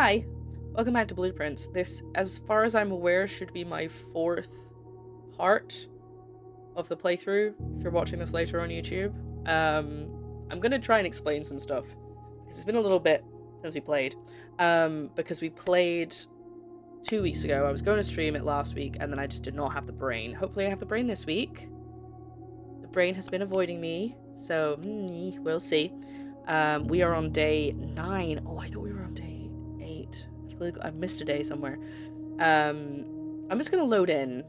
Hi, welcome back to Blueprints. This, as far as I'm aware, should be my 4th part of the playthrough, if you're watching this later on YouTube. I'm gonna try and explain some stuff, because it's been a little bit since we played. Because we played 2 weeks ago. I was going to stream it last week, and then I just did not have the brain. Hopefully I have the brain this week. The brain has been avoiding me, so we'll see. We are on day 9. Oh, I thought we were on day 8. I feel like I've missed a day somewhere. I'm just gonna load in,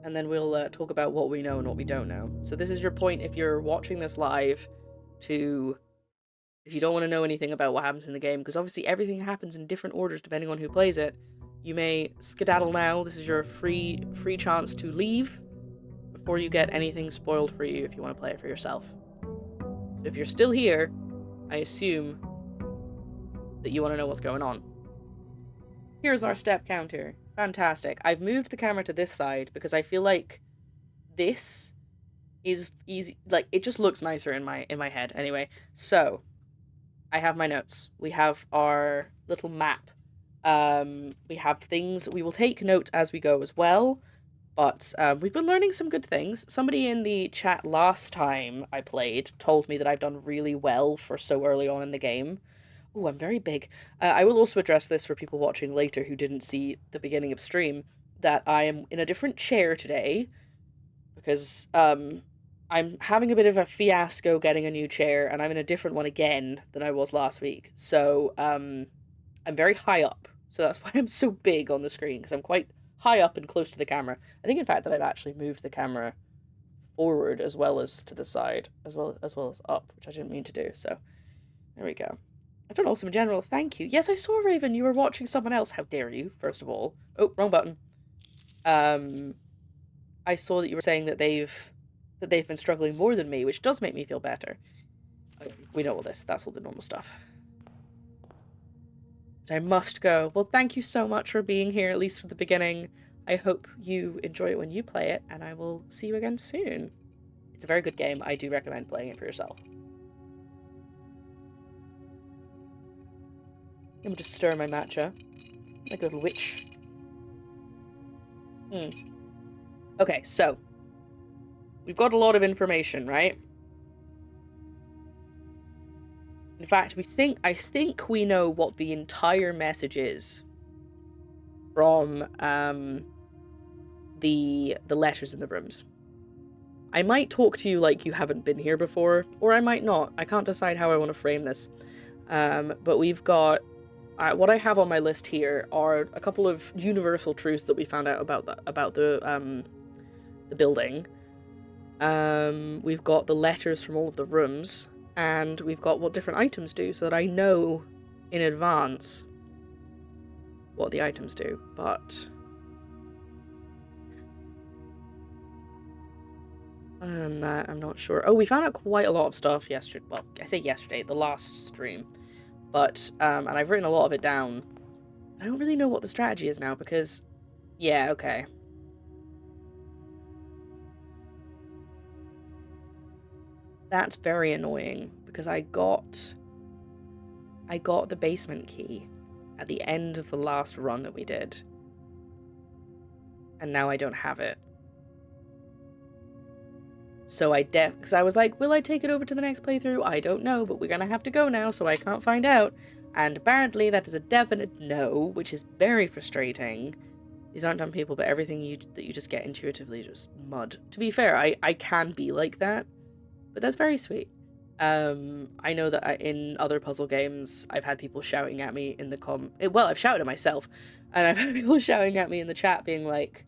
and then we'll talk about what we know and what we don't know. So this is your point if you're watching this live to, if you don't want to know anything about what happens in the game, because obviously everything happens in different orders depending on who plays it. You may skedaddle now. This is your free chance to leave before you get anything spoiled for you if you want to play it for yourself. So if you're still here, I assume that you want to know what's going on. Here's our step counter. Fantastic. I've moved the camera to this side because I feel like this is easy. Like, it just looks nicer in my head. Anyway, so I have my notes. We have our little map. We have things. We will take notes as we go as well. But we've been learning some good things. Somebody in the chat last time I played told me that I've done really well for so early on in the game. Oh, I'm very big. I will also address this for people watching later who didn't see the beginning of stream, that I am in a different chair today because I'm having a bit of a fiasco getting a new chair, and I'm in a different one again than I was last week. So I'm very high up. So that's why I'm so big on the screen, because I'm quite high up and close to the camera. I think, in fact, that I've actually moved the camera forward as well as to the side, as well as up, which I didn't mean to do. So there we go. I've done awesome in general. Thank you. Yes, I saw, Raven. You were watching someone else. How dare you? First of all. Oh, wrong button. I saw that you were saying that they've been struggling more than me, which does make me feel better. We know all this. That's all the normal stuff. I must go. Well, thank you so much for being here, at least for the beginning. I hope you enjoy it when you play it, and I will see you again soon. It's a very good game. I do recommend playing it for yourself. Let me just stir my matcha. Like a little witch. Okay, so. We've got a lot of information, right? In fact, I think we know what the entire message is from the letters in the rooms. I might talk to you like you haven't been here before, or I might not. I can't decide how I want to frame this. But we've got what I have on my list here are a couple of universal truths that we found out about the building. We've got the letters from all of the rooms. And we've got what different items do, so that I know in advance what the items do, but... and that, I'm not sure. Oh, we found out quite a lot of stuff yesterday. Well, I say yesterday, the last stream. But, and I've written a lot of it down. I don't really know what the strategy is now, because... yeah, okay. That's very annoying, because I got the basement key at the end of the last run that we did. And now I don't have it. So because I was like, will I take it over to the next playthrough? I don't know, but we're gonna have to go now, so I can't find out. And apparently that is a definite no, which is very frustrating. These aren't dumb people, but everything that you just get intuitively just mud. To be fair, I can be like that. But that's very sweet. I know that in other puzzle games, I've had people shouting at me in the well, I've shouted at myself, and I've had people shouting at me in the chat being like,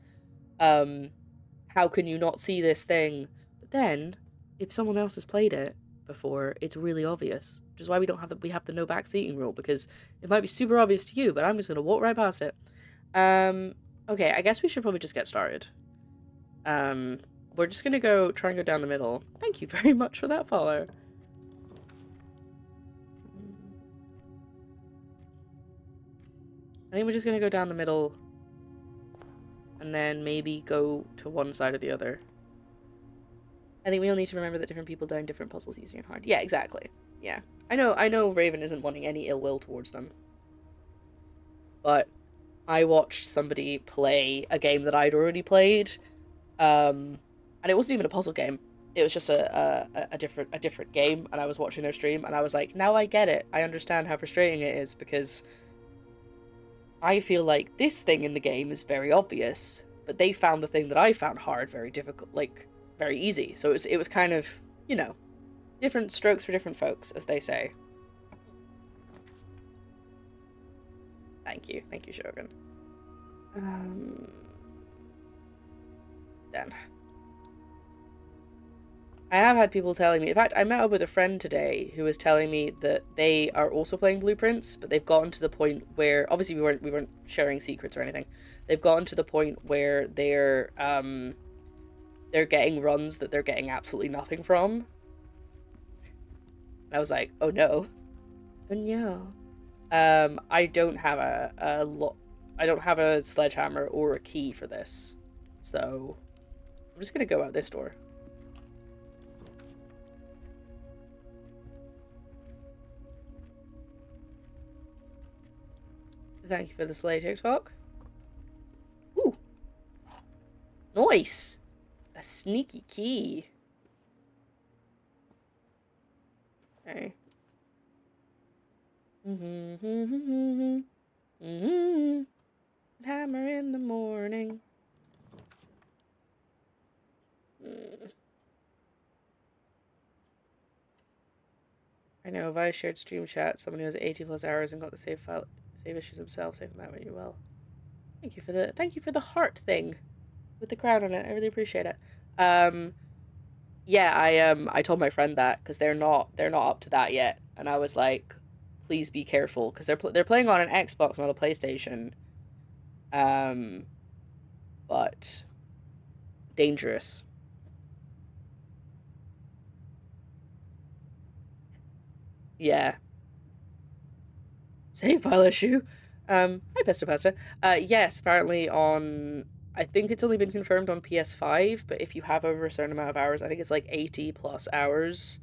how can you not see this thing? But then, if someone else has played it before, it's really obvious. Which is why we have the no backseating rule, because it might be super obvious to you, but I'm just gonna walk right past it. Okay, I guess we should probably just get started. We're just gonna try and go down the middle. Thank you very much for that follow. I think we're just gonna go down the middle and then maybe go to one side or the other. I think we all need to remember that different people die in different puzzles, easy and hard. Yeah, exactly. Yeah. I know Raven isn't wanting any ill will towards them. but I watched somebody play a game that I'd already played, and it wasn't even a puzzle game. It was just a different game, and I was watching their stream, and I was like, now I get it. I understand how frustrating it is, because I feel like this thing in the game is very obvious, but they found the thing that I found hard very difficult, like very easy. So it was kind of, you know, different strokes for different folks, as they say. Thank you, Shogun. Then I have had people telling me, in fact, I met up with a friend today who was telling me that they are also playing Blueprints, but they've gotten to the point where, obviously we weren't sharing secrets or anything. They've gotten to the point where they're getting runs that they're getting absolutely nothing from. And I was like, oh no. Oh no. I don't have I don't have a sledgehammer or a key for this. So I'm just gonna go out this door. Thank you for the sleigh TikTok. Ooh. Nice. A sneaky key. Okay. Hammer in the morning. I know, if I shared stream chat, someone who has 80 plus hours and got the save issues himself, saving that went you well. Thank you for the heart thing with the crown on it. I really appreciate it. Yeah, I told my friend that because they're not up to that yet, and I was like, please be careful, because they're playing on an Xbox, not a PlayStation. But dangerous. Yeah. Save file issue. Hi, Pesto Pasta. Yes, apparently on, I think it's only been confirmed on PS5, but if you have over a certain amount of hours, I think it's like 80 plus hours.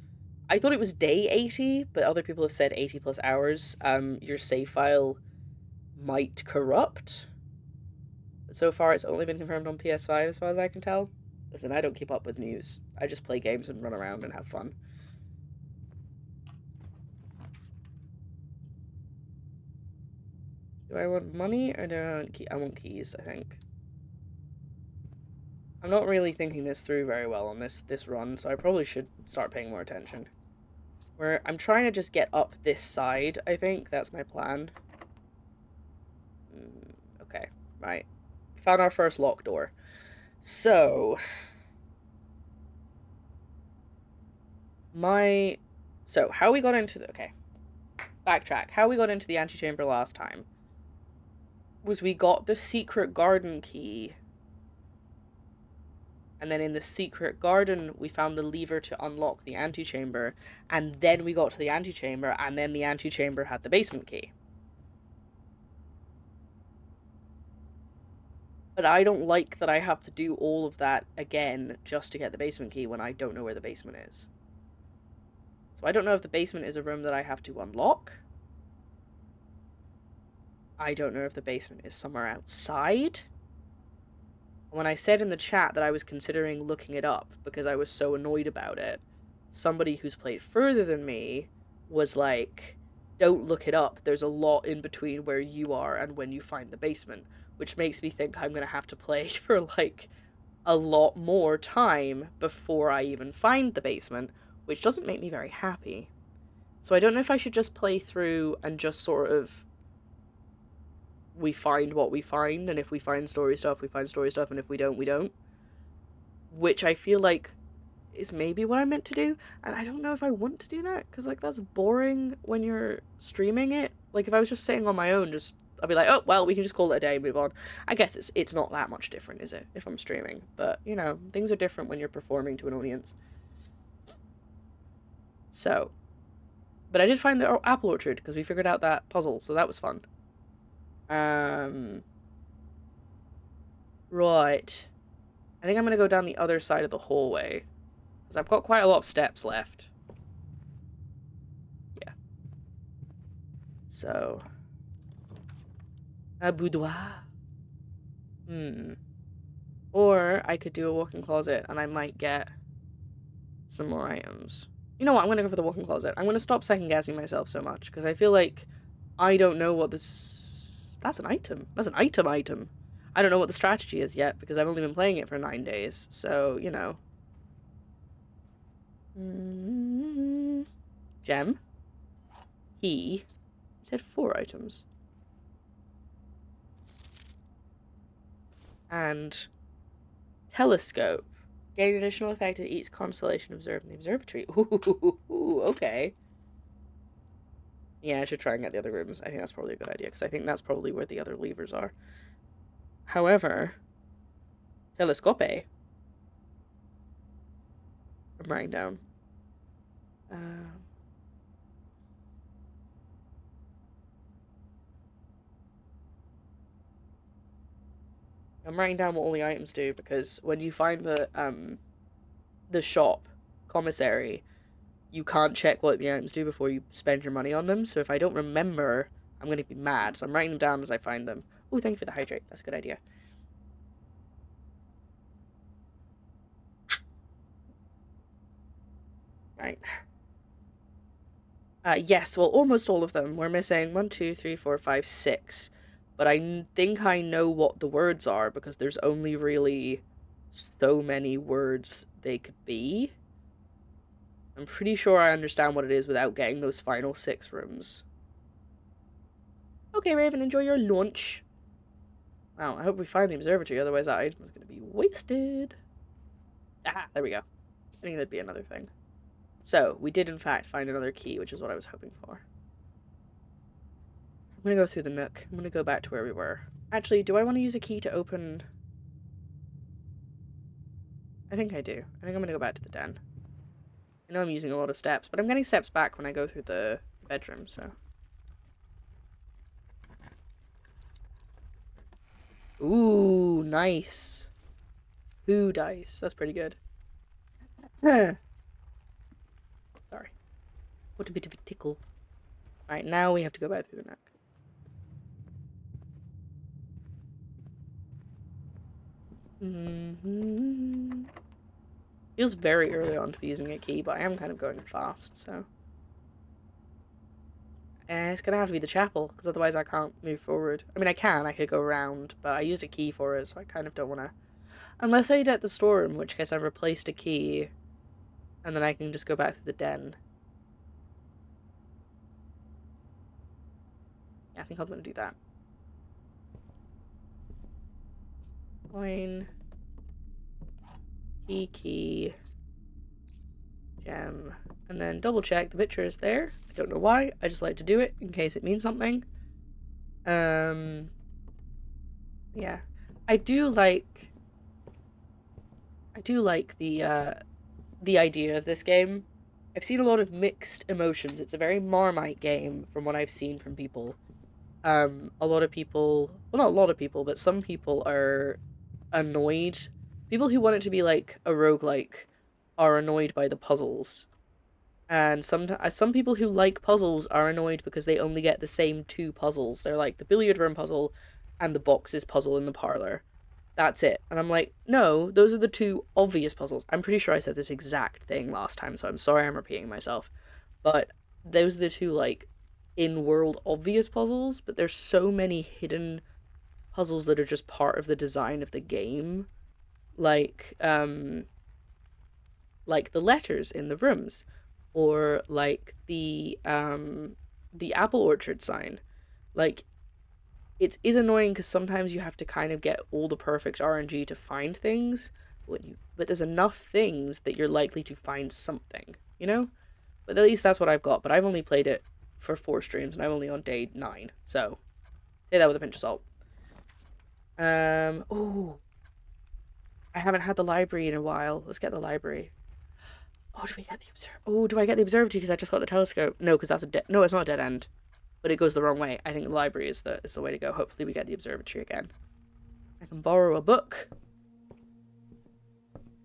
I thought it was day 80, but other people have said 80 plus hours. Your save file might corrupt. But so far, it's only been confirmed on PS5, as far as I can tell. Listen, I don't keep up with news. I just play games and run around and have fun. Do I want money or do I want I want keys, I think. I'm not really thinking this through very well on this run, so I probably should start paying more attention. I'm trying to just get up this side, I think. That's my plan. Okay, right. Found our first locked door. So... So, how we got into the... Okay. Backtrack. How we got into the antechamber last time was we got the secret garden key. And then in the secret garden, we found the lever to unlock the antechamber. And then we got to the antechamber, and then the antechamber had the basement key. But I don't like that I have to do all of that again just to get the basement key when I don't know where the basement is. So I don't know if the basement is a room that I have to unlock. I don't know if the basement is somewhere outside. When I said in the chat that I was considering looking it up because I was so annoyed about it, somebody who's played further than me was like, don't look it up. There's a lot in between where you are and when you find the basement, which makes me think I'm going to have to play for like a lot more time before I even find the basement, which doesn't make me very happy. So I don't know if I should just play through and just sort of we find what we find, and if we find story stuff, we find story stuff, and if we don't, we don't. Which I feel like is maybe what I meant to do, and I don't know if I want to do that, because, like, that's boring when you're streaming it. Like, if I was just sitting on my own, I'd be like, oh, well, we can just call it a day, move on. I guess it's not that much different, is it, if I'm streaming? But, you know, things are different when you're performing to an audience. So, but I did find the apple orchard, because we figured out that puzzle, so that was fun. Right. I think I'm gonna go down the other side of the hallway, because I've got quite a lot of steps left. Yeah. So... A boudoir. Hmm. Or I could do a walk-in closet and I might get some more items. You know what? I'm gonna go for the walk-in closet. I'm gonna stop second-guessing myself so much because I feel like I don't know what this... That's an item. That's an item. I don't know what the strategy is yet because I've only been playing it for 9 days. So, you know. Gem. Key. You said 4 items. And telescope. Gain additional effect at each constellation observed in the observatory. Ooh, okay. Yeah, I should try and get the other rooms. I think that's probably a good idea, because I think that's probably where the other levers are. However, telescope. I'm writing down. I'm writing down what all the items do, because when you find the shop commissary, you can't check what the items do before you spend your money on them. So if I don't remember, I'm going to be mad. So I'm writing them down as I find them. Oh, thank you for the hydrate. That's a good idea. Right. Yes, well, almost all of them. We're missing 1, 2, 3, 4, 5, 6. But I think I know what the words are because there's only really so many words they could be. I'm pretty sure I understand what it is without getting those final 6 rooms. Okay, Raven, enjoy your lunch. Well, I hope we find the observatory, otherwise that item is going to be wasted. Ah, there we go. I think that'd be another thing. So, we did in fact find another key, which is what I was hoping for. I'm gonna go through the nook. I'm gonna go back to where we were. Actually, do I want to use a key to open... I think I do. I think I'm gonna go back to the den. I know I'm using a lot of steps, but I'm getting steps back when I go through the bedroom, so... Ooh, nice. Ooh, dice. That's pretty good. Sorry. What a bit of a tickle. Alright, now we have to go back through the nook. Feels very early on to be using a key, but I am kind of going fast, so... it's gonna have to be the chapel, because otherwise I can't move forward. I mean, I could go around, but I used a key for it, so I kind of don't want to... Unless I get the storeroom, in which case I've replaced a key, and then I can just go back through the den. Yeah, I think I'm gonna do that. Coin. Key. Gem. And then double check the picture is there. I don't know why. I just like to do it in case it means something. Yeah. I do like the idea of this game. I've seen a lot of mixed emotions. It's a very Marmite game from what I've seen from people. A lot of people, well, not a lot of people, but some people are annoyed. People who want it to be like a roguelike are annoyed by the puzzles. And some people who like puzzles are annoyed because they only get the same 2 puzzles. They're like the billiard room puzzle and the boxes puzzle in the parlor. That's it. And I'm like, no, those are the 2 obvious puzzles. I'm pretty sure I said this exact thing last time, so I'm sorry I'm repeating myself. But those are the 2, like, in-world obvious puzzles, but there's so many hidden puzzles that are just part of the design of the game. Like the letters in the rooms, or like the apple orchard sign. Like, it is annoying because sometimes you have to kind of get all the perfect RNG to find things, but there's enough things that you're likely to find something, you know? But at least that's what I've got, but I've only played it for 4 streams, and I'm only on day 9, so take that with a pinch of salt. Oh, I haven't had the library in a while. Let's get the library. Oh, do we get the do I get the observatory because I just got the telescope? No, because that's no, it's not a dead end. But it goes the wrong way. I think the library is the way to go. Hopefully we get the observatory again. I can borrow a book.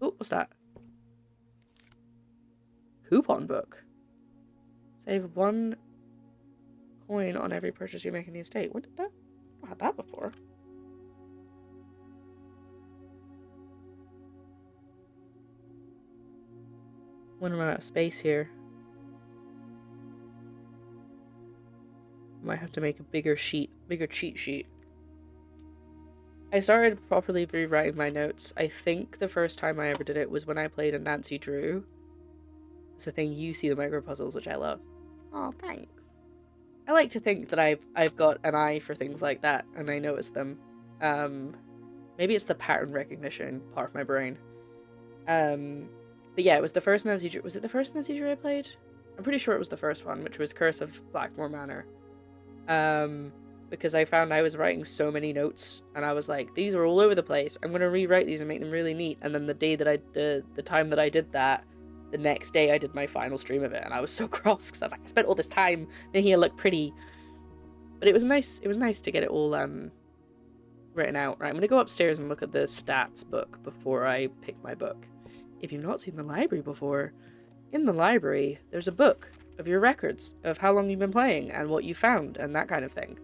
Oh, what's that? Coupon book. Save 1 coin on every purchase you make in the estate. What did that? I've had that before. When I'm out of space here. Might have to make a bigger cheat sheet. I started properly rewriting my notes. I think the first time I ever did it was when I played a Nancy Drew. It's the thing, you see the micro puzzles, which I love. Oh, thanks. I like to think that I've got an eye for things like that, and I notice them. Maybe it's the pattern recognition part of my brain. But yeah, it was the first Nancy Drew. Was it the first Nancy Drew I played? I'm pretty sure it was the first one, which was Curse of Blackmore Manor. Because I found I was writing so many notes, and I was like, these are all over the place. I'm gonna rewrite these and make them really neat. And then the day that the time that I did that, the next day I did my final stream of it, and I was so cross because I spent all this time making it look pretty. But it was nice. It was nice to get it all written out. Right, I'm gonna go upstairs and look at the stats book before I pick my book. If you've not seen the library before, in the library there's a book of your records of how long you've been playing and what you found and that kind of thing.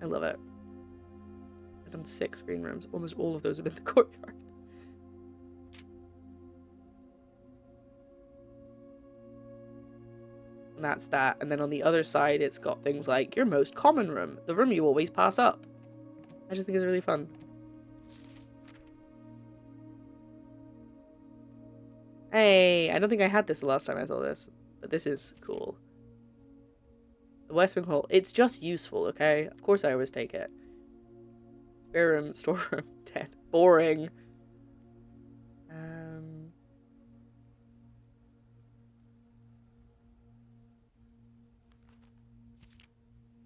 I love it. I've done 6 green rooms. Almost all of those have been the courtyard. And that's that. And then on the other side, it's got things like your most common room, the room you always pass up. I just think it's really fun. Hey, I don't think I had this the last time I saw this, but this is cool. The West Wing Hall. It's just useful, okay? Of course I always take it. Spare room, storeroom, 10. Boring.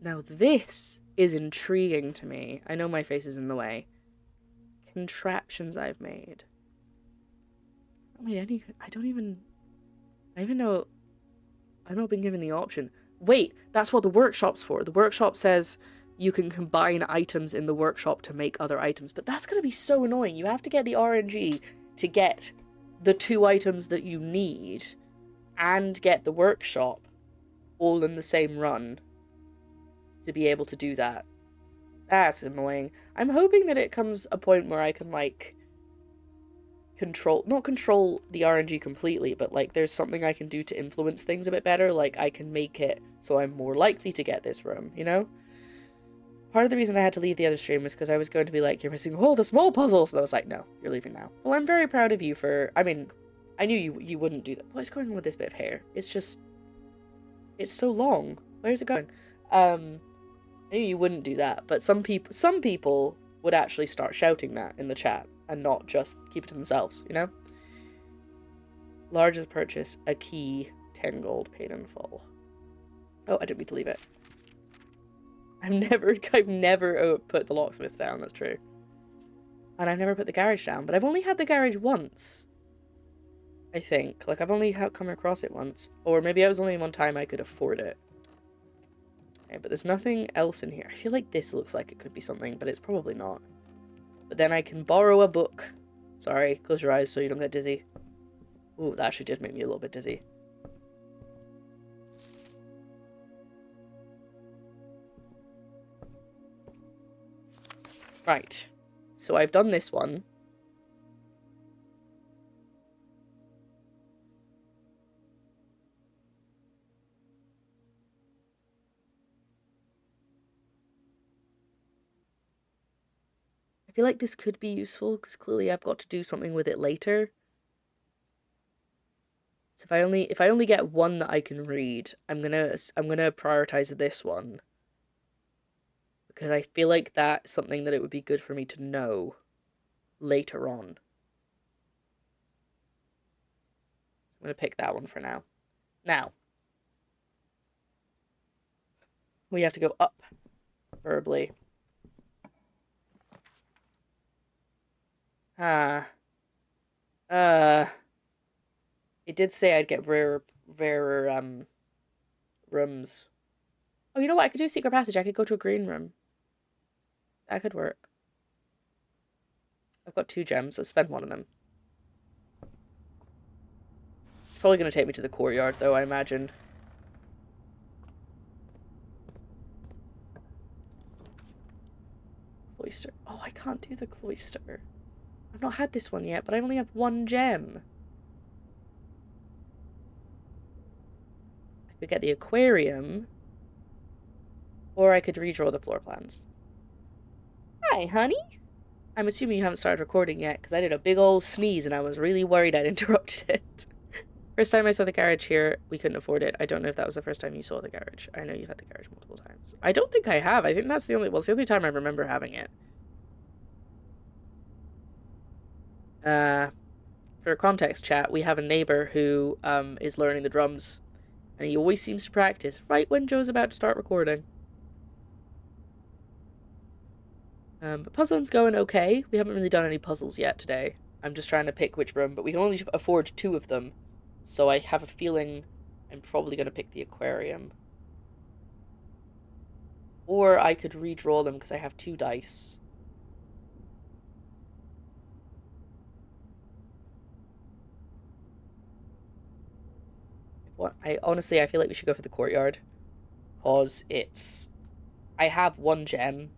Now this is intriguing to me. I know my face is in the way. Contraptions I've made. I don't made any. I even know. I've not been given the option. Wait, that's what the workshop's for. The workshop says you can combine items in the workshop to make other items, but that's gonna be so annoying. You have to get the RNG to get the 2 items that you need and get the workshop all in the same run to be able to do that. That's annoying. I'm hoping that it comes a point where I can, like, not control the RNG completely, but, like, there's something I can do to influence things a bit better. Like, I can make it so I'm more likely to get this room, you know? Part of the reason I had to leave the other stream was because I was going to be like, you're missing all the small puzzles. And I was like, no, you're leaving now. Well, I'm very proud of you for, I mean, I knew you wouldn't do that. What's going on with this bit of hair? It's just, it's so long. Where's it going? I knew you wouldn't do that, but some people would actually start shouting that in the chat and not just keep it to themselves, you know? Largest purchase, a key, 10 gold paid in full. Oh, I didn't mean to leave it. I've never put the locksmith down, that's true. And I've never put the garage down, but I've only had the garage once. I think. Like, I've only come across it once. Or maybe I was only one time I could afford it. Okay, but there's nothing else in here. I feel like this looks like it could be something, but it's probably not. But then I can borrow a book. Sorry, close your eyes so you don't get dizzy. Ooh, that actually did make me a little bit dizzy. Right. So I've done this one. I feel like this could be useful because clearly I've got to do something with it later. So if I only get one that I can read, I'm gonna prioritize this one because I feel like that's something that it would be good for me to know later on. I'm gonna pick that one for now. Now we have to go up, preferably. It did say I'd get rarer rooms. Oh, you know what? I could do a secret passage. I could go to a green room. That could work. I've got 2 gems. I'll spend one of them. It's probably going to take me to the courtyard, though, I imagine. cloister. Oh, I can't do the cloister. I've not had this one yet, but I only have 1 gem. I could get the aquarium, or I could redraw the floor plans. Hi, honey. I'm assuming you haven't started recording yet, because I did a big old sneeze and I was really worried I'd interrupted it. First time I saw the garage here, we couldn't afford it. I don't know if that was the first time you saw the garage. I know you've had the garage multiple times. I don't think I have. I think that's the only, well, it's the only time I remember having it. For context, chat, we have a neighbor who is learning the drums, and he always seems to practice right when Joe's about to start recording. But puzzling's going okay. We haven't really done any puzzles yet today. I'm just trying to pick which room, but we can only afford 2 of them, so I have a feeling I'm probably going to pick the aquarium. Or I could redraw them because I have 2 dice. Honestly, I feel like we should go for the courtyard, because I have 1 gem,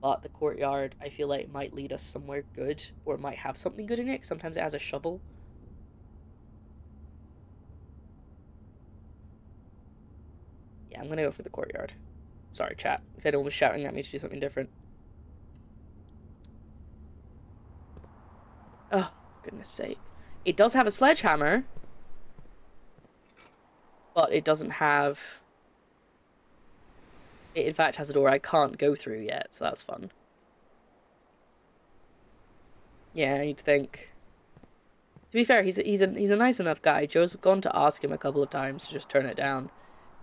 but the courtyard, I feel like, might lead us somewhere good, or it might have something good in it. Sometimes it has a shovel. Yeah, I'm gonna go for the courtyard. Sorry, chat, if anyone was shouting at me to do something different. Oh, for goodness sake. It does have a sledgehammer, but it doesn't have... It, in fact, has a door I can't go through yet, so that's fun. Yeah, you'd think. To be fair, he's a nice enough guy. Joe's gone to ask him a couple of times to just turn it down.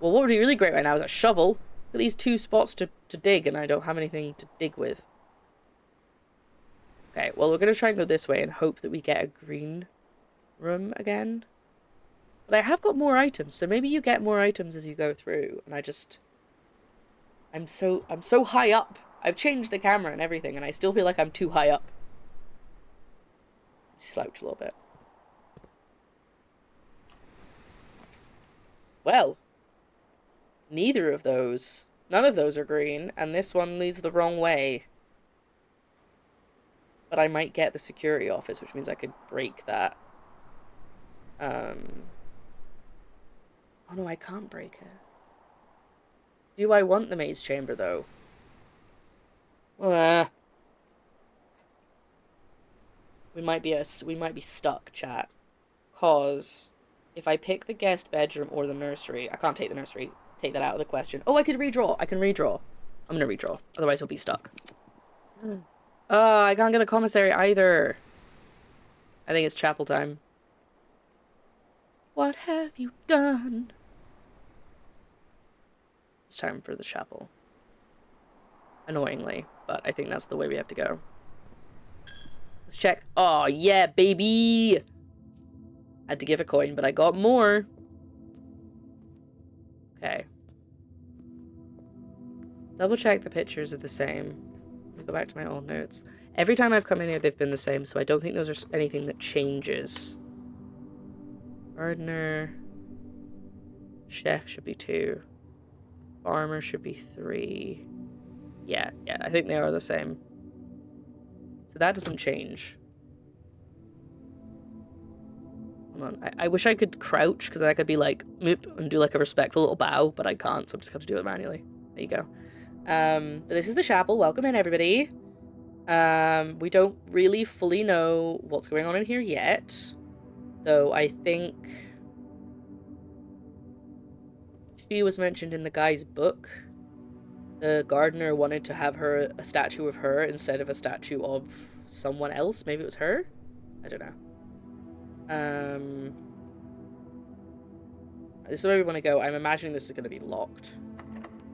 Well, what would be really great right now is a shovel. Look at these 2 spots to dig, and I don't have anything to dig with. Okay, well, we're going to try and go this way and hope that we get a green room again. But I have got more items, so maybe you get more items as you go through, and I'm so high up. I've changed the camera and everything, and I still feel like I'm too high up. Slouch a little bit. Well, neither of those. None of those are green, and this one leads the wrong way. But I might get the security office, which means I could break that. Oh no, I can't break it. Do I want the maze chamber, though? We might be stuck, chat. Cause if I pick the guest bedroom or the nursery, I can't take the nursery. Take that out of the question. Oh, I could redraw. I can redraw. I'm gonna redraw. Otherwise, he'll be stuck. I can't get the commissary either. I think it's chapel time. What have you done? It's time for the chapel. Annoyingly, but I think that's the way we have to go. Let's check. Oh, yeah, baby! Had to give a coin, but I got more. Okay. Double check the pictures are the same. Let me go back to my old notes. Every time I've come in here, they've been the same, so I don't think those are anything that changes. Gardener. Chef should be 2. Farmer should be 3. Yeah, I think they are the same. So that doesn't change. Hold on. I wish I could crouch, because then I could be like, moop, and do like a respectful little bow, but I can't, so I'm just going to do it manually. There you go. But this is the chapel. Welcome in, everybody. We don't really fully know what's going on in here yet, though I think she was mentioned in the guy's book. The gardener wanted to have her a statue of her instead of a statue of someone else. Maybe it was her? I don't know. This is where we want to go. I'm imagining this is going to be locked.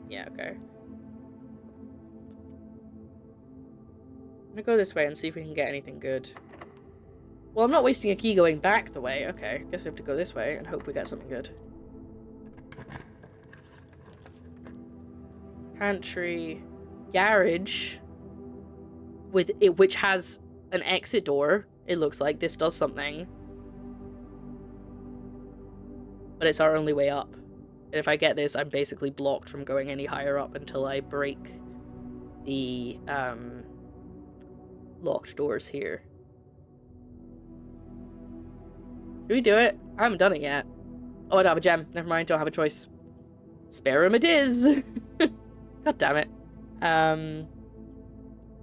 Yeah, okay. I'm gonna go this way and see if we can get anything good. Well, I'm not wasting a key going back the way. Okay, guess we have to go this way and hope we get something good. Pantry. Garage. With it, which has an exit door. It looks like this does something. But it's our only way up. And if I get this, I'm basically blocked from going any higher up until I break the locked doors here. Should we do it? I haven't done it yet. Oh, I don't have a gem. Never mind, don't have a choice. Spare room it is! God damn it.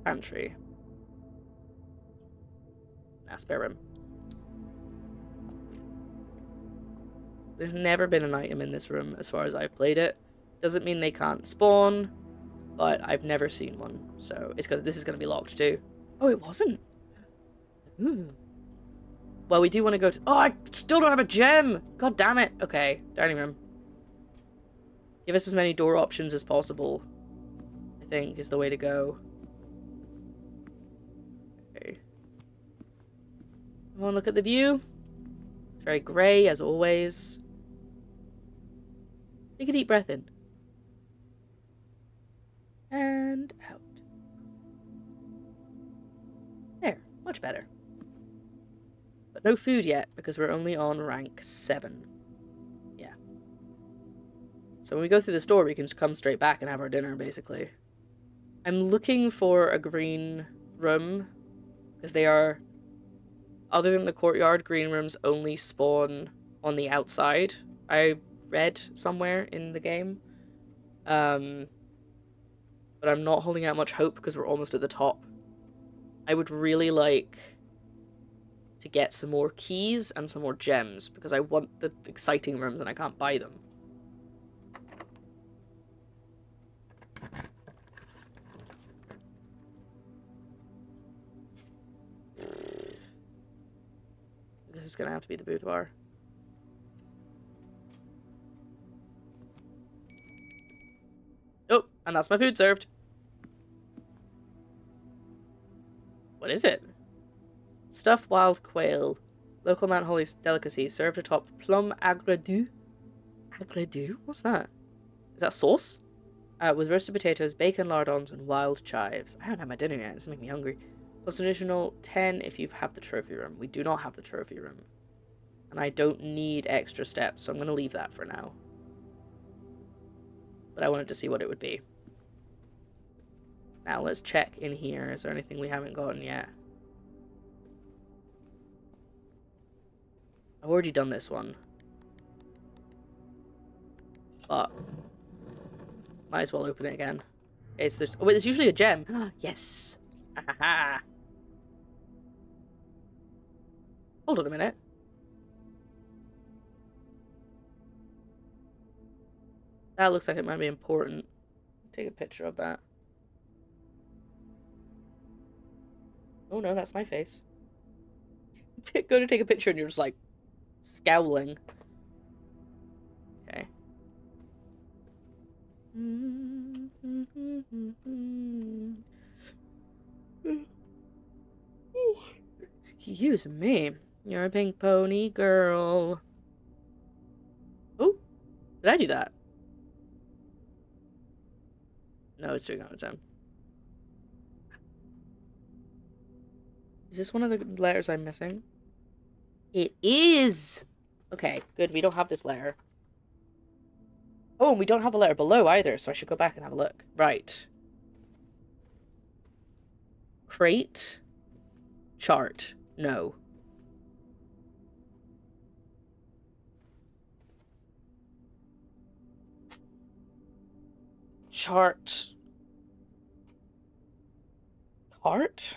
Pantry. Nah, spare room. There's never been an item in this room as far as I've played it. Doesn't mean they can't spawn, but I've never seen one. So it's because this is going to be locked too. Oh, it wasn't. Ooh. Well, we do want to go to... Oh, I still don't have a gem! God damn it. Okay, dining room. Give us as many door options as possible, I think, is the way to go. Okay. Come on, look at the view. It's very grey, as always. Take a deep breath in. And out. There, much better. But no food yet, because we're only on rank 7. Yeah. So when we go through this door, we can just come straight back and have our dinner, basically. I'm looking for a green room, because they are... Other than the courtyard, green rooms only spawn on the outside. I read somewhere in the game. But I'm not holding out much hope because we're almost at the top. I would really like to get some more keys and some more gems because I want the exciting rooms and I can't buy them. This is gonna have to be the boudoir. Oh, and that's my food served. What is it? Stuffed wild quail. Local Mount Holly's delicacy, served atop plum agredu. Agredu? What's that? Is that sauce? With roasted potatoes, bacon lardons, and wild chives. I haven't had my dinner yet. It's making me hungry. Plus an additional 10 if you have the trophy room. We do not have the trophy room. And I don't need extra steps, so I'm going to leave that for now. But I wanted to see what it would be. Now let's check in here. Is there anything we haven't gotten yet? I've already done this one. But might as well open it again. Oh, wait, there's usually a gem. Yes! Hold on a minute. That looks like it might be important. Take a picture of that. Oh no, that's my face. Go to take a picture and you're just like scowling. Okay. Excuse me. You're a pink pony girl. Oh, did I do that? No, it's doing it on its own. Is this one of the letters I'm missing? It is! Okay, good. We don't have this letter. Oh, and we don't have the letter below either, so I should go back and have a look. Right. Crate. Chart. No. Chart. Cart?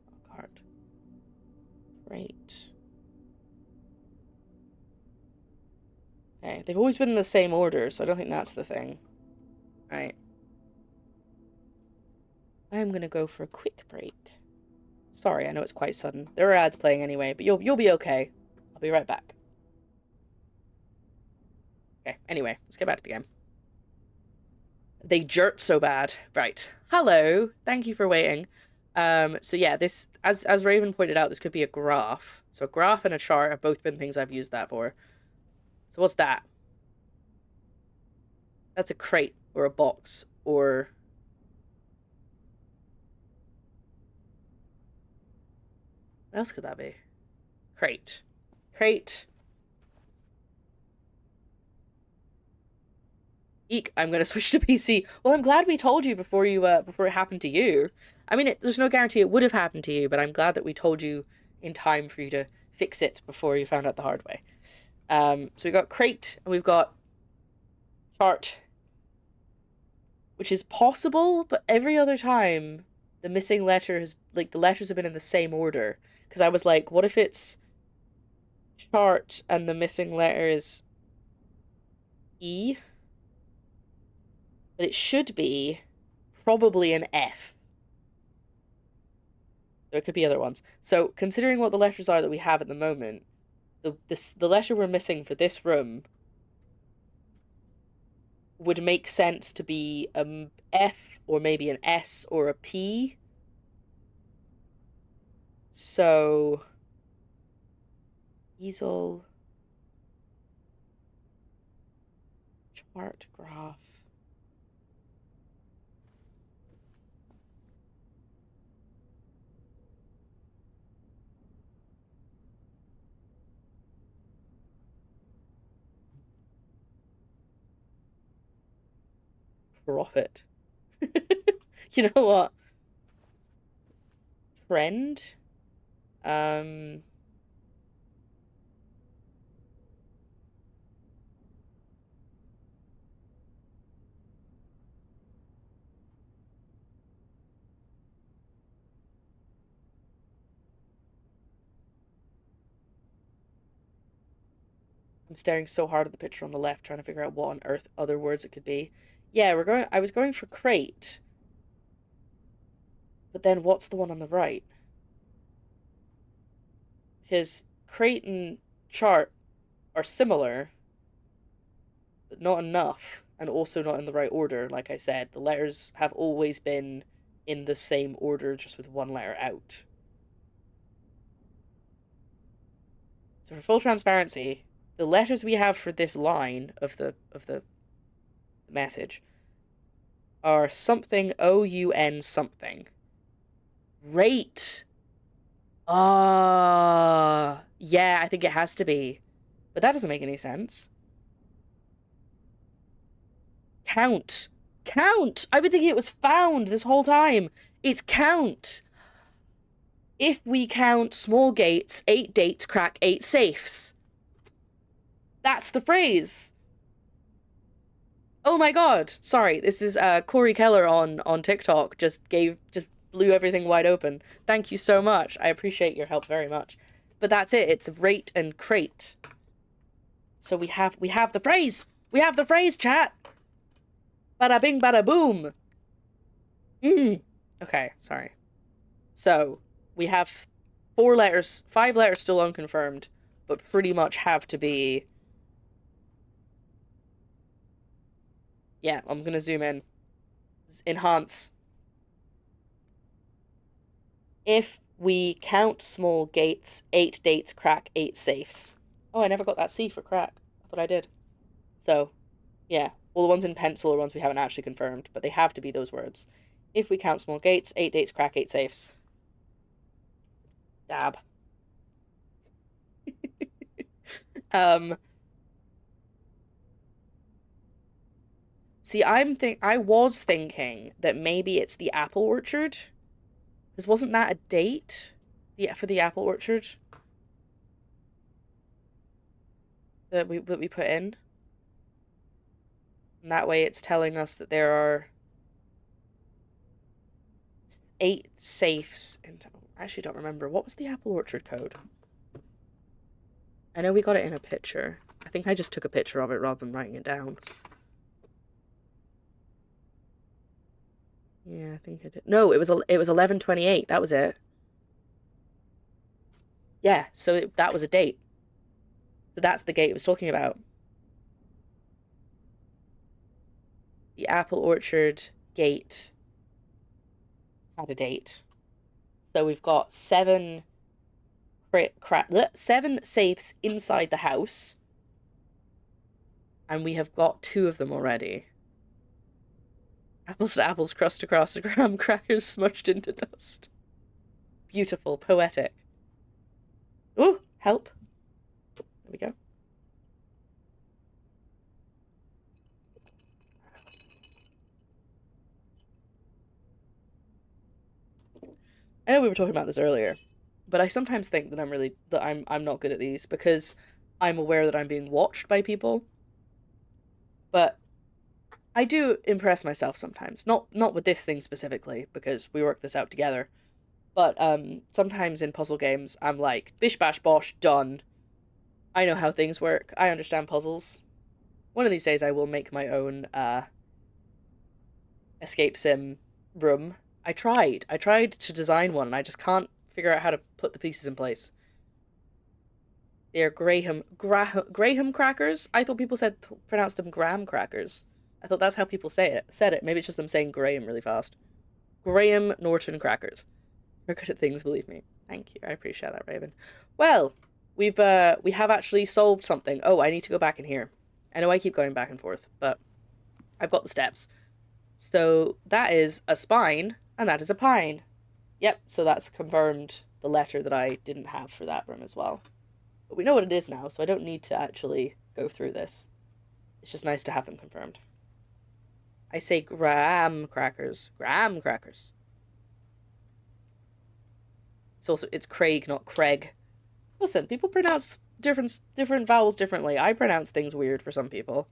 Oh, cart. Crate. Okay, they've always been in the same order, so I don't think that's the thing. Right. I'm gonna go for a quick break. Sorry, I know it's quite sudden. There are ads playing anyway, but you'll be okay. I'll be right back. Okay, anyway, let's get back to the game. They jerked so bad. Right. Hello. Thank you for waiting. So yeah, this, as Raven pointed out, this could be a graph. So a graph and a chart have both been things I've used that for. So what's that? That's a crate or a box or... What else could that be? Crate. Crate. Eek, I'm gonna switch to PC. Well, I'm glad we told you before before it happened to you. I mean, there's no guarantee it would have happened to you, but I'm glad that we told you in time for you to fix it before you found out the hard way. So we got crate and we've got chart, which is possible, but every other time the missing letter has, like, the letters have been in the same order. Because I was like, what if it's chart and the missing letter is E? But it should be probably an F. There could be other ones. So considering what the letters are that we have at the moment, the letter we're missing for this room would make sense to be an F or maybe an S or a P. So easel, chart, graph. Profit. You know what? Trend. I'm staring so hard at the picture on the left, trying to figure out what on earth other words it could be. Yeah, I was going for crate. But then what's the one on the right? Because crate and chart are similar, but not enough, and also not in the right order. Like I said, the letters have always been in the same order, just with one letter out. So for full transparency, the letters we have for this line of the message are something OUN something. Rate. Yeah, I think it has to be. But that doesn't make any sense. Count. Count! I've been thinking it was found this whole time. It's count. If we count small gates, 8 dates crack 8 safes. That's the phrase. Oh my god. Sorry, this is Corey Keller on TikTok just blew everything wide open. Thank you so much. I appreciate your help very much. But that's it. It's rate and crate. So we have the phrase. We have the phrase, chat. Bada bing, bada boom. Okay, sorry. So we have 5 letters still unconfirmed, but pretty much have to be. Yeah, I'm gonna zoom in. Enhance. If we count small gates, 8 dates crack 8 safes. Oh, I never got that C for crack. I thought I did. So, yeah, all the ones in pencil are ones we haven't actually confirmed, but they have to be those words. If we count small gates, 8 dates crack 8 safes. Dab. See, I was thinking that maybe it's the apple orchard. Because wasn't that a date? Yeah, for the apple orchard that we put in? And that way it's telling us that there are 8 safes. And I actually don't remember. What was the apple orchard code? I know we got it in a picture. I think I just took a picture of it rather than writing it down. Yeah, I think I did. No, it was 11/28. That was it. Yeah, so that was a date. So that's the gate it was talking about. The apple orchard gate had a date. So we've got 7 safes inside the house, and we have got 2 of them already. Apples to apples, crust to crust, graham crackers smushed into dust. Beautiful, poetic. Oh, help. There we go. I know we were talking about this earlier, but I sometimes think that I'm not good at these because I'm aware that I'm being watched by people. But I do impress myself sometimes. Not with this thing specifically, because we work this out together. But sometimes in puzzle games I'm like, bish bash bosh, done. I know how things work. I understand puzzles. One of these days I will make my own escape sim room. I tried to design one and I just can't figure out how to put the pieces in place. They are Graham crackers. I thought people pronounced them graham crackers. I thought that's how people said it. Maybe it's just them saying Graham really fast. Graham Norton crackers. You're good at things, believe me. Thank you. I appreciate that, Raven. Well, we have actually solved something. Oh, I need to go back in here. I know I keep going back and forth, but I've got the steps. So that is a spine, and that is a pine. Yep, so that's confirmed the letter that I didn't have for that room as well. But we know what it is now, so I don't need to actually go through this. It's just nice to have them confirmed. I say graham crackers. Graham crackers. It's Craig, not Craig. Listen, people pronounce different vowels differently. I pronounce things weird for some people.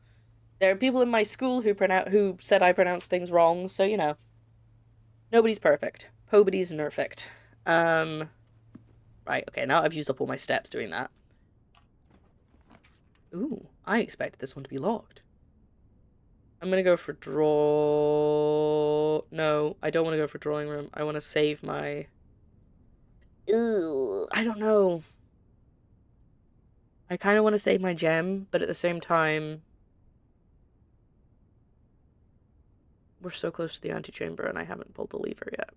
There are people in my school who said I pronounced things wrong, so you know. Nobody's perfect. Nobody's nerfect. Right, okay, now I've used up all my steps doing that. Ooh, I expected this one to be locked. I'm gonna go for No, I don't want to go for drawing room. I want to save my... Ew, I don't know. I kind of want to save my gem, but at the same time... We're so close to the antechamber and I haven't pulled the lever yet.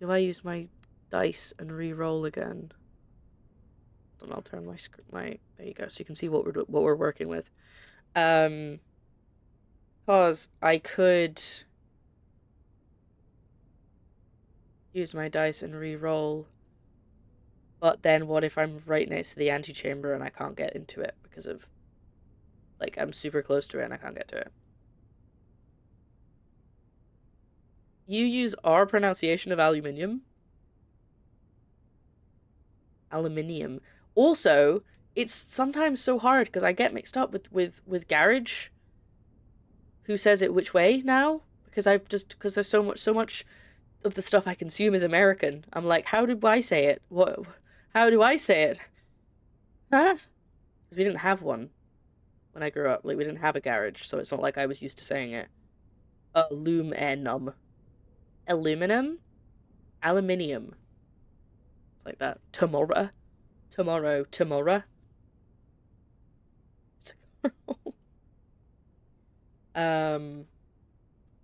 Do I use my dice and re-roll again? And I'll turn my there you go, so you can see what we're working with. Cause I could use my dice and re-roll, but then what if I'm right next to the antechamber and I can't get into it because of, like, I'm super close to it and I can't get to it? You use our pronunciation of aluminium? Aluminium. Also, it's sometimes so hard because I get mixed up with Garage, who says it which way now, because there's so much of the stuff I consume is American. I'm like, how do I say it? How do I say it? Huh? Because we didn't have one when I grew up. Like, we didn't have a Garage, so it's not like I was used to saying it. Aluminum. Aluminum? Aluminium. It's like that. Tomorrow. Tomorrow.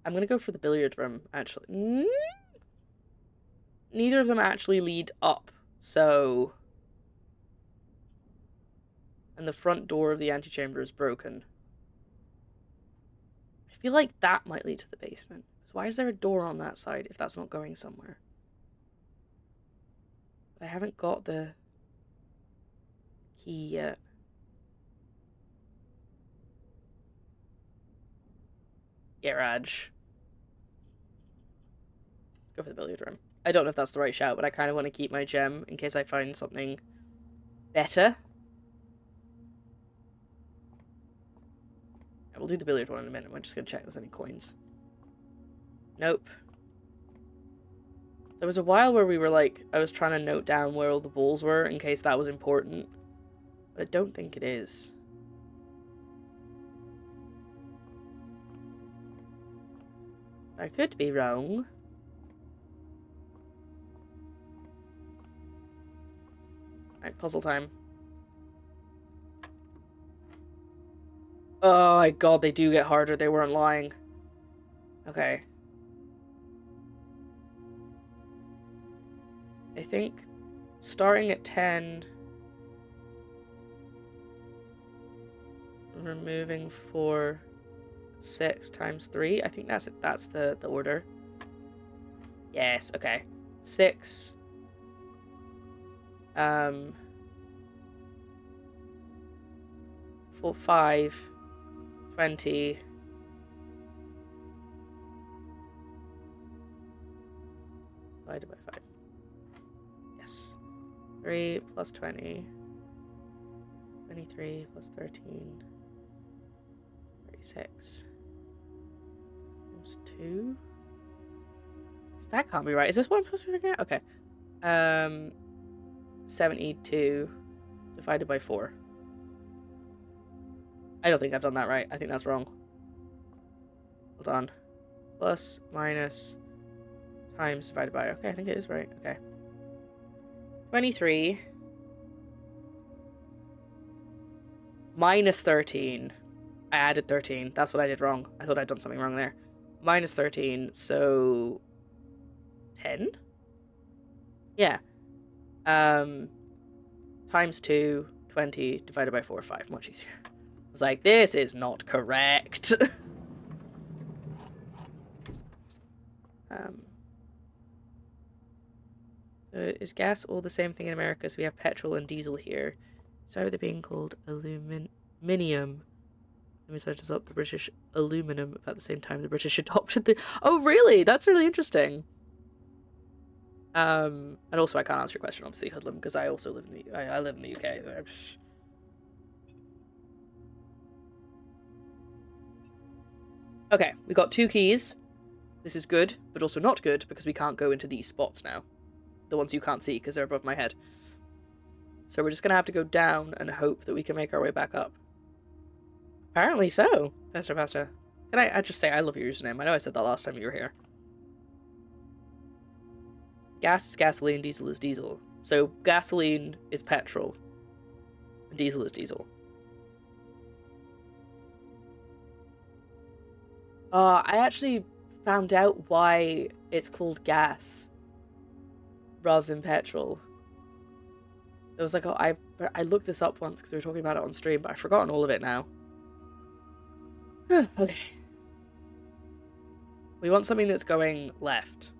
I'm gonna go for the billiard room, actually. Neither of them actually lead up, so... And the front door of the antechamber is broken. I feel like that might lead to the basement. So why is there a door on that side if that's not going somewhere? But I haven't got the key yet. Garage. Let's go for the billiard room. I don't know if that's the right shout, but I kind of want to keep my gem in case I find something better. We'll do the billiard one in a minute. We're just going to check if there's any coins. Nope. There was a while where we were like, I was trying to note down where all the balls were in case that was important. But I don't think it is. I could be wrong. Alright, puzzle time. Oh my god, they do get harder. They weren't lying. Okay. I think starting at 10, removing 4, 6 times 3. I think that's it. That's the order. Yes, okay. 6. 4, 5, 20, divided by 5. Yes. 3 plus 20. 23 plus 13. 36. Times 2. That can't be right. Is this what I'm supposed to be figuring out? Okay. 72 divided by 4. I don't think I've done that right. I think that's wrong. Hold on. Plus, minus, times divided by... Okay, I think it is right. Okay. 23. Minus 13. I added 13. That's what I did wrong. I thought I'd done something wrong there. Minus 13, so... 10? Yeah. Times 2, 20, divided by 4, 5. Much easier. I was like, this is not correct. So is gas all the same thing in America? So we have petrol and diesel here. So they're being called aluminium. Let me start to adopt the British aluminum about the same time the British adopted the... Oh, really? That's really interesting. And also I can't answer your question, obviously, Hoodlum, because I also live in the... I live in the UK. So... Okay, we got 2 keys. This is good, but also not good, because we can't go into these spots now. The ones you can't see, because they're above my head. So we're just going to have to go down and hope that we can make our way back up. Apparently so. Pasta. Can I just say I love your username? I know I said that last time you were here. Gas is gasoline, diesel is diesel. So gasoline is petrol, and diesel is diesel. I actually found out why it's called gas rather than petrol. It was like, oh, I looked this up once because we were talking about it on stream, but I've forgotten all of it now. Okay. We want something that's going left.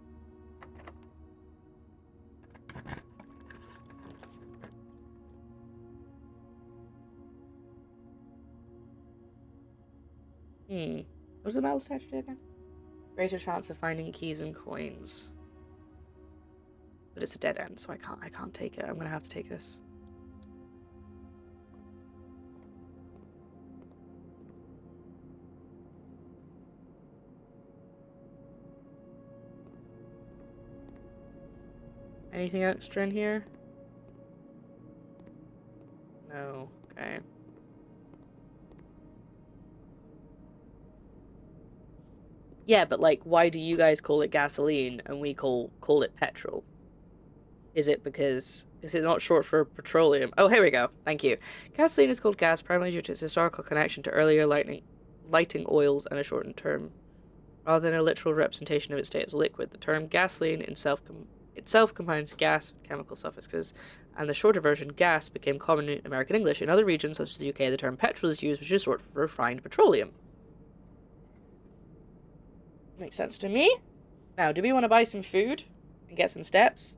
What does the metal detector do again? Greater chance of finding keys and coins. But it's a dead end, so I can't take it. I'm gonna have to take this. Anything extra in here? No. Okay. Yeah, but like, why do you guys call it gasoline and we call it petrol? Is it not short for petroleum? Oh, here we go. Thank you. Gasoline is called gas primarily due to its historical connection to earlier lighting oils and a shortened term. Rather than a literal representation of its state as a liquid, the term gasoline itself combines gas with chemical suffixes, and the shorter version, gas, became common in American English. In other regions, such as the UK, the term petrol is used, which is short for refined petroleum. Makes sense to me. Now, do we want to buy some food and get some steps?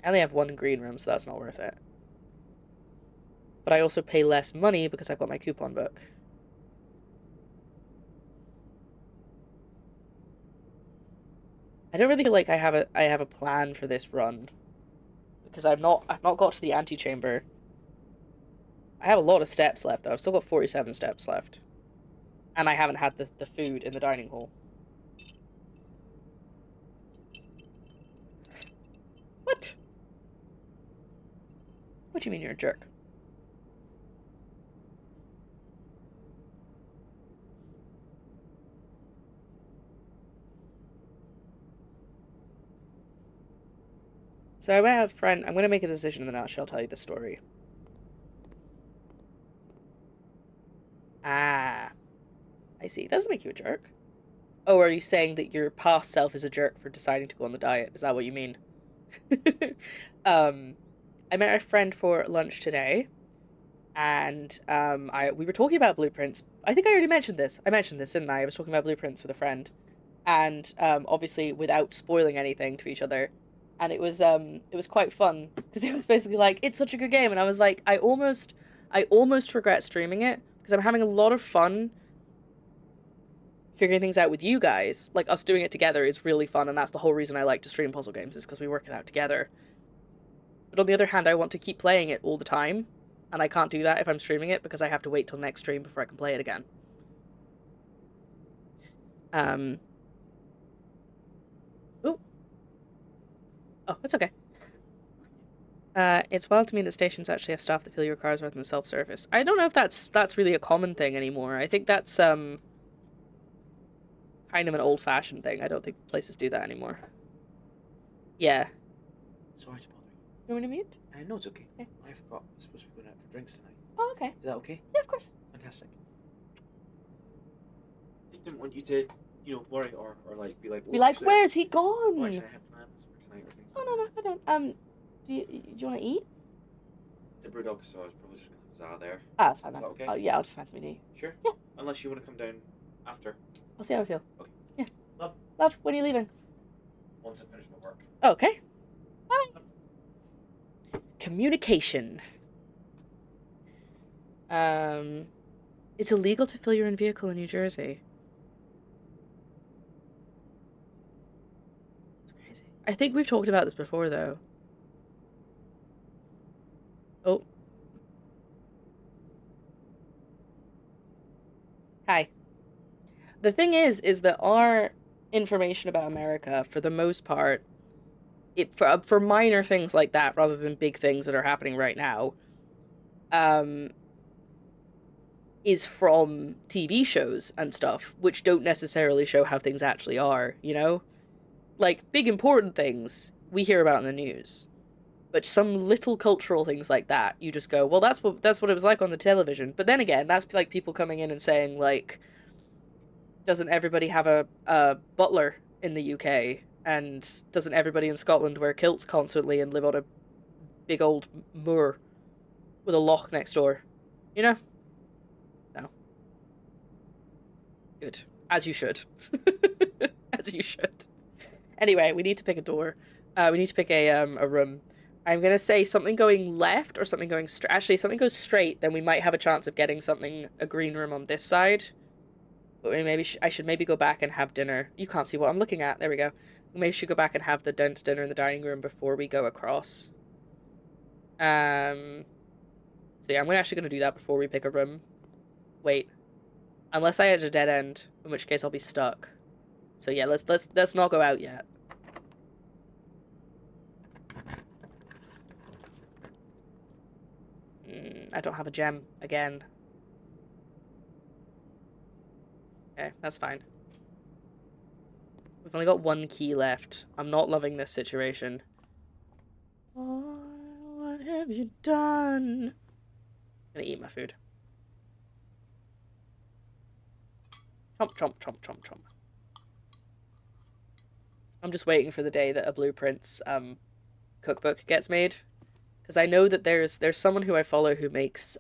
I only have 1 green room, so that's not worth it. But I also pay less money because I've got my coupon book. I don't really feel like I have a plan for this run, because I've not got to the antechamber. I have a lot of steps left, though. I've still got 47 steps left. And I haven't had the food in the dining hall. What? What do you mean you're a jerk? So I met a friend. I'm going to make a decision and then I'll tell you the story. Ah. I see. That doesn't make you a jerk. Oh, are you saying that your past self is a jerk for deciding to go on the diet? Is that what you mean? I met a friend for lunch today, and we were talking about blueprints. I think I already mentioned this. I mentioned this, didn't I? I was talking about blueprints with a friend, and obviously without spoiling anything to each other. And it was quite fun because it was basically like, it's such a good game, and I was like, I almost regret streaming it because I'm having a lot of fun figuring things out with you guys. Like, us doing it together is really fun, and that's the whole reason I like to stream puzzle games, is because we work it out together. But on the other hand, I want to keep playing it all the time, and I can't do that if I'm streaming it, because I have to wait till next stream before I can play it again. Ooh. Oh, it's okay. It's wild to me that stations actually have staff that fill your cars rather than self-service. I don't know if that's really a common thing anymore. I think that's, kind of an old-fashioned thing. I don't think places do that anymore. Yeah. Sorry to bother you. You want me to mute? No, it's okay. Okay. I forgot. I'm supposed to be going out for drinks tonight. Oh, okay. Is that okay? Yeah, of course. Fantastic. Just didn't want you to, worry or like be like. Be like, where's he gone? Oh, actually, I have plans for tonight or things. Oh, no, I don't. Do you want to eat? The brewdog, so I was probably just gonna hazard there. Ah, that's fine. Is that okay? Oh, yeah, I'll just find something to eat. Sure. Yeah. Unless you want to come down after. I'll see how I feel. Okay. Yeah. Love. When are you leaving? Once I finish my work. Okay. Bye. Communication. It's illegal to fill your own vehicle in New Jersey. That's crazy. I think we've talked about this before, though. Oh. Hi. The thing is that our information about America, for the most part, for minor things like that, rather than big things that are happening right now, is from TV shows and stuff, which don't necessarily show how things actually are, you know? Like, big important things we hear about in the news. But some little cultural things like that, you just go, well, that's what it was like on the television. But then again, that's like people coming in and saying, like, doesn't everybody have a butler in the UK? And doesn't everybody in Scotland wear kilts constantly and live on a big old moor with a loch next door? You know? No. Good. As you should. As you should. Anyway, we need to pick a door. We need to pick a room. I'm going to say something going left or something going straight. Actually, if something goes straight, then we might have a chance of getting a green room on this side. But maybe I should maybe go back and have dinner. You can't see what I'm looking at. There we go. Maybe we should go back and have the dinner in the dining room before we go across. So yeah, I'm actually going to do that before we pick a room. Wait. Unless I hit a dead end, in which case I'll be stuck. So yeah, let's not go out yet. I don't have a gem again. Okay, that's fine. We've only got one key left. I'm not loving this situation. Oh, what have you done? I'm gonna eat my food. Chomp, chomp, chomp, chomp, chomp. I'm just waiting for the day that a Blueprints cookbook gets made. Because I know that there's someone who I follow who makes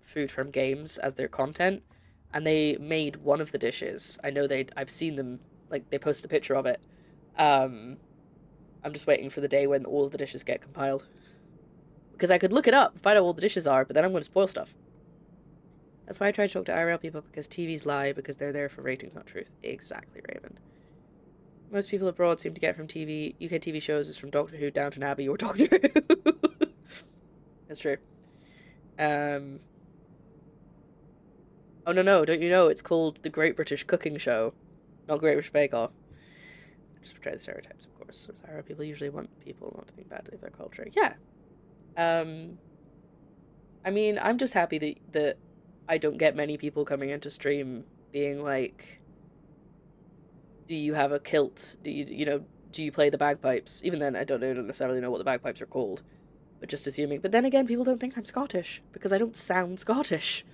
food from games as their content. And they made one of the dishes. I know I've seen them, like, they post a picture of it. I'm just waiting for the day when all of the dishes get compiled. Because I could look it up, find out what all the dishes are, but then I'm going to spoil stuff. That's why I try to talk to IRL people, because TVs lie, because they're there for ratings, not truth. Exactly, Raven. Most people abroad seem to get from TV, UK TV shows is from Doctor Who, Downton Abbey, or Doctor Who. That's true. Oh, no, don't you know? It's called The Great British Cooking Show, not Great British Bake Off. Just portray the stereotypes, of course. So Irish people usually want people not to think badly of their culture. Yeah. I mean, I'm just happy that I don't get many people coming into stream being like, do you have a kilt? Do you play the bagpipes? Even then, I don't necessarily know what the bagpipes are called. But just assuming. But then again, people don't think I'm Scottish, because I don't sound Scottish.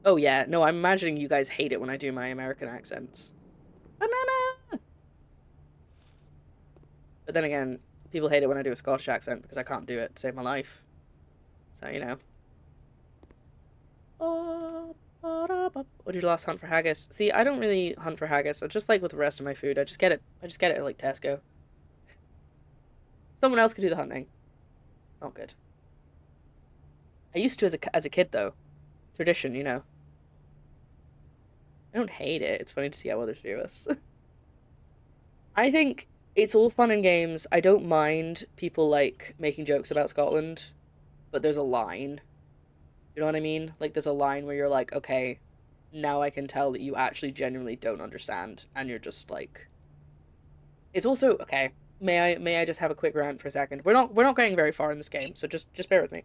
Oh yeah, no, I'm imagining you guys hate it when I do my American accents. Banana! But then again, people hate it when I do a Scottish accent because I can't do it to save my life. So, you know. What did you last hunt for haggis? See, I don't really hunt for haggis. So just like with the rest of my food, I just get it at like Tesco. Someone else could do the hunting. Not good. I used to as a kid, though. Tradition, you know. I don't hate it. It's funny to see how others view us. I think it's all fun and games. I don't mind people, like, making jokes about Scotland, but there's a line. You know what I mean? Like, there's a line where you're like, okay, now I can tell that you actually genuinely don't understand, and you're just like... It's also... Okay, may I just have a quick rant for a second? We're not getting very far in this game, so just bear with me.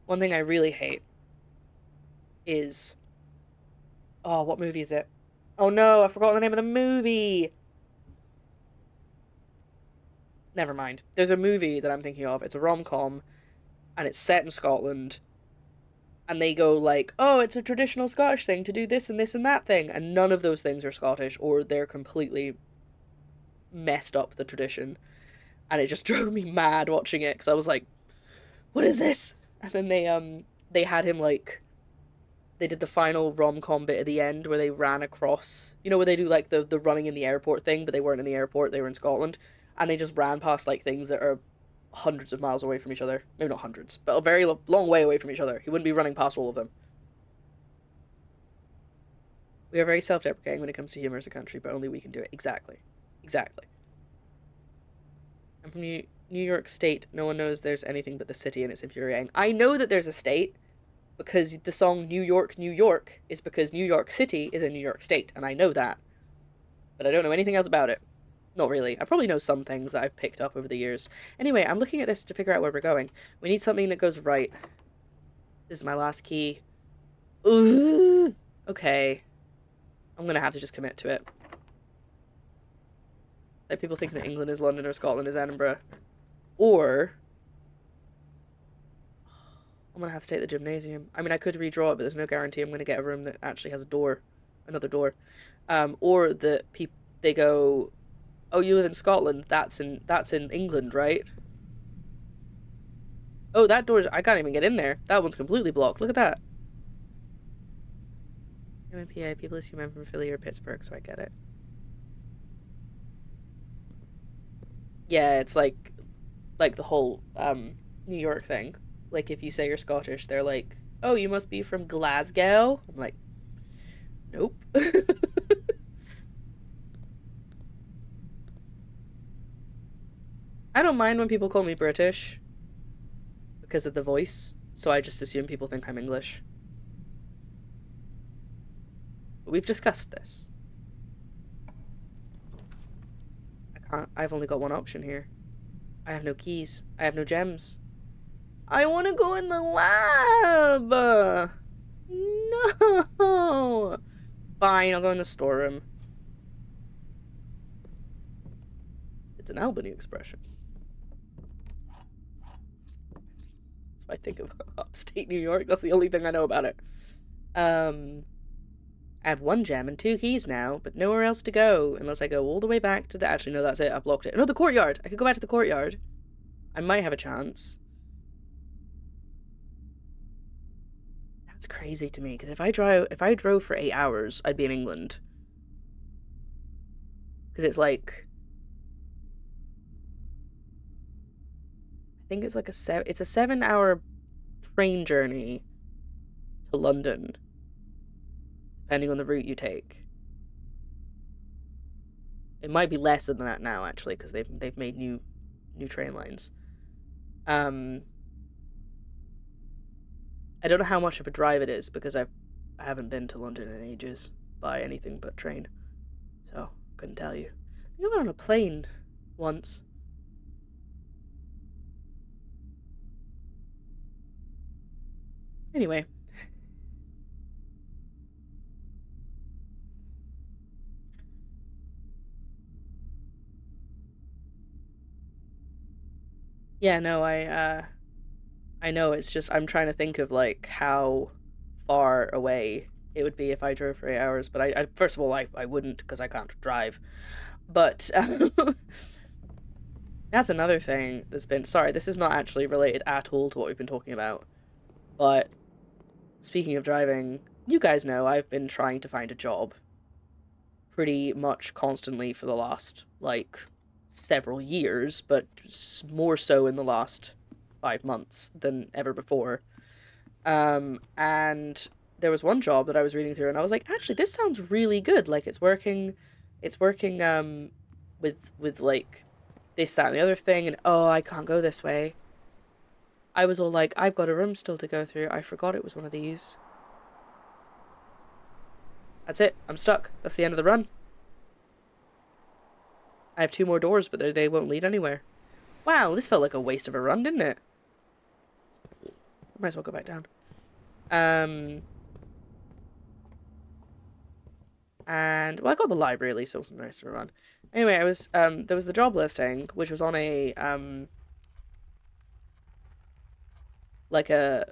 One thing I really hate is... Oh, what movie is it? Oh no, I forgot the name of the movie! Never mind. There's a movie that I'm thinking of. It's a rom-com, and it's set in Scotland, and they go like, oh, it's a traditional Scottish thing to do this and this and that thing, and none of those things are Scottish, or they're completely messed up the tradition. And it just drove me mad watching it, because I was like, what is this? And then they had him, like, they did the final rom-com bit at the end where they ran across, you know, where they do like the running in the airport thing, but they weren't in the airport, they were in Scotland, and they just ran past like things that are hundreds of miles away from each other. Maybe not hundreds, but a very long way away from each other. He wouldn't be running past all of them. We are very self-deprecating when it comes to humor as a country, but only we can do it. Exactly. Exactly. I'm from New York State. No one knows there's anything but the city, and it's infuriating. I know that there's a state, because the song New York, New York is because New York City is in New York State, and I know that. But I don't know anything else about it. Not really. I probably know some things that I've picked up over the years. Anyway, I'm looking at this to figure out where we're going. We need something that goes right. This is my last key. Ooh. Okay. I'm gonna have to just commit to it. Like people think that England is London or Scotland is Edinburgh. Or... I'm gonna have to take the gymnasium. I mean, I could redraw it, but there's no guarantee I'm gonna get a room that actually has a door. Another door. Or that they go... Oh, you live in Scotland. That's in England, right? Oh, that door, I can't even get in there. That one's completely blocked. Look at that. MPA, people assume I'm from Philly or Pittsburgh, so I get it. Yeah, it's like the whole New York thing. Like if you say you're Scottish, they're like, "Oh, you must be from Glasgow." I'm like, "Nope." I don't mind when people call me British because of the voice, so I just assume people think I'm English. But we've discussed this. I've only got one option here. I have no keys. I have no gems. I want to go in the lab! No! Fine, I'll go in the storeroom. It's an Albany expression. That's what I think of upstate New York. That's the only thing I know about it. I have one gem and 2 keys now, but nowhere else to go, unless I go all the way back to the... Actually, no, that's it. I blocked it. No, the courtyard! I could go back to the courtyard. I might have a chance. That's crazy to me, because if I drove for 8 hours, I'd be in England. Because it's like... I think it's like it's a 7-hour train journey to London, depending on the route you take. It might be less than that now, actually, because they've made new train lines. I don't know how much of a drive it is, because I haven't been to London in ages by anything but train, so couldn't tell you. I think I went on a plane once. Anyway. Yeah, no, I know, it's just, I'm trying to think of, like, how far away it would be if I drove for 8 hours, but I first of all, I wouldn't, because I can't drive. But, that's another thing that's been, sorry, this is not actually related at all to what we've been talking about, but speaking of driving, you guys know I've been trying to find a job pretty much constantly for the last, like, several years, but more so in the last 5 months than ever before. And there was one job that I was reading through and I was like, actually, this sounds really good. Like it's working with like this, that, and the other thing, and oh, I can't go this way. I was all like, I've got a room still to go through. I forgot it was one of these. That's it. I'm stuck. That's the end of the run. I have 2 more doors, but they won't lead anywhere. Wow, this felt like a waste of a run, didn't it? Might as well go back down. And well, I got the library at least, so it wasn't nice to run. Anyway, I was there was the job listing, which was on a like a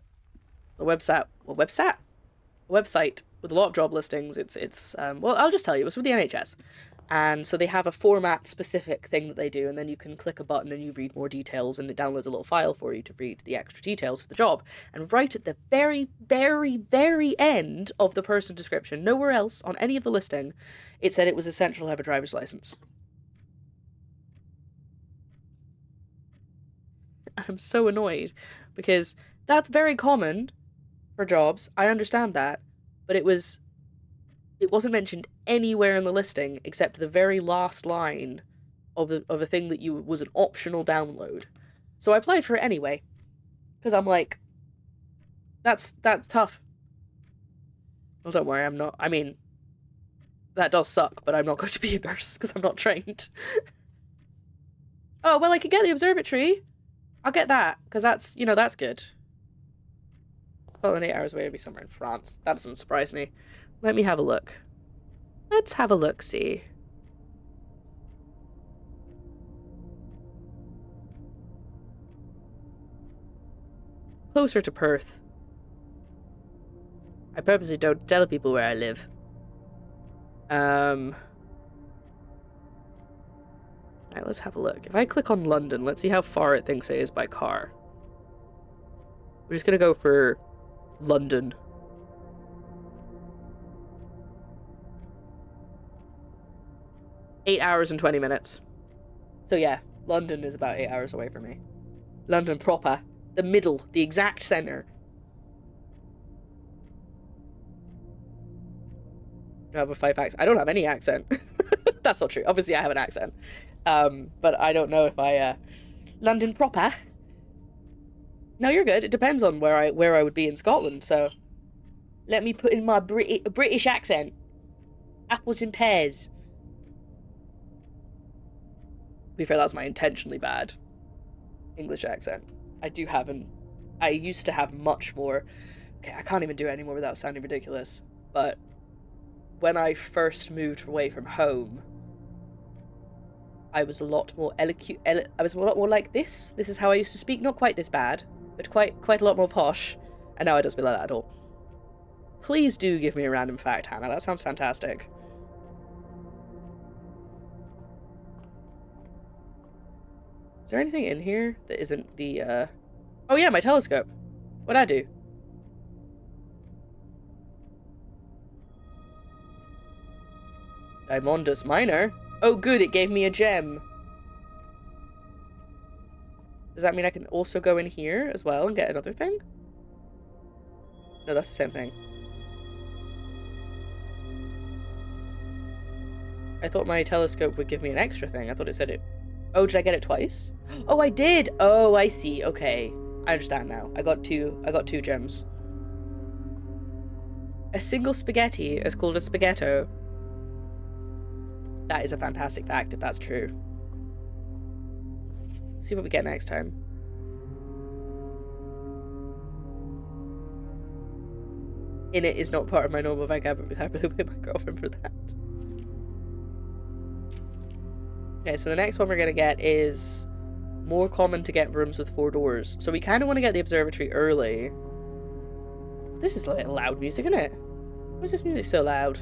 website with a lot of job listings. It's well, I'll just tell you, it was with the NHS. And so they have a format specific thing that they do, and then you can click a button and you read more details, and it downloads a little file for you to read the extra details for the job. And right at the very, very, very end of the person description, nowhere else on any of the listing, it said it was essential to have a driver's license. And I'm so annoyed because that's very common for jobs. I understand that, but it wasn't mentioned anywhere in the listing except the very last line of a thing that was an optional download. So I applied for it anyway, because I'm like, that's tough. Well, don't worry, I'm not. I mean, that does suck, but I'm not going to be a nurse because I'm not trained. Oh well, I could get the observatory. I'll get that because that's that's good. Scotland 8 hours away would be somewhere in France. That doesn't surprise me. Let me have a look. Let's have a look-see. Closer to Perth. I purposely don't tell people where I live. Alright, let's have a look. If I click on London, let's see how far it thinks it is by car. We're just gonna go for London. $8 and 20 minutes. So yeah, London is about 8 hours away from me. London proper. The middle. The exact centre. I have a 5 accent. I don't have any accent. That's not true. Obviously I have an accent. But I don't know if I, London proper. No, you're good. It depends on where I would be in Scotland, so... Let me put in my British accent. Apples and pears. To be fair, that's my intentionally bad English accent. I used to have much more... Okay, I can't even do it anymore without sounding ridiculous. But when I first moved away from home, I was a lot more I was a lot more like this. This is how I used to speak. Not quite this bad, but quite a lot more posh. And now I don't speak like that at all. Please do give me a random fact, Hannah. That sounds fantastic. Is there anything in here that isn't the, Oh yeah, my telescope. What'd I do? Diamondus Minor? Oh good, it gave me a gem. Does that mean I can also go in here as well and get another thing? No, that's the same thing. I thought my telescope would give me an extra thing. I thought it said it... Oh, did I get it twice? Oh, I did! Oh, I see. Okay. I understand now. I got two gems. A single spaghetti is called a spaghetto. That is a fantastic fact, if that's true. Let's see what we get next time. In it is not part of my normal vocabulary. I really blame my girlfriend for that. Okay, so the next one we're going to get is more common to get rooms with 4 doors. So we kind of want to get the observatory early. This is like loud music, isn't it? Why is this music so loud?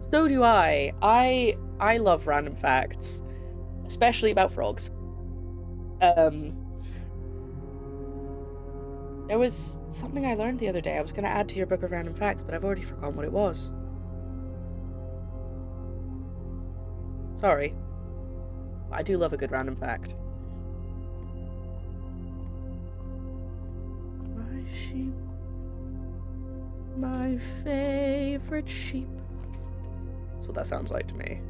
So do I. I love random facts, especially about frogs. There was something I learned the other day. I was going to add to your book of random facts, but I've already forgotten what it was. Sorry. I do love a good random fact. My sheep. My favorite sheep. That's what that sounds like to me.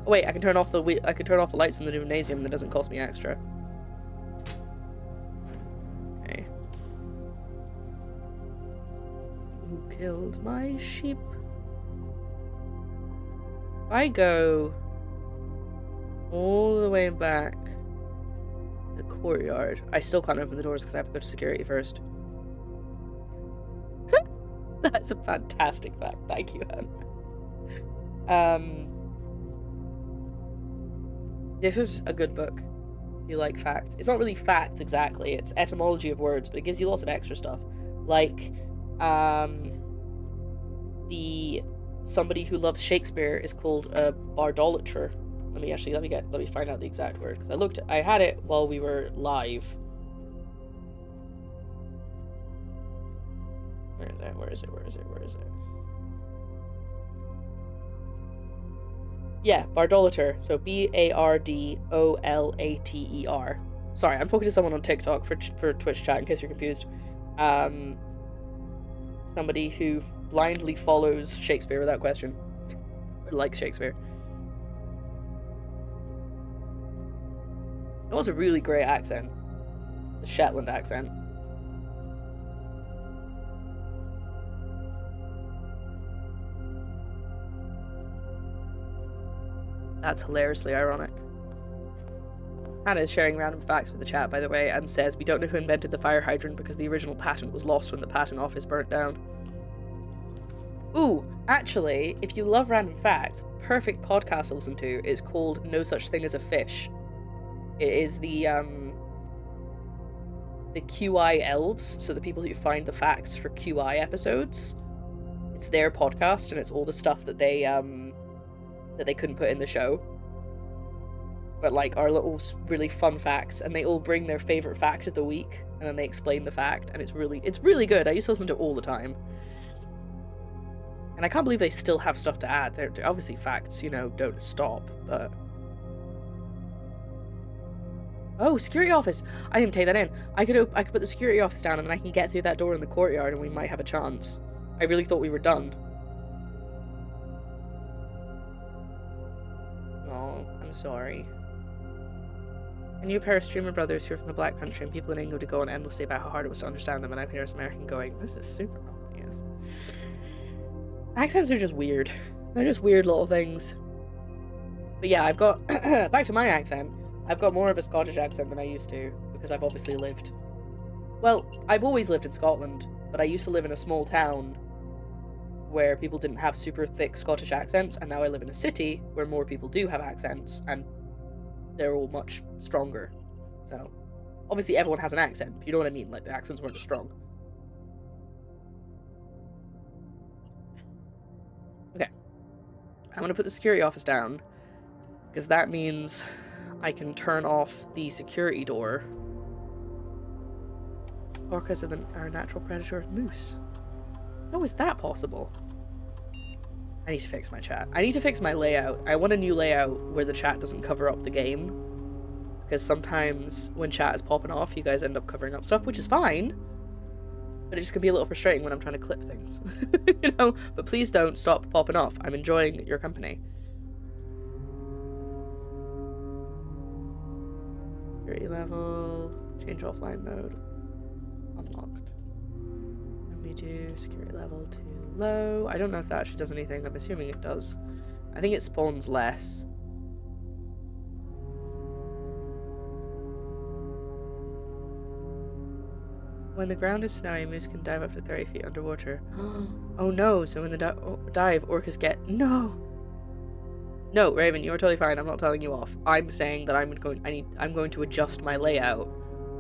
Oh, wait, I can turn off the lights in the gymnasium and that doesn't cost me extra. Okay. Who killed my sheep? If I go all the way back the courtyard, I still can't open the doors because I have to go to security first. That's a fantastic fact. Thank you, Anne. This is a good book. If you like facts. It's not really facts exactly, it's etymology of words, but it gives you lots of extra stuff. Like, somebody who loves Shakespeare is called a bardolater. Let me find out the exact word, because I had it while we were live. Where is it? Yeah, bardolater. So Bardolater. Sorry, I'm talking to someone on TikTok for Twitch chat in case you're confused. Somebody who blindly follows Shakespeare without question. Or likes Shakespeare. It was a really great accent. The Shetland accent. That's hilariously ironic. Hannah is sharing random facts with the chat, by the way, and says, we don't know who invented the fire hydrant because the original patent was lost when the patent office burnt down. Ooh, actually, if you love random facts, perfect podcast to listen to is called No Such Thing as a Fish. It is the QI elves, so the people who find the facts for QI episodes. It's their podcast, and it's all the stuff that they couldn't put in the show, but like our little really fun facts, and they all bring their favorite fact of the week and then they explain the fact, and it's really good. I used to listen to it all the time, and I can't believe they still have stuff to add. They're obviously facts, don't stop. But oh, security office, I didn't take that in. I could put the security office down and then I can get through that door in the courtyard and we might have a chance. I really thought we were done. I'm sorry. A new pair of streamer brothers who are from the Black Country, and people in England to go on endlessly about how hard it was to understand them, and I'm here as American going, this is super obvious. Accents are just weird. They're just weird little things. But yeah, I've got, back to my accent, I've got more of a Scottish accent than I used to, because I've obviously lived, well, I've always lived in Scotland, but I used to live in a small town where people didn't have super thick Scottish accents, and now I live in a city where more people do have accents, and they're all much stronger. So, obviously everyone has an accent, but you know what I mean, like the accents weren't as strong. Okay. I'm gonna put the security office down, because that means I can turn off the security door. Orcas are a natural predator of moose. How is that possible? I need to fix my chat. I need to fix my layout. I want a new layout where the chat doesn't cover up the game. Because sometimes when chat is popping off, you guys end up covering up stuff, which is fine. But it just can be a little frustrating when I'm trying to clip things. But please don't stop popping off. I'm enjoying your company. Security level. Change offline mode. Unlocked. We do security level too low. I don't know if that actually does anything. I'm assuming it does. I think it spawns less. When the ground is snowy, moose can dive up to 30 feet underwater. Oh no, so when the dive, orcas get... No! No, Raven, you're totally fine. I'm not telling you off. I'm saying that I'm going to adjust my layout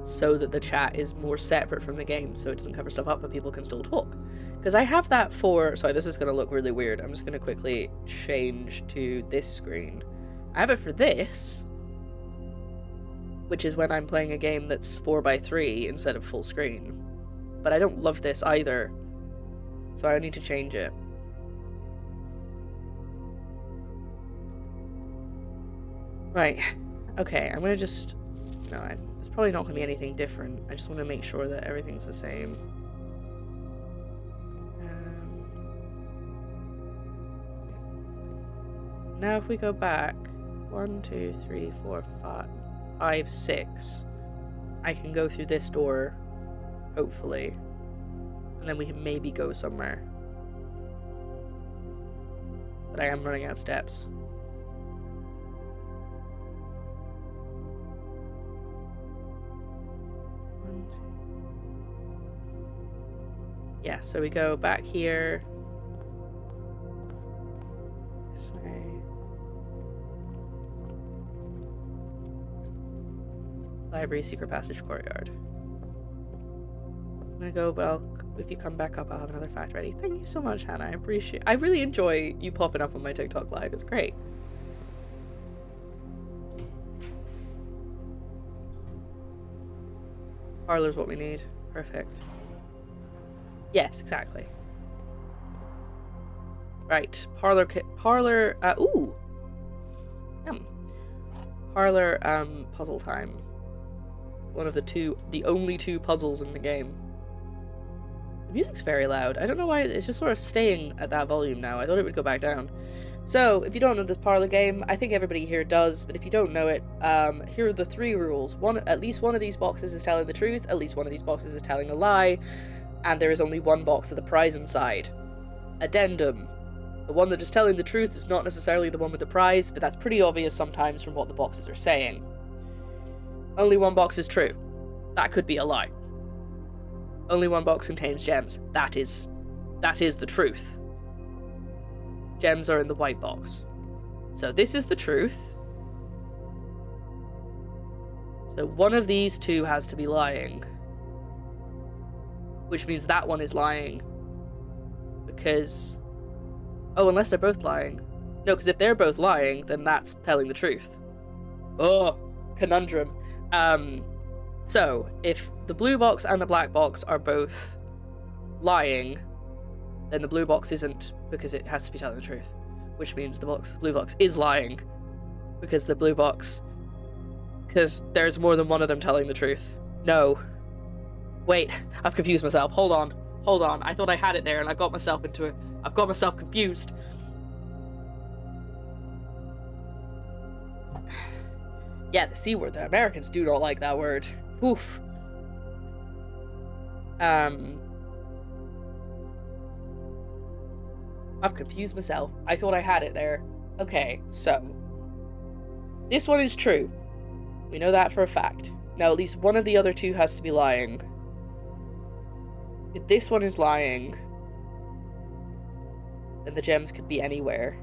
so that the chat is more separate from the game, so it doesn't cover stuff up, but people can still talk. Because I have that for... Sorry, this is going to look really weird. I'm just going to quickly change to this screen. I have it for this, which is when I'm playing a game that's 4:3 instead of full screen. But I don't love this either, so I need to change it. Right. Okay, I'm going to just... No, there's probably not going to be anything different. I just want to make sure that everything's the same. Now if we go back, 1, 2, 3, 4, 5, 6, I can go through this door, hopefully, and then we can maybe go somewhere. But I am running out of steps. Yeah, so we go back here. This way. Library, secret passage, courtyard. I'm gonna go, but if you come back up, I'll have another fact ready. Thank you so much, Hannah. I really enjoy you popping up on my TikTok live. It's great. Parlor's what we need. Perfect. Yes, exactly. Right, parlor, ooh! Yum. Parlor, puzzle time. One of the only two puzzles in the game. The music's very loud. I don't know why, it's just sort of staying at that volume now. I thought it would go back down. So, if you don't know this parlor game, I think everybody here does, but if you don't know it, here are the 3 rules. At least one of these boxes is telling the truth, at least one of these boxes is telling a lie, and there is only one box of the prize inside. Addendum. The one that is telling the truth is not necessarily the one with the prize, but that's pretty obvious sometimes from what the boxes are saying. Only one box is true. That could be a lie. Only one box contains gems. That is the truth. Gems are in the white box. So this is the truth. So one of these two has to be lying. Which means that one is lying. Because... Oh, unless they're both lying. No, because if they're both lying, then that's telling the truth. Oh, conundrum. So, if the blue box and the black box are both lying, then the blue box isn't, because it has to be telling the truth. Which means the blue box is lying, because the blue box... Because there's more than one of them telling the truth. No. Wait, I've confused myself. Hold on. I thought I had it there, and I got myself into it. I've got myself confused. Yeah, the C word. The Americans do not like that word. Oof. I've confused myself. I thought I had it there. Okay, so. This one is true. We know that for a fact. Now, at least one of the other two has to be lying. If this one is lying, then the gems could be anywhere.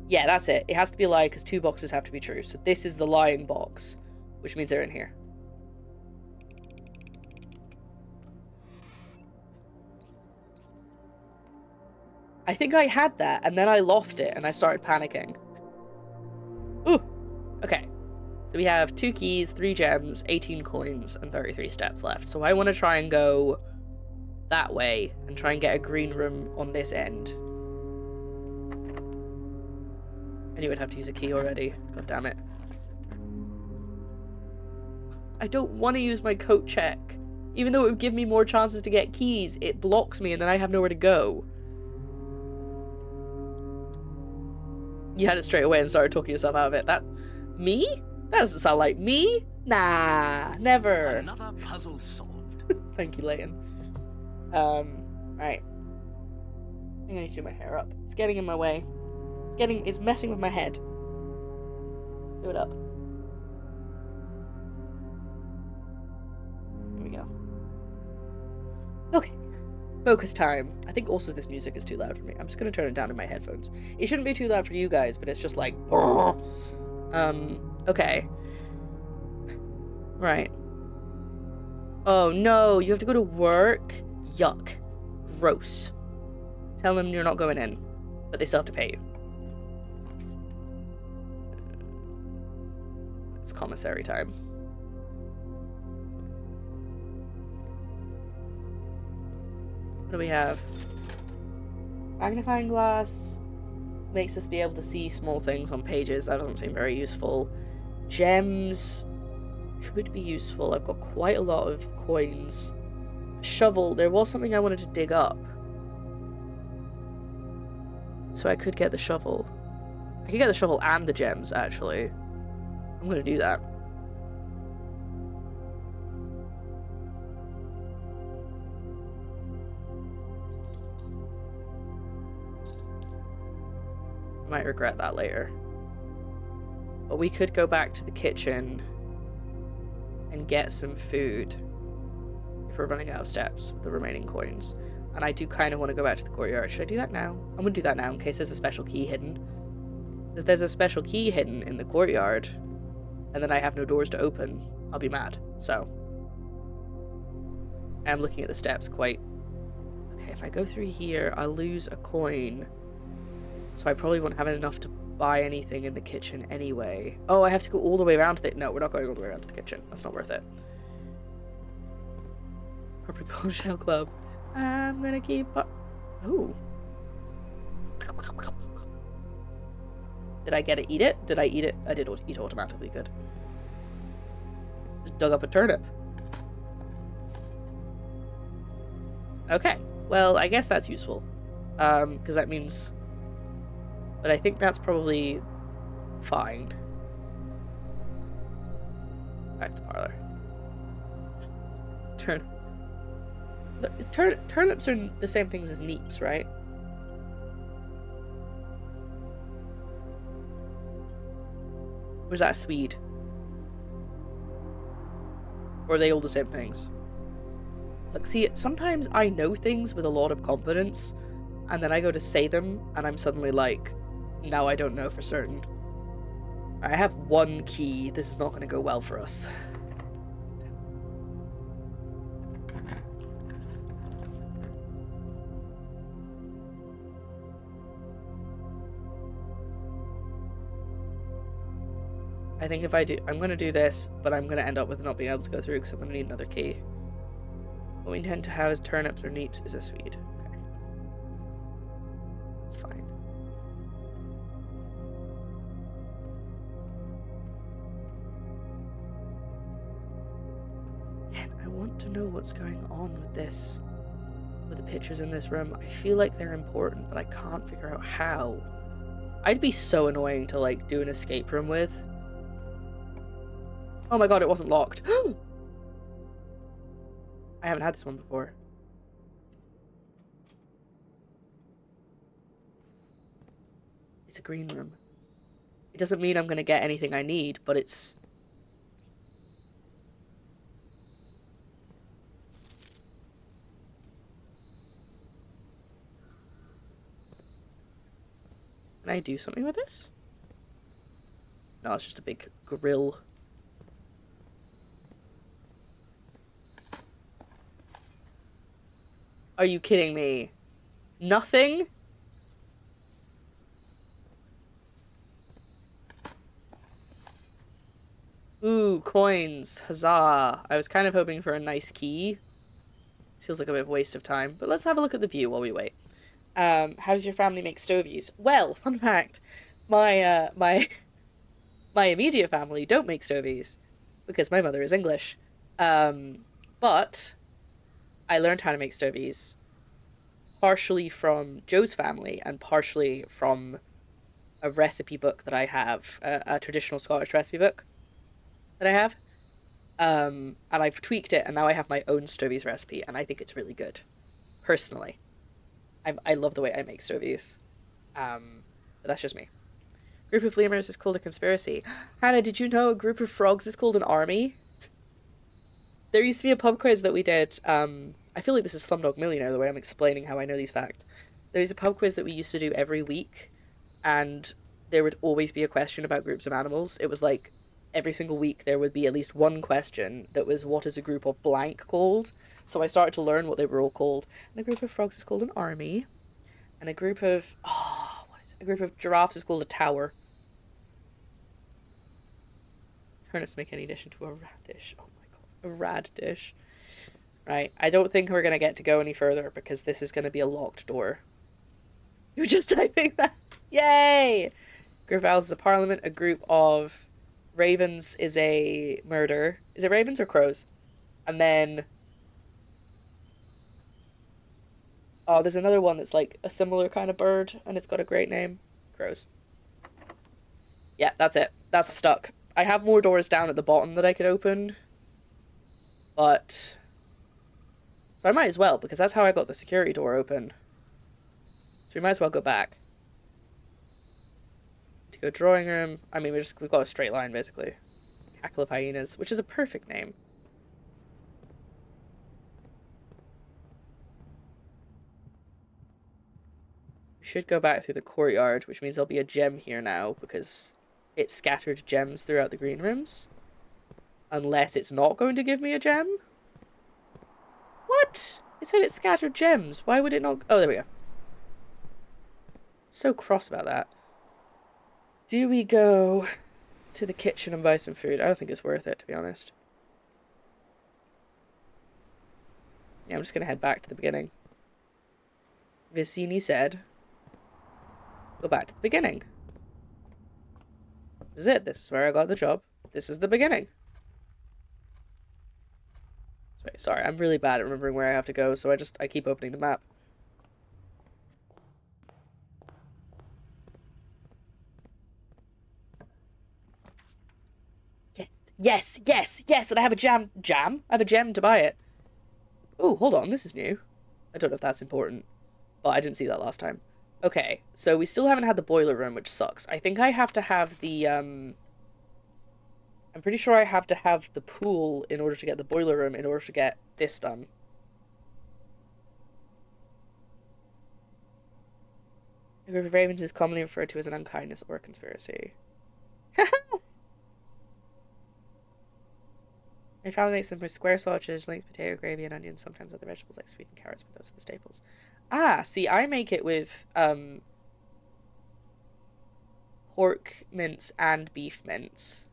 Yeah, that's it. It has to be a lie because 2 boxes have to be true. So this is the lying box, which means they're in here. I think I had that, and then I lost it, and I started panicking. Ooh! Okay. So we have 2 keys, 3 gems, 18 coins, and 33 steps left. So I want to try and go that way, and try and get a green room on this end. I knew I'd have to use a key already. God damn it. I don't want to use my coat check. Even though it would give me more chances to get keys, it blocks me and then I have nowhere to go. You had it straight away and started talking yourself out of it. Me? That doesn't sound like me. Nah, never. Another puzzle solved. Thank you, Leighton. Right. I think I need to do my hair up. It's getting in my way. It's messing with my head. Do it up. Here we go. Okay. Focus time. I think also this music is too loud for me. I'm just gonna turn it down in my headphones. It shouldn't be too loud for you guys, but it's just like... Okay. Right. Oh no, you have to go to work? Yuck. Gross. Tell them you're not going in, but they still have to pay you. It's commissary time. What do we have? Magnifying glass makes us be able to see small things on pages. That doesn't seem very useful. Gems could be useful. I've got quite a lot of coins. Shovel. There was something I wanted to dig up. So I could get the shovel. I could get the shovel and the gems, actually. I'm gonna do that. Might regret that later. But we could go back to the kitchen and get some food if we're running out of steps with the remaining coins. And I do kind of want to go back to the courtyard. Should I do that now? I'm gonna do that now in case there's a special key hidden. If there's a special key hidden in the courtyard and then I have no doors to open, I'll be mad. So I'm looking at the steps quite... Okay, if I go through here, I'll lose a coin. So I probably won't have enough to buy anything in the kitchen anyway. Oh, I have to go all the way around to the... No, we're not going all the way around to the kitchen. That's not worth it. Purple Ponytail Club. I'm gonna keep... Oh. Did I get to eat it? Did I eat it? I did eat automatically. Good. Just dug up a turnip. Okay. Well, I guess that's useful. Because that means... But I think that's probably fine. Back to the parlor. Turnips are the same things as neeps, right? Or is that a Swede? Or are they all the same things? Look, see, sometimes I know things with a lot of confidence, and then I go to say them, and I'm suddenly like, now I don't know for certain. I have one key. This is not going to go well for us. I think if I do, I'm going to do this, but I'm going to end up with not being able to go through because I'm going to need another key. What we intend to have as turnips or neeps is a Swede. Okay. It's fine. Again, I want to know what's going on with this, with the pictures in this room. I feel like they're important, but I can't figure out how. I'd be so annoying to, like, do an escape room with. Oh my god, it wasn't locked. I haven't had this one before. It's a green room. It doesn't mean I'm gonna get anything I need, but it's... Can I do something with this? No, it's just a big grill. Are you kidding me? Nothing? Ooh, coins. Huzzah. I was kind of hoping for a nice key. Feels like a bit of a waste of time. But let's have a look at the view while we wait. How does your family make stovies? Well, fun fact. My immediate family don't make stovies. Because my mother is English. But... I learned how to make stovies partially from Joe's family and partially from a recipe book that I have, a traditional Scottish recipe book that I have. And I've tweaked it, and now I have my own stovies recipe, and I think it's really good, personally. I love the way I make stovies. But that's just me. Group of lemurs is called a conspiracy. Hannah, did you know a group of frogs is called an army? There used to be a pub quiz that we did, and I feel like this is Slumdog Millionaire the way I'm explaining how I know these facts. There's a pub quiz that we used to do every week, and there would always be a question about groups of animals. It was like every single week there would be at least one question that was, what is a group of blank called? So I started to learn what they were all called. And a group of frogs is called an army. And a group of, what is it? A group of giraffes is called a tower. Turnips make any dish into a radish. Oh my god, a rad dish. Right, I don't think we're gonna get to go any further because this is gonna be a locked door. You were just typing that. Yay! Group of owls is a parliament. A group of ravens is a murder. Is it ravens or crows? And then... oh, there's another one that's like a similar kind of bird, and it's got a great name. Crows. Yeah, that's it. That's stuck. I have more doors down at the bottom that I could open. But... so I might as well, because that's how I got the security door open. So we might as well go back. To go drawing room. I mean, we've got a straight line, basically. Cackle of hyenas, which is a perfect name. We should go back through the courtyard, which means there'll be a gem here now, because it scattered gems throughout the green rooms. Unless it's not going to give me a gem? What? It said it scattered gems. Why would it not? Oh, there we go. So cross about that. Do we go to the kitchen and buy some food? I don't think it's worth it, to be honest. Yeah, I'm just going to head back to the beginning. Vicini said, go back to the beginning. This is it. This is where I got the job. This is the beginning. Sorry, I'm really bad at remembering where I have to go, so I keep opening the map. Yes, yes, yes, yes, and I have a jam? I have a gem to buy it. Oh, hold on, this is new. I don't know if that's important, but I didn't see that last time. Okay, so we still haven't had the boiler room, which sucks. I think I have to have the, I'm pretty sure I have to have the pool in order to get the boiler room in order to get this done. A group of ravens is commonly referred to as an unkindness or a conspiracy. My family makes them with square sausage, linked potato gravy, and onions, sometimes other vegetables like sweet and carrots, but those are the staples. Ah, see, I make it with pork mince and beef mince.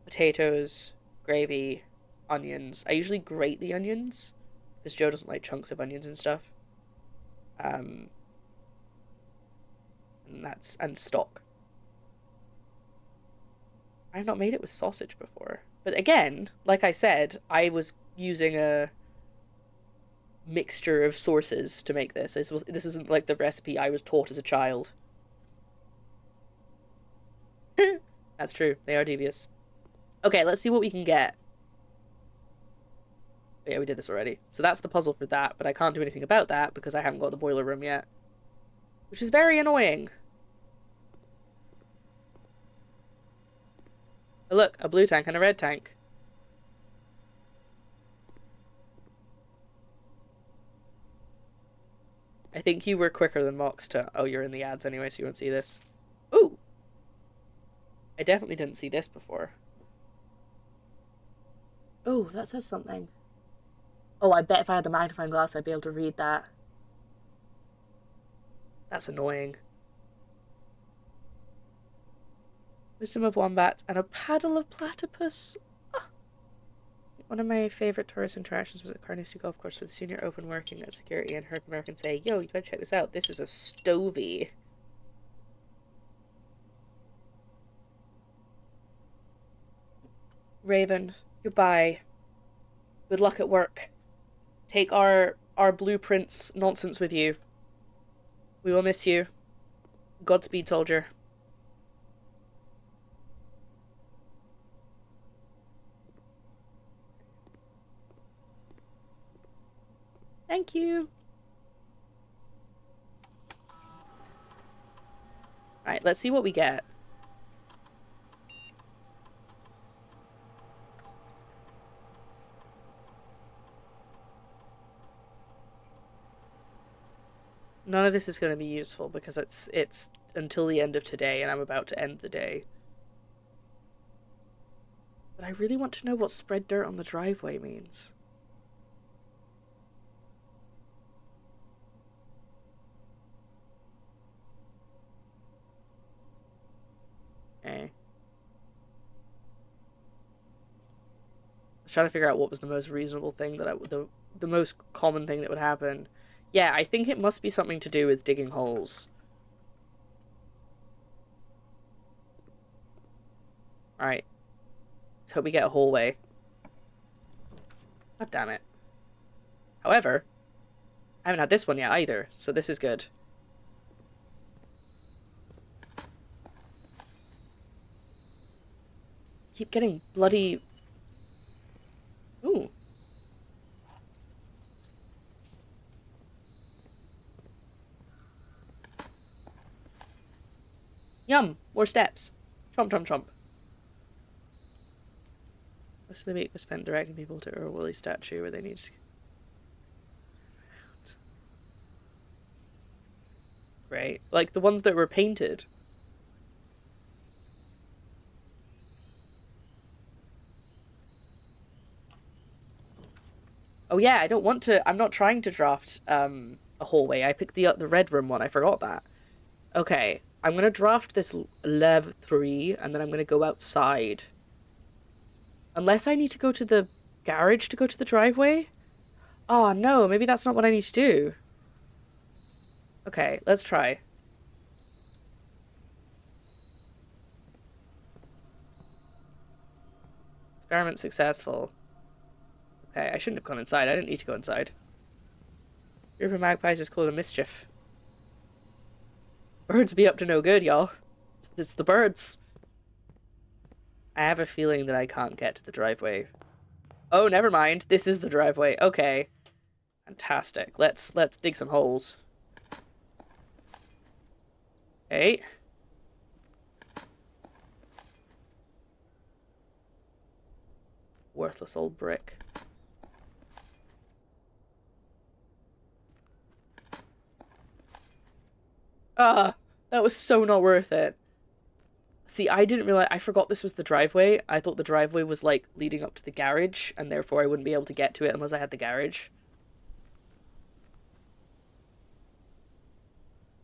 Potatoes, gravy, onions. I usually grate the onions because Joe doesn't like chunks of onions and stuff. And stock. I've not made it with sausage before. But again, like I said, I was using a mixture of sources to make this. This isn't like the recipe I was taught as a child. That's true. They are devious. Okay, let's see what we can get. Oh, yeah, we did this already. So that's the puzzle for that, but I can't do anything about that because I haven't got the boiler room yet. Which is very annoying. Oh, look, a blue tank and a red tank. I think you were quicker than Mox to... oh, you're in the ads anyway, so you won't see this. Ooh! I definitely didn't see this before. Oh, that says something. Oh, I bet if I had the magnifying glass, I'd be able to read that. That's annoying. Wisdom of wombats and a paddle of platypus. Ah. One of my favorite tourist interactions was at Carnoustie Golf Course with a senior open working at security and heard an American say, yo, you gotta check this out. This is a stovey. Raven, goodbye. Good luck at work. Take our blueprints nonsense with you. We will miss you. Godspeed, soldier. Thank you. Alright, let's see what we get. none of this is going to be useful because it's until the end of today and I'm about to end the day. But I really want to know what spread dirt on the driveway means. Okay. I was trying to figure out what was the most reasonable thing that the most common thing that would happen. Yeah, I think it must be something to do with digging holes. Alright. Let's hope we get a hallway. God damn it. However, I haven't had this one yet either, so this is good. Keep getting bloody... Ooh. Yum! More steps. Chomp, chomp, chomp. What's the week was spent directing people to a woolly statue where they need to... Great. Like the ones that were painted. Oh yeah, I don't want to... I'm not trying to draft a hallway. I picked the red room one. I forgot that. Okay. I'm going to draft this lev 3 and then I'm going to go outside. Unless I need to go to the garage to go to the driveway? Oh no, maybe that's not what I need to do. Okay, let's try. Experiment successful. Okay, I shouldn't have gone inside. I didn't need to go inside. Group of magpies is called a mischief. Birds be up to no good, y'all. It's the birds. I have a feeling that I can't get to the driveway. Oh, never mind. This is the driveway. Okay. Fantastic. Let's dig some holes. Okay. Worthless old brick. Ah, that was so not worth it. See, I didn't realize, I forgot this was the driveway. I thought the driveway was, like, leading up to the garage, and therefore I wouldn't be able to get to it unless I had the garage.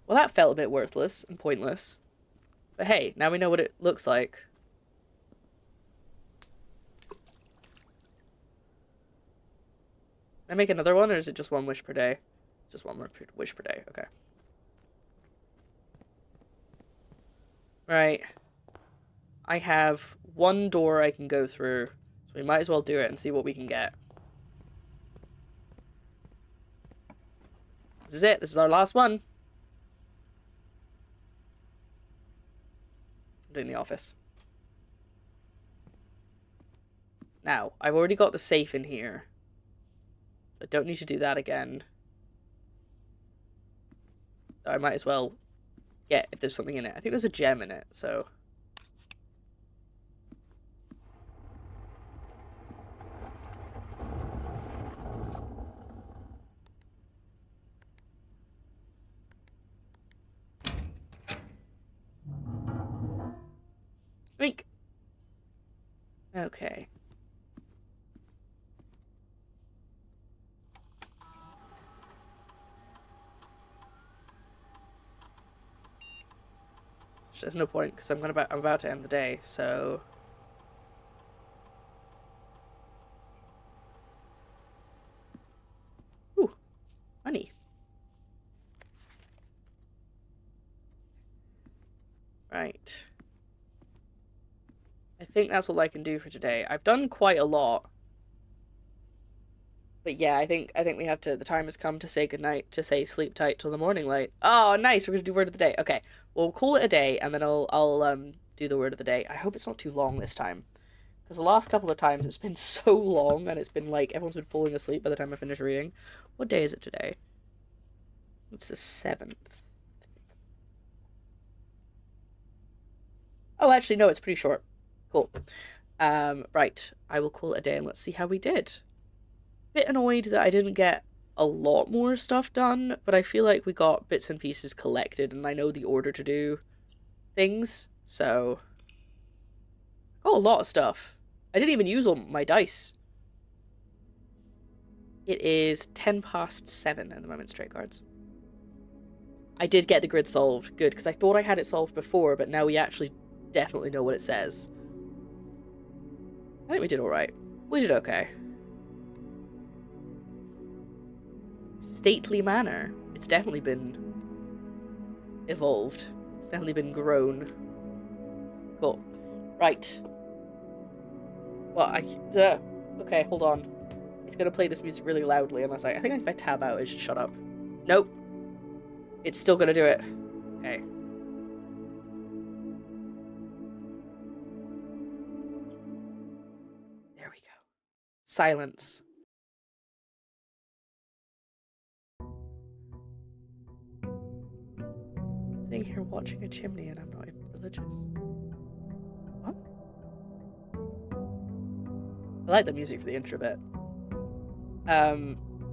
Well, that felt a bit worthless and pointless. But hey, now we know what it looks like. Can I make another one, or is it just one wish per day? Just one more wish per day, okay. Right. I have one door I can go through, so we might as well do it and see what we can get. This is it. This is our last one. I'm doing the office. Now, I've already got the safe in here, so I don't need to do that again. So I might as well get if there's something in it. I think there's a gem in it, so... Wink. Okay. There's no point because I'm about to end the day, so ooh, money. Right. I think that's all I can do for today. I've done quite a lot. But yeah, I think we have to, the time has come to say goodnight, to say sleep tight till the morning light. Oh, nice, we're gonna do word of the day. Okay, we'll call it a day, and then I'll do the word of the day. I hope it's not too long this time. Because the last couple of times it's been so long, and it's been like, everyone's been falling asleep by the time I finish reading. What day is it today? It's the 7th. Oh, actually, no, it's pretty short. Cool. Right, I will call it a day, and let's see how we did. Bit annoyed that I didn't get a lot more stuff done, but I feel like we got bits and pieces collected, and I know the order to do things, so... I got a lot of stuff. I didn't even use all my dice. It is 7:10 at the moment, straight cards. I did get the grid solved. Good, because I thought I had it solved before, but now we actually definitely know what it says. I think we did alright. We did okay. Stately manner. It's definitely been evolved. It's definitely been grown. Cool. Right. Well, okay, hold on. It's gonna play this music really loudly unless I think if I tab out, it should shut up. Nope. It's still gonna do it. Okay. There we go. Silence. Sitting here watching a chimney and I'm not even religious. What? I like the music for the intro bit.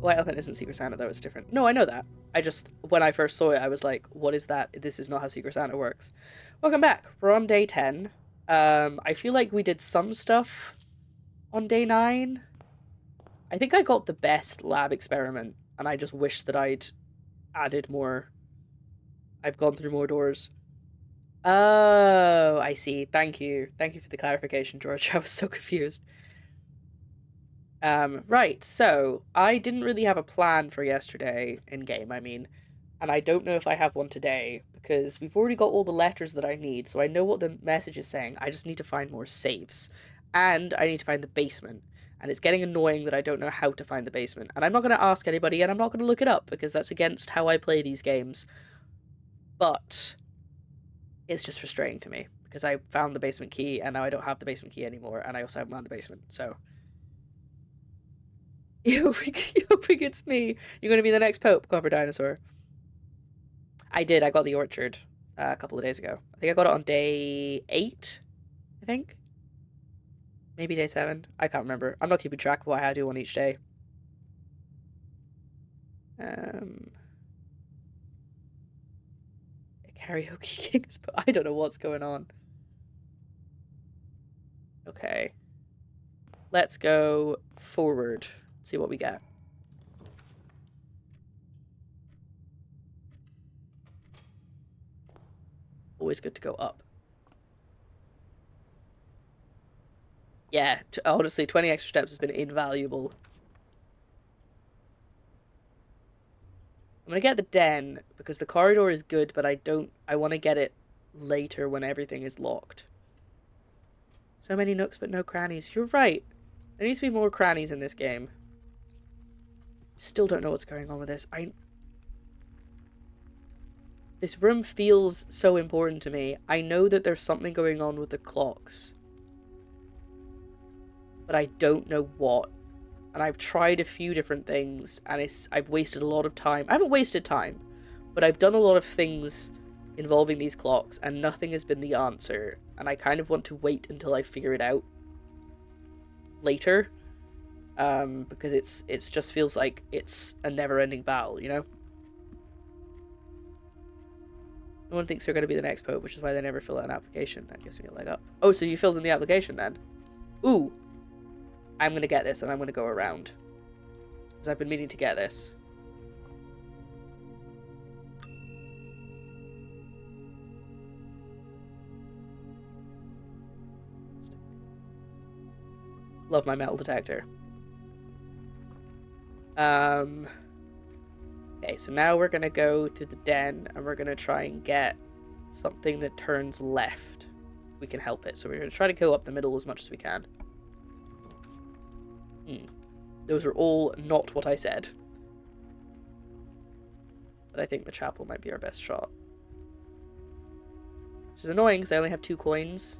White Elephant isn't Secret Santa though, it's different. No, I know that. I just, when I first saw it, I was like, what is that? This is not how Secret Santa works. Welcome back. We're on day 10. I feel like we did some stuff on day 9. I think I got the best lab experiment, and I just wish that I'd added more. I've gone through more doors. Oh, I see. Thank you. Thank you for the clarification, George. I was so confused. Right, so I didn't really have a plan for yesterday in-game, I mean, and I don't know if I have one today, because we've already got all the letters that I need, so I know what the message is saying. I just need to find more safes, and I need to find the basement, and it's getting annoying that I don't know how to find the basement, and I'm not going to ask anybody, and I'm not going to look it up, because that's against how I play these games, but it's just frustrating to me, because I found the basement key, and now I don't have the basement key anymore, and I also haven't found the basement, so... You think it's me. You're going to be the next Pope, Copper Dinosaur. I did. I got the orchard a couple of days ago. I think I got it on day 8, I think. Maybe day 7. I can't remember. I'm not keeping track of what I do on each day. Karaoke gigs, but I don't know what's going on. Okay. Let's go forward. See what we get. Always good to go up. Yeah, honestly, 20 extra steps has been invaluable. I'm gonna get the den, because the corridor is good, but I want to get it later when everything is locked. So many nooks, but no crannies. You're right. There needs to be more crannies in this game. Still don't know what's going on with this. This room feels so important to me. I know that there's something going on with the clocks, but I don't know what. And I've tried a few different things, and I've wasted a lot of time. I haven't wasted time, but I've done a lot of things involving these clocks, and nothing has been the answer. And I kind of want to wait until I figure it out later, because it's just feels like it's a never-ending battle, you know? No one thinks they're going to be the next Pope, which is why they never fill out an application. That gives me a leg up. Oh, so you filled in the application then? Ooh. I'm going to get this, and I'm going to go around. Because I've been meaning to get this. Love my metal detector. Okay, so now we're going to go to the den, and we're going to try and get something that turns left. We can help it. So we're going to try to go up the middle as much as we can. Those are all not what I said. But I think the chapel might be our best shot. Which is annoying, because I only have 2 coins.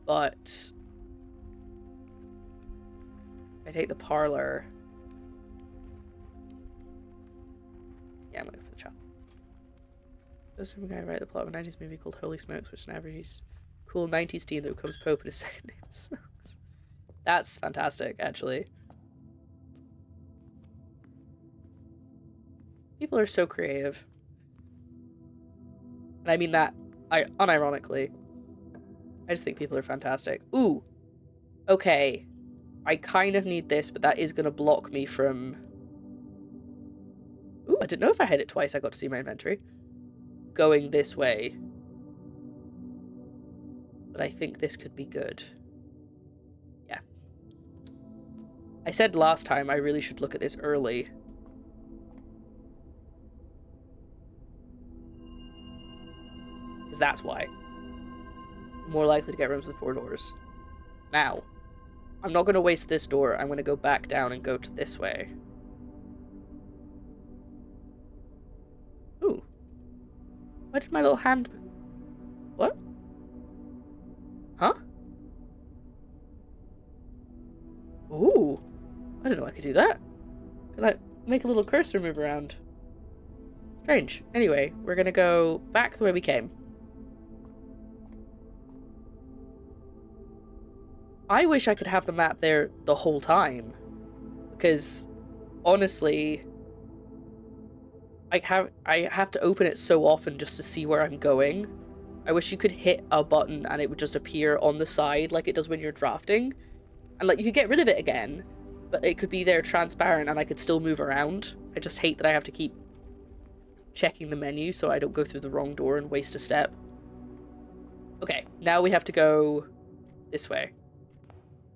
But... if I take the parlor... yeah, I'm looking for the chapel. There's some guy write the plot of a 90s movie called Holy Smokes, which is an average cool 90s teen that becomes Pope and his second name is Smokes. That's fantastic, actually. People are so creative. And I mean that unironically. I just think people are fantastic. Ooh. Okay. I kind of need this, but that is going to block me from... Ooh, I didn't know if I hit it twice I got to see my inventory. Going this way. But I think this could be good. Yeah. I said last time I really should look at this early. Because that's why. More likely to get rooms with 4 doors. Now, I'm not going to waste this door. I'm going to go back down and go to this way. Ooh. Why did my little hand... What? Huh? Ooh. I didn't know I could do that. Could I make a little cursor move around? Strange. Anyway, we're going to go back the way we came. I wish I could have the map there the whole time. Because, honestly... I have to open it so often just to see where I'm going. I wish you could hit a button and it would just appear on the side like it does when you're drafting. And like you could get rid of it again, but it could be there transparent and I could still move around. I just hate that I have to keep checking the menu so I don't go through the wrong door and waste a step. Okay, now we have to go this way.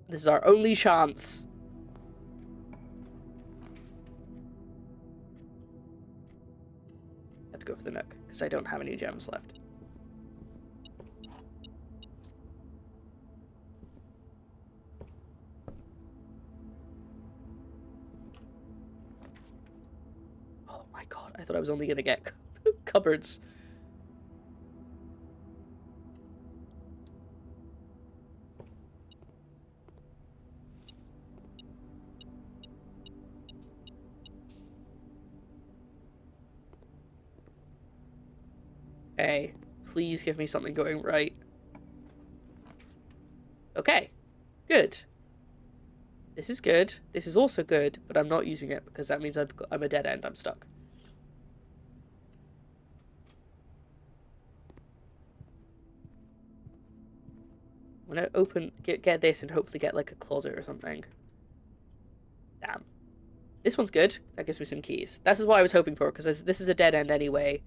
This is our only chance. I have to go for the nook because I don't have any gems left. Oh my god, I thought I was only gonna get cupboards. Okay, please give me something going right. Okay, good. This is good. This is also good, but I'm not using it because that means I'm a dead end. I'm stuck. I'm gonna get this and hopefully get like a closet or something. Damn. This one's good. That gives me some keys. This is what I was hoping for because this is a dead end anyway.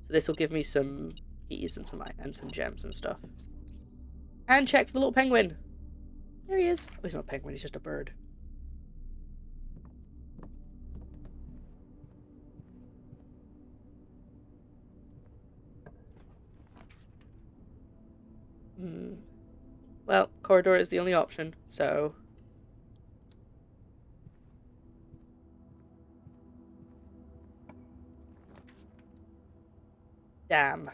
So this will give me some keys and some gems and stuff. And check for the little penguin. There he is. Oh, he's not a penguin. He's just a bird. Well, corridor is the only option, so... Damn.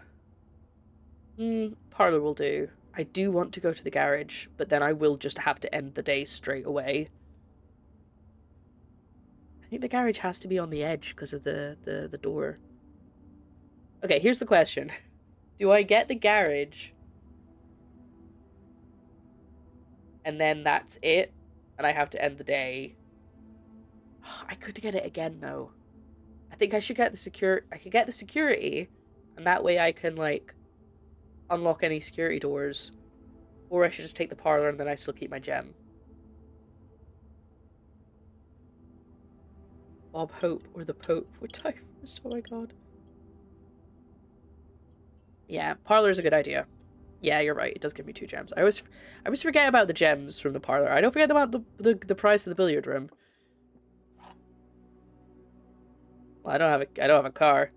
Parlor will do. I do want to go to the garage, but then I will just have to end the day straight away. I think the garage has to be on the edge because of the door. Okay, here's the question. Do I get the garage? And then that's it? And I have to end the day? I could get it again, though. I think I should get I could get the security, and that way I can, like, unlock any security doors. Or I should just take the parlor and then I still keep my gem. Bob Hope or the Pope would die first. Oh my god. Yeah, parlor's a good idea. Yeah, you're right. It does give me 2 gems. I always forget about the gems from the parlor. I don't forget about the price of the billiard room. Well, I don't have a car.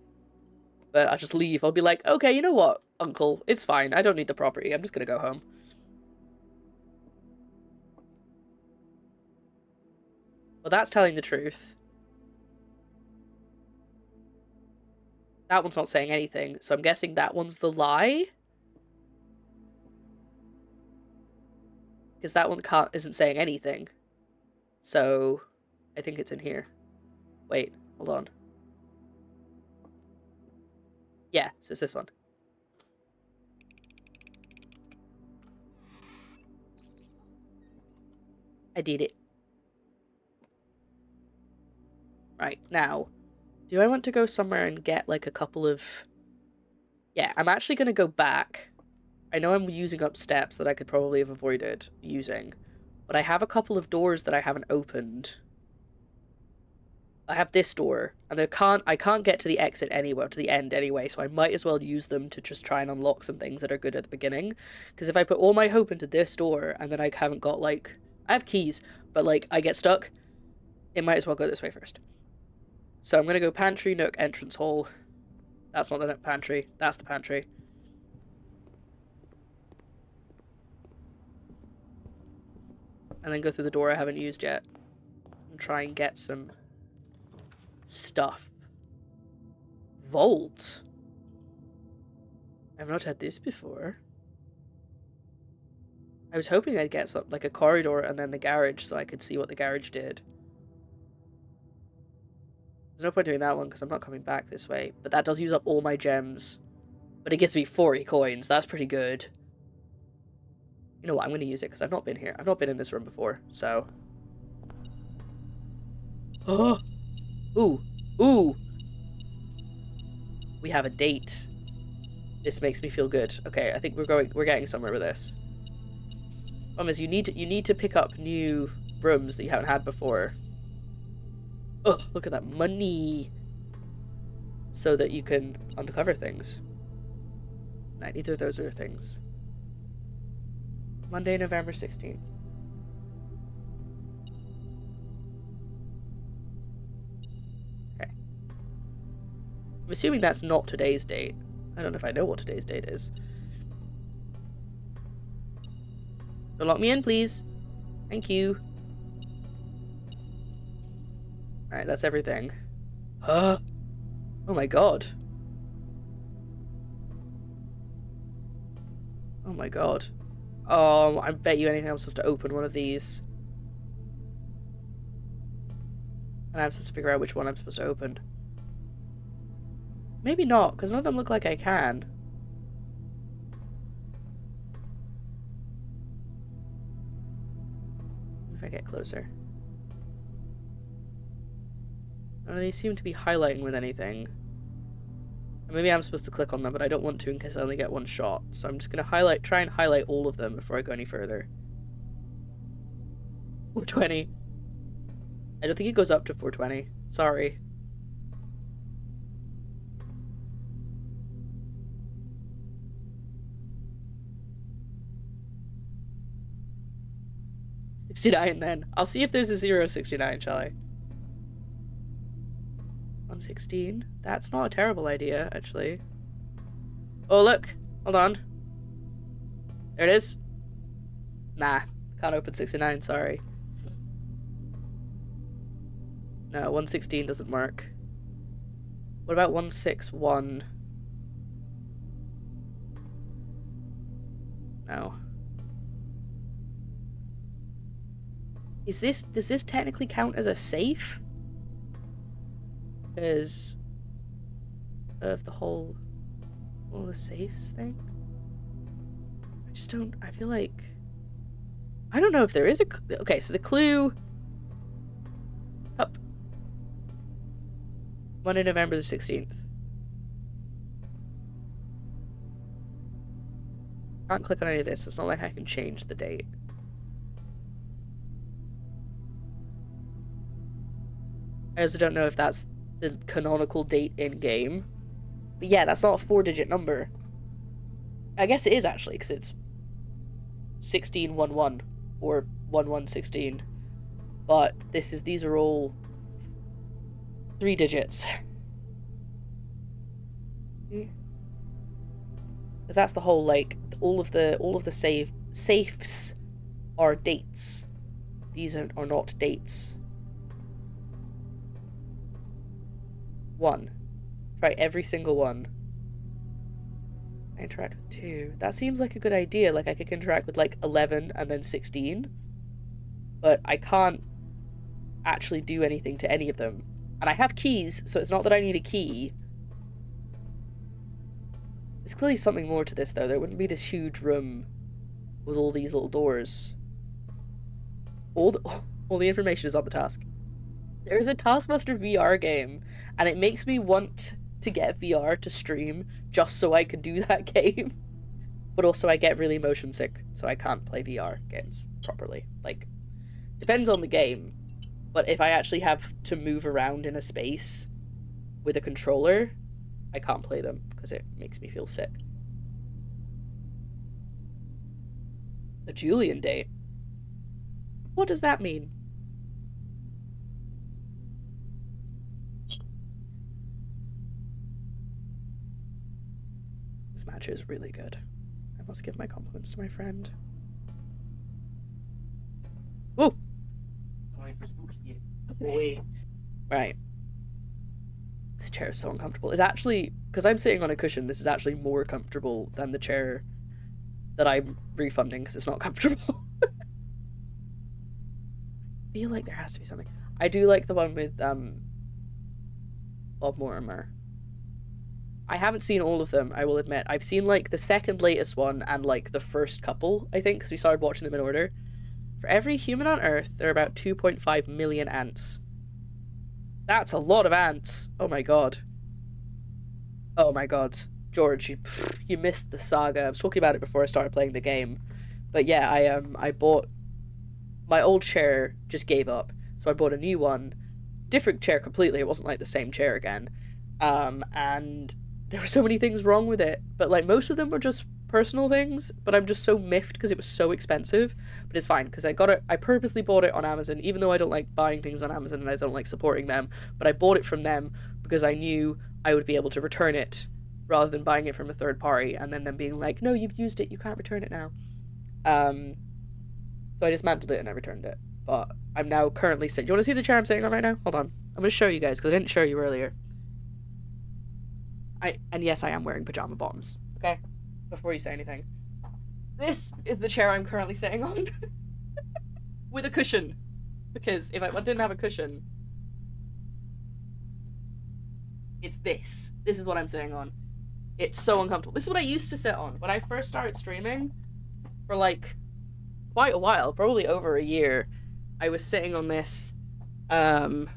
But I'll just leave. I'll be like, okay, you know what, Uncle? It's fine. I don't need the property. I'm just gonna go home. Well, that's telling the truth. That one's not saying anything, so I'm guessing that one's the lie. Because that one isn't saying anything. So, I think it's in here. Wait, hold on. Yeah, so it's this one. I did it. Right, now, Do I want to go somewhere and get, like, a couple of... Yeah, I'm actually going to go back. I know I'm using up steps that I could probably have avoided using, but I have a couple of doors that I haven't opened. I have this door, and I can't get to the exit anywhere, to the end anyway, so I might as well use them to just try and unlock some things that are good at the beginning. Because if I put all my hope into this door, and then I haven't got, like... I have keys, but, like, I get stuck, it might as well go this way first. So I'm gonna go pantry, nook, entrance hall. That's not the pantry, that's the pantry. And then go through the door I haven't used yet. And try and get some... stuff. Vault? I've not had this before. I was hoping I'd get something like a corridor and then the garage so I could see what the garage did. There's no point doing that one because I'm not coming back this way. But that does use up all my gems. But it gives me 40 coins. That's pretty good. You know what? I'm going to use it because I've not been here. I've not been in this room before, so... Oh! Ooh! Ooh! We have a date. This makes me feel good. Okay, I think we're getting somewhere with this. Problem is, you need to pick up new rooms that you haven't had before. Oh, look at that money! So that you can uncover things. Nah, neither of those are things. Monday, November 16th. Okay. I'm assuming that's not today's date. I don't know if I know what today's date is. Don't lock me in, please. Thank you. Alright, that's everything. Huh? Oh my god. Oh my god. Oh, I bet you anything I'm supposed to open one of these. And I'm supposed to figure out which one I'm supposed to open. Maybe not, because none of them look like I can. If I get closer. None of these seem to be highlighting with anything. Maybe I'm supposed to click on them, but I don't want to in case I only get one shot. So I'm just going to try and highlight all of them before I go any further. 420. I don't think it goes up to 420. Sorry. $69 then. I'll see if there's a 069, shall I? 116. That's not a terrible idea, actually. Oh, look. Hold on. There it is. Nah. Can't open 69, sorry. No, 116 doesn't work. What about 161? No. Does this technically count as a safe? Because of the whole all the safes thing? I just don't, I feel like, I don't know if there is a, okay, so the clue, up, Monday, November the 16th. Can't click on any of this, so it's not like I can change the date. I also don't know if that's the canonical date in-game. But yeah, that's not a 4-digit number. I guess it is actually, because it's 1611 or 1116. But these are all 3 digits. Because that's the whole, like, all of the safes are dates. These are not dates. 1. Try every single one. I interact with 2. That seems like a good idea. Like, I could interact with, like, 11 and then 16. But I can't actually do anything to any of them. And I have keys, so it's not that I need a key. There's clearly something more to this, though. There wouldn't be this huge room with all these little doors. All the information is on the task. There's a Taskmaster VR game, and it makes me want to get VR to stream just so I can do that game. But also I get really motion sick, so I can't play VR games properly. Like, depends on the game, but if I actually have to move around in a space with a controller, I can't play them because it makes me feel sick. A Julian date? What does that mean? This match is really good. I must give my compliments to my friend. Ooh! Right. This chair is so uncomfortable. It's actually, because I'm sitting on a cushion, this is actually more comfortable than the chair that I'm refunding because it's not comfortable. I feel like there has to be something. I do like the one with Bob Mortimer. I haven't seen all of them, I will admit. I've seen like the second latest one and like the first couple, I think, because we started watching them in order. For every human on Earth, there are about 2.5 million ants. That's a lot of ants. Oh my god. Oh my god. George, you missed the saga. I was talking about it before I started playing the game. But yeah, I bought... My old chair just gave up, so I bought a new one. Different chair completely, it wasn't like the same chair again. And there were so many things wrong with it, but like most of them were just personal things, but I'm just so miffed because it was so expensive. But it's fine because I purposely bought it on Amazon, even though I don't like buying things on Amazon and I don't like supporting them, but I bought it from them because I knew I would be able to return it rather than buying it from a third party and then them being like, no, you've used it, you can't return it now. So I dismantled it and I returned it. But I'm now currently sitting. Do you want to see the chair I'm sitting on right now? Hold on. I'm going to show you guys because I didn't show you earlier. And yes, I am wearing pajama bottoms. Okay? Before you say anything. This is the chair I'm currently sitting on. With a cushion. Because if I didn't have a cushion, it's this. This is what I'm sitting on. It's so uncomfortable. This is what I used to sit on. When I first started streaming, for like quite a while, probably over a year, I was sitting on this, and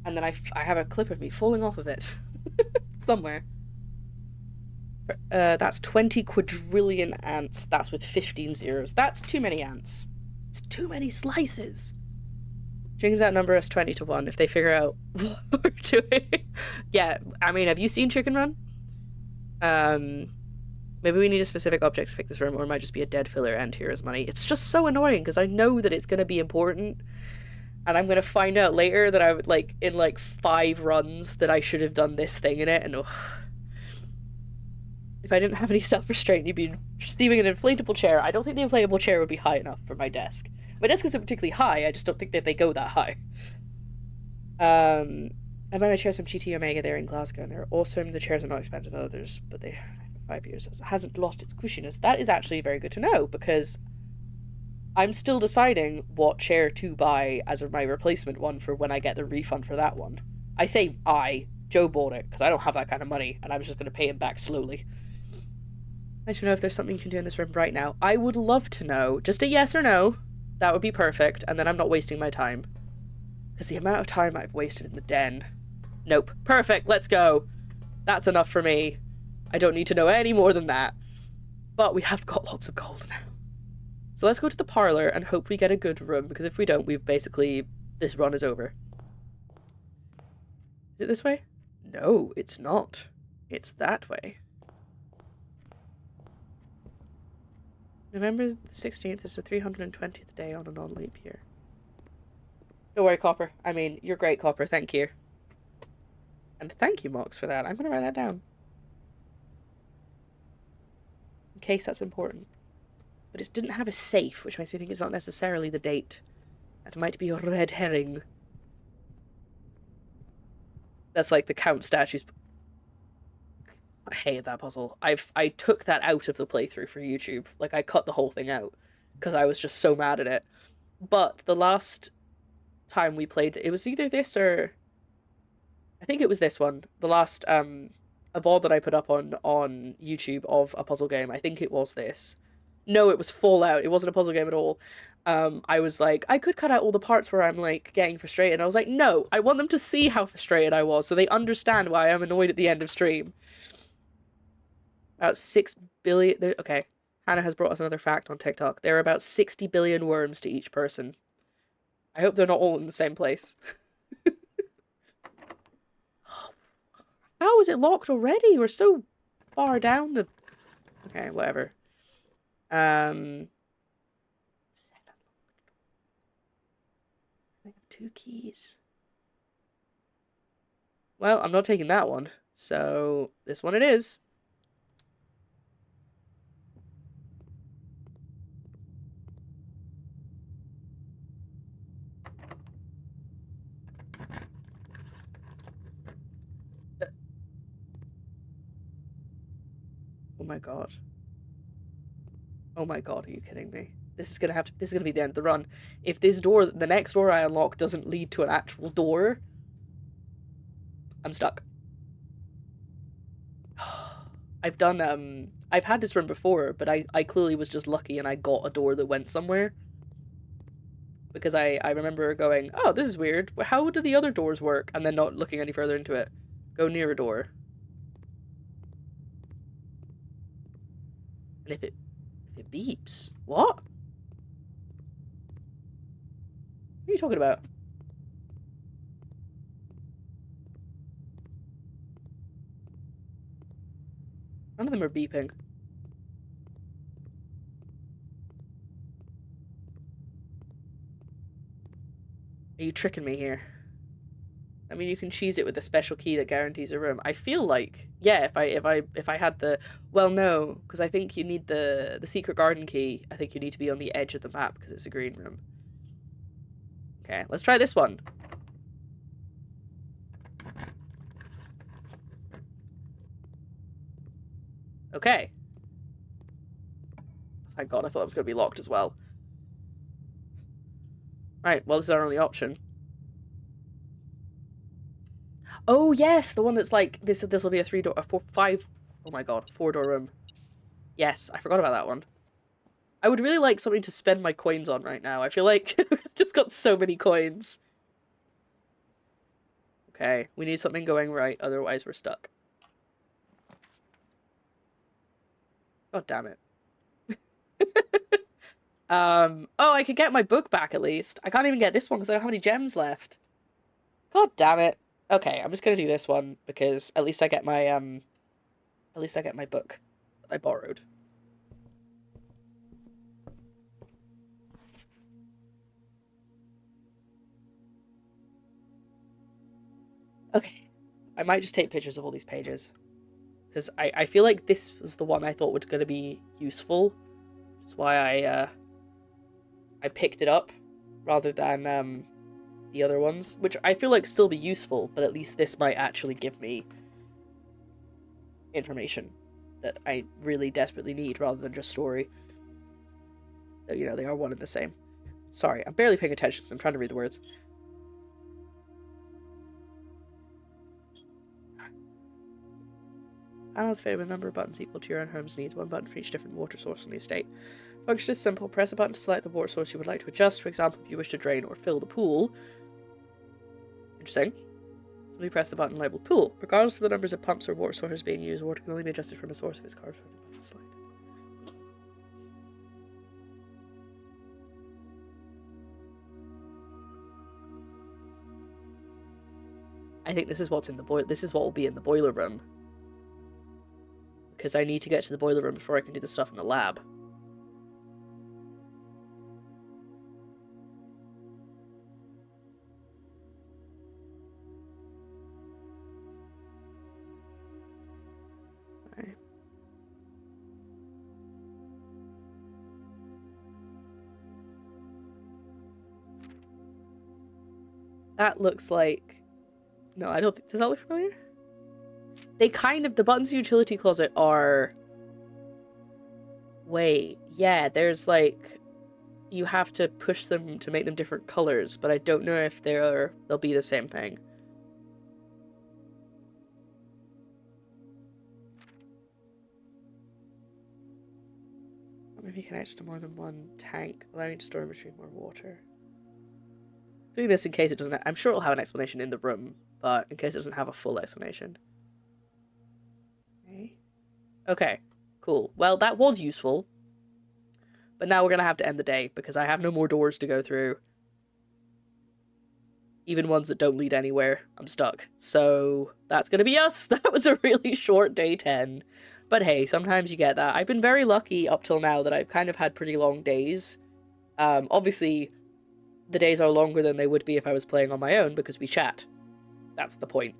then I have a clip of me falling off of it somewhere. That's 20 quadrillion ants. That's with 15 zeros. That's too many ants. It's too many slices. Chickens outnumber us 20 to 1 if they figure out what we're doing. Yeah, I mean, have you seen Chicken Run? Maybe we need a specific object to fix this room, or it might just be a dead filler and here is money. It's just so annoying because I know that it's going to be important, and I'm going to find out later that I would, like, in like 5 runs that I should have done this thing in it, and if I didn't have any self-restraint, you'd be receiving an inflatable chair. I don't think the inflatable chair would be high enough for my desk. My desk isn't particularly high, I just don't think that they go that high. I buy my chairs from GT Omega, they're in Glasgow, and they're awesome. The chairs are not expensive as others, but they, for 5 years, it hasn't lost its cushiness. That is actually very good to know, because I'm still deciding what chair to buy as my replacement one for when I get the refund for that one. I say Joe bought it, because I don't have that kind of money, and I was just going to pay him back slowly. I should know if there's something you can do in this room right now. I would love to know. Just a yes or no. That would be perfect, and then I'm not wasting my time. Because the amount of time I've wasted in the den. Nope. Perfect, let's go. That's enough for me. I don't need to know any more than that. But we have got lots of gold now. So let's go to the parlor and hope we get a good room, because if we don't, we've basically... this run is over. Is it this way? No, it's not. It's that way. November the 16th is the 320th day on a non-leap year. Don't worry, Copper. I mean, you're great, Copper. Thank you. And thank you, Mox, for that. I'm going to write that down. In case that's important. But it didn't have a safe, which makes me think it's not necessarily the date. That might be a red herring. That's like the Count statues. I hated that puzzle. I took that out of the playthrough for YouTube. Like, I cut the whole thing out because I was just so mad at it. But the last time we played, it was either this or... I think it was this one. The last a VOD that I put up on YouTube of a puzzle game. I think it was this. No, it was Fallout. It wasn't a puzzle game at all. I was like, I could cut out all the parts where I'm like getting frustrated. And I was like, no, I want them to see how frustrated I was so they understand why I'm annoyed at the end of stream. About 6 billion. Okay, Hannah has brought us another fact on TikTok. There are about 60 billion worms to each person. I hope they're not all in the same place. How is it locked already? We're so far down the... Okay, whatever. 7 I have 2 keys. Well, I'm not taking that one. So, this one it is. Oh my god. Oh my god, are you kidding me? This is gonna be the end of the run. If this door, the next door I unlock doesn't lead to an actual door, I'm stuck. I've had this run before, but I clearly was just lucky and I got a door that went somewhere. Because I remember going, oh, this is weird. How do the other doors work? And then not looking any further into it. Go near a door. And if it beeps, what? What are you talking about? None of them are beeping. Are you tricking me here? I mean, you can cheese it with a special key that guarantees a room. I feel like, yeah, if I had the, well, no, because I think you need the secret garden key. I think you need to be on the edge of the map because it's a green room. Okay, let's try this one. Okay. Thank God, I thought it was going to be locked as well. Right, well, this is our only option. Oh, yes, the one that's like, this will be a 3-door, oh my god, 4-door room. Yes, I forgot about that one. I would really like something to spend my coins on right now. I feel like I've just got so many coins. Okay, we need something going right, otherwise we're stuck. God damn it. Oh, I could get my book back at least. I can't even get this one because I don't have any gems left. God damn it. Okay, I'm just gonna do this one because at least I get my book that I borrowed. Okay. I might just take pictures of all these pages. Because I feel like this was the one I thought was gonna be useful. That's why I picked it up rather than the other ones, which I feel like still be useful, but at least this might actually give me information that I really desperately need rather than just story. You know, they are one and the same. Sorry, I'm barely paying attention because I'm trying to read the words. Panel's favorite number of buttons equal to your own home's needs, 1 button for each different water source on the estate. Function is simple. Press a button to select the water source you would like to adjust. For example, if you wish to drain or fill the pool. Interesting. Simply press the button labeled pool. Regardless of the numbers of pumps or water sources being used, water can only be adjusted from a source if its corresponding button select. I think this is what's in the this is what will be in the boiler room. Because I need to get to the boiler room before I can do the stuff in the lab. Right. That looks like... No, I don't think... Does that look familiar? They kind of... The buttons in utility closet are... Wait, yeah, there's like... You have to push them to make them different colors, but I don't know if they'll be the same thing. Maybe be connected to more than one tank, allowing you to store and retrieve more water. Doing this in case it doesn't... I'm sure it'll have an explanation in the room, but in case it doesn't have a full explanation. Okay, cool. Well, that was useful. But now we're going to have to end the day, because I have no more doors to go through. Even ones that don't lead anywhere. I'm stuck. So, that's going to be us. That was a really short day 10. But hey, sometimes you get that. I've been very lucky up till now that I've kind of had pretty long days. Obviously, the days are longer than they would be if I was playing on my own, because we chat. That's the point.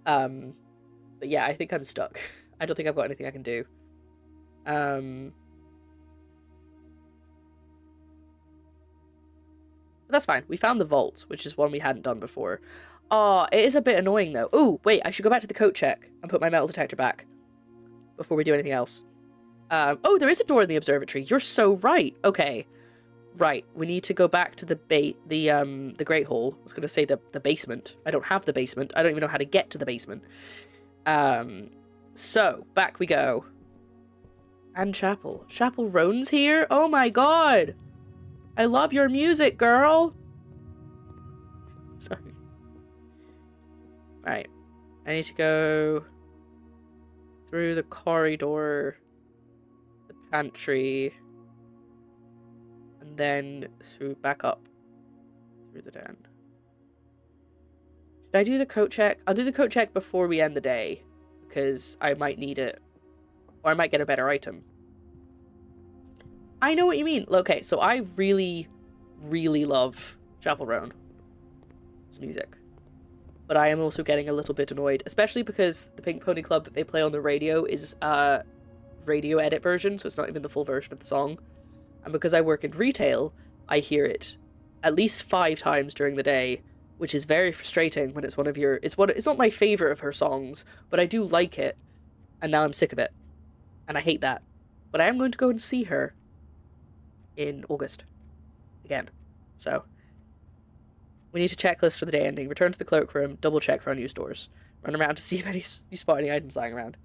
But yeah, I think I'm stuck. I don't think I've got anything I can do. But that's fine. We found the vault, which is one we hadn't done before. Oh, it is a bit annoying, though. Oh, wait, I should go back to the coat check and put my metal detector back before we do anything else. Oh, there is a door in the observatory. You're so right. Okay. Right, we need to go back to the Great Hall. I was going to say the basement. I don't have the basement. I don't even know how to get to the basement. So, back we go. And Chapel. Chapel Roan's here? Oh my god! I love your music, girl! Sorry. Right. I need to go through the corridor, the pantry, and then back up through the den. Should I do the coat check? I'll do the coat check before we end the day, because I might need it. Or I might get a better item. I know what you mean. Okay, so I really, really love Chapel Roan. It's music. But I am also getting a little bit annoyed, especially because the Pink Pony Club that they play on the radio is a radio edit version, so it's not even the full version of the song. And because I work in retail, I hear it at least 5 times during the day, which is very frustrating when it's one of your... It's not my favorite of her songs, but I do like it, and now I'm sick of it. And I hate that. But I am going to go and see her in August. Again. So, we need a checklist for the day ending. Return to the cloakroom, double check for unused doors. Run around to see if you spot any items lying around.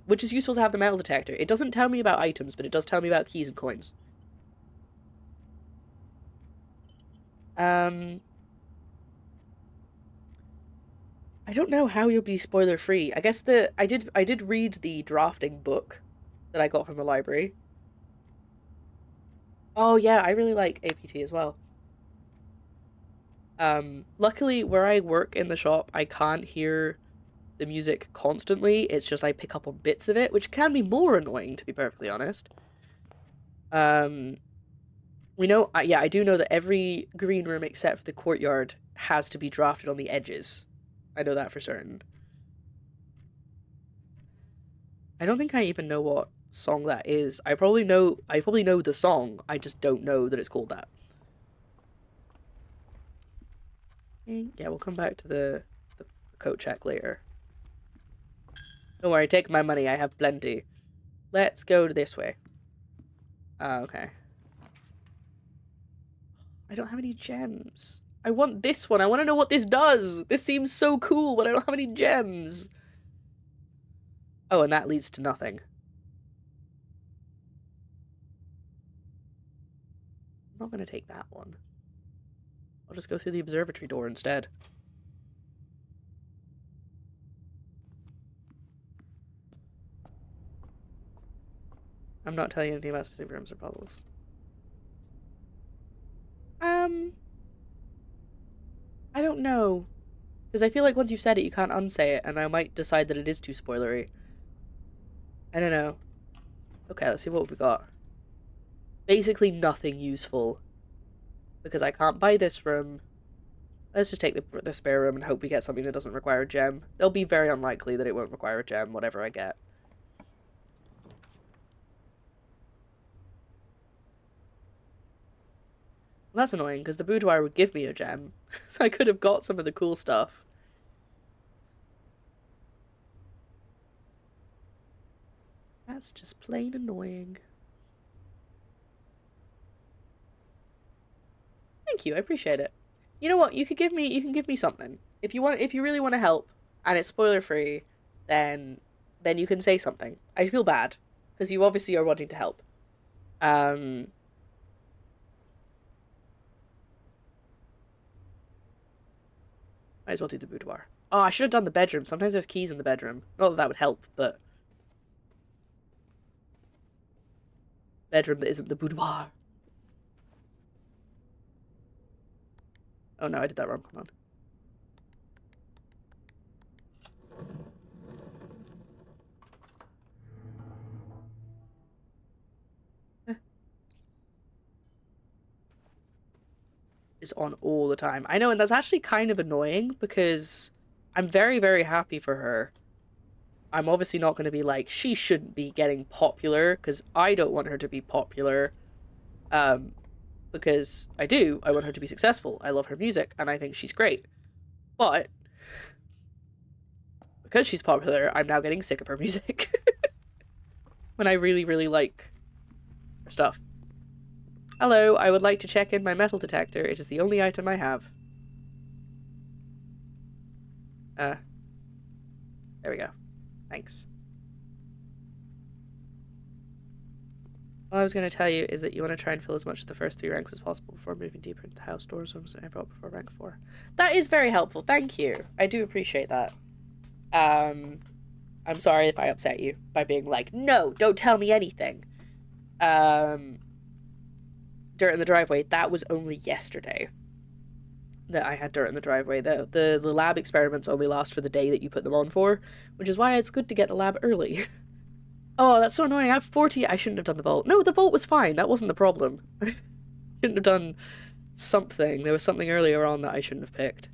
Which is useful to have the metal detector. It doesn't tell me about items, but it does tell me about keys and coins. I don't know how you'll be spoiler free. I guess I did read the drafting book that I got from the library. Oh yeah, I really like APT as well. Luckily where I work in the shop, I can't hear the music constantly. It's just I pick up on bits of it, which can be more annoying, to be perfectly honest. We know, yeah, I do know that every green room except for the courtyard has to be drafted on the edges. I know that for certain. I don't think I even know what song that is. I probably know the song. I just don't know that it's called that. Yeah, we'll come back to the coat check later. Don't worry, take my money. I have plenty. Let's go this way. Okay. I don't have any gems. I want this one. I want to know what this does. This seems so cool, but I don't have any gems. Oh, and that leads to nothing. I'm not going to take that one. I'll just go through the observatory door instead. I'm not telling you anything about specific rooms or puzzles. I don't know. Because I feel like once you've said it, you can't unsay it, and I might decide that it is too spoilery. I don't know. Okay, let's see what we got. Basically nothing useful. Because I can't buy this room. Let's just take the spare room and hope we get something that doesn't require a gem. It'll be very unlikely that it won't require a gem, whatever I get. Well, that's annoying, because the boudoir would give me a gem. So I could have got some of the cool stuff. That's just plain annoying. Thank you, I appreciate it. You know what? You can give me something. If you really want to help, and it's spoiler free, then you can say something. I feel bad, because you obviously are wanting to help. Might as well do the boudoir. Oh, I should have done the bedroom. Sometimes there's keys in the bedroom. Not that that would help, but... bedroom that isn't the boudoir. Oh no, I did that wrong. Hold on. Is on all the time. I know, and that's actually kind of annoying because I'm very, very happy for her. I'm obviously not going to be like, she shouldn't be getting popular, because I don't want her to be popular. Because I do. I want her to be successful. I love her music, and I think she's great. But because she's popular, I'm now getting sick of her music. When I really, really like her stuff. Hello, I would like to check in my metal detector. It is the only item I have. There we go. Thanks. All I was going to tell you is that you want to try and fill as much of the first 3 ranks as possible before moving deeper into the house doors rooms and everyone before rank 4. That is very helpful. Thank you. I do appreciate that. I'm sorry if I upset you by being like, no, don't tell me anything. Dirt in the driveway, that was only yesterday that I had dirt in the driveway. The lab experiments only last for the day that you put them on for, which is why it's good to get the lab early. Oh, that's so annoying. I have 40. I shouldn't have done the vault. No, the vault was fine. That wasn't the problem. I shouldn't have done something. There was something earlier on that I shouldn't have picked.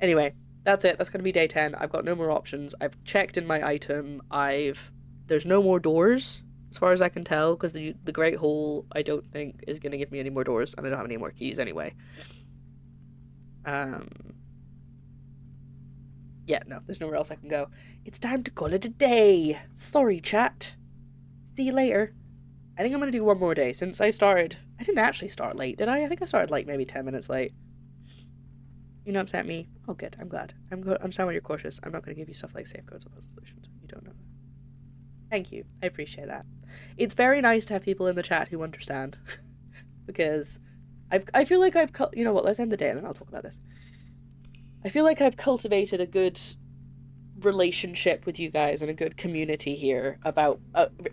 Anyway, that's it. That's going to be day 10. I've got no more options. I've checked in my item. There's no more doors, as far as I can tell, because the Great Hall, I don't think, is going to give me any more doors, and I don't have any more keys anyway. Yeah, no, there's nowhere else I can go. It's time to call it a day. Sorry, chat. See you later. I think I'm going to do one more day, since I didn't actually start late, did I? I think I started, like, maybe 10 minutes late. You don't upset me. Oh, good. I'm glad. I understand why you're cautious. I'm not going to give you stuff like safe codes or puzzle solutions. You don't know that. Thank you. I appreciate that. It's very nice to have people in the chat who understand. Because I feel like you know what, let's end the day and then I'll talk about this. I feel like I've cultivated a good relationship with you guys and a good community here about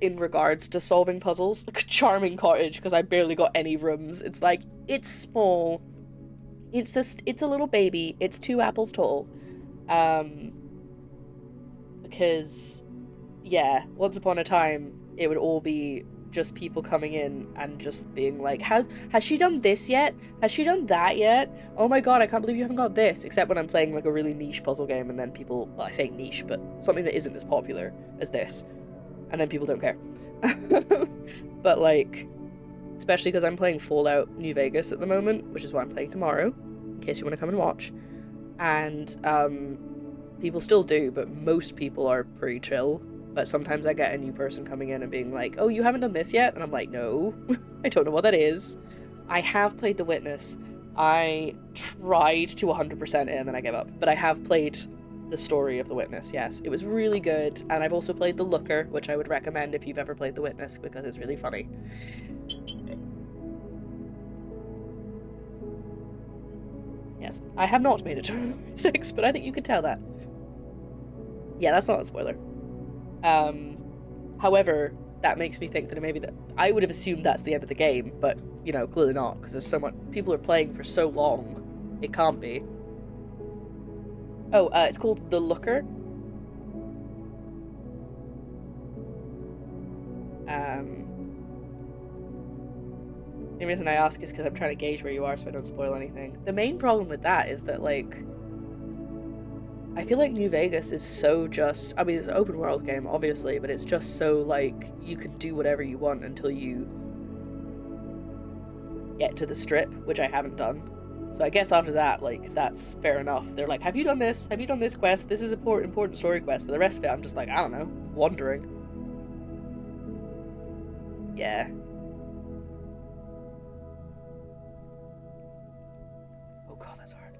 in regards to solving puzzles. Like a charming cottage, because I barely got any rooms. It's like, it's small. It's a little baby. It's 2 apples tall. Because yeah, once upon a time, it would all be just people coming in and just being like, has she done this yet? Has she done that yet? Oh my god, I can't believe you haven't got this. Except when I'm playing like a really niche puzzle game and then people, well, I say niche, but something that isn't as popular as this. And then people don't care. But like, especially because I'm playing Fallout New Vegas at the moment, which is what I'm playing tomorrow, in case you want to come and watch. And people still do, but most people are pretty chill. But sometimes I get a new person coming in and being like, oh, you haven't done this yet? And I'm like, no, I don't know what that is. I have played The Witness. I tried to 100% it and then I gave up. But I have played the story of The Witness, yes. It was really good. And I've also played The Looker, which I would recommend if you've ever played The Witness, because it's really funny. Yes, I have not made it to 6, but I think you could tell that. Yeah, that's not a spoiler. However, that makes me think that maybe I would have assumed that's the end of the game, but, you know, clearly not, because there's so much, people are playing for so long, it can't be. Oh, it's called The Looker. The reason I ask is because I'm trying to gauge where you are so I don't spoil anything. The main problem with that is that, like, I feel like New Vegas is so just, I mean, it's an open world game, obviously, but it's just so, like, you can do whatever you want until you get to the strip, which I haven't done. So I guess after that, like, that's fair enough. They're like, have you done this? Have you done this quest? This is an important story quest. But the rest of it, I'm just like, I don't know, wandering. Yeah. Oh god, that's hard.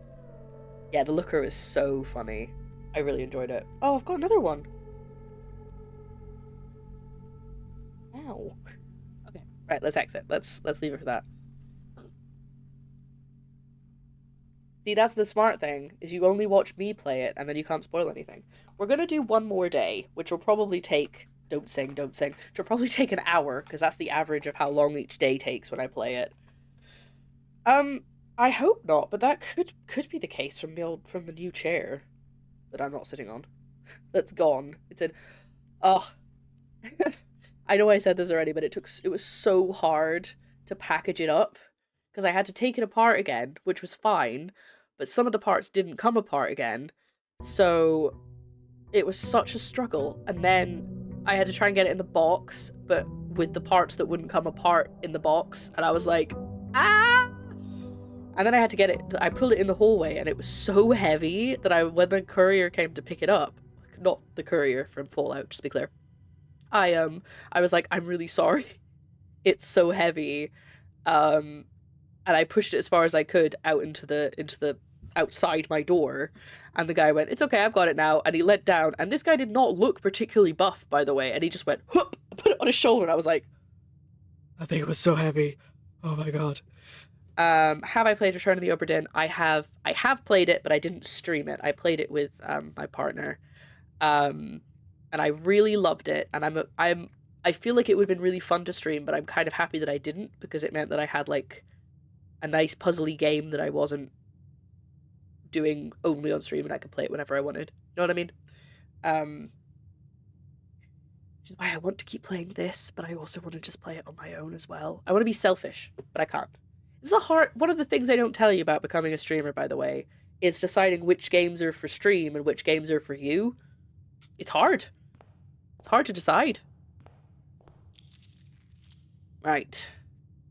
Yeah, The Looker is so funny. I really enjoyed it. Oh, I've got another one. Ow. Okay, Right, let's exit. Let's leave it for that. See, that's the smart thing, is you only watch me play it, and then you can't spoil anything. We're gonna do one more day, which will probably take... Don't sing, don't sing. Which will probably take an hour, because that's the average of how long each day takes when I play it. I hope not, but that could be the case from the new chair that I'm not sitting on. That's gone. It's in... Oh. I know I said this already, but it was so hard to package it up, because I had to take it apart again, which was fine, but some of the parts didn't come apart again, so it was such a struggle. And then I had to try and get it in the box, but with the parts that wouldn't come apart in the box, and I was like, ah! And then I had to get it, I pulled it in the hallway, and it was so heavy that when the courier came to pick it up, not the courier from Fallout, just to be clear, I was like, I'm really sorry. It's so heavy. And I pushed it as far as I could out into the outside my door, and the guy went, "It's okay, I've got it now," and he let down, and this guy did not look particularly buff, by the way, and he just went, whoop, put it on his shoulder, and I was like, I think it was so heavy. Oh my god. Have I played Return of the Obra Dinn? I have played it, but I didn't stream it. I played it with my partner. And I really loved it, and I feel like it would have been really fun to stream, but I'm kind of happy that I didn't, because it meant that I had like a nice puzzly game that I wasn't doing only on stream, and I could play it whenever I wanted. You know what I mean? Which is why I want to keep playing this, but I also want to just play it on my own as well. I want to be selfish, but I can't. It's one of the things I don't tell you about becoming a streamer, by the way, is deciding which games are for stream and which games are for you. It's hard. It's hard to decide. Right.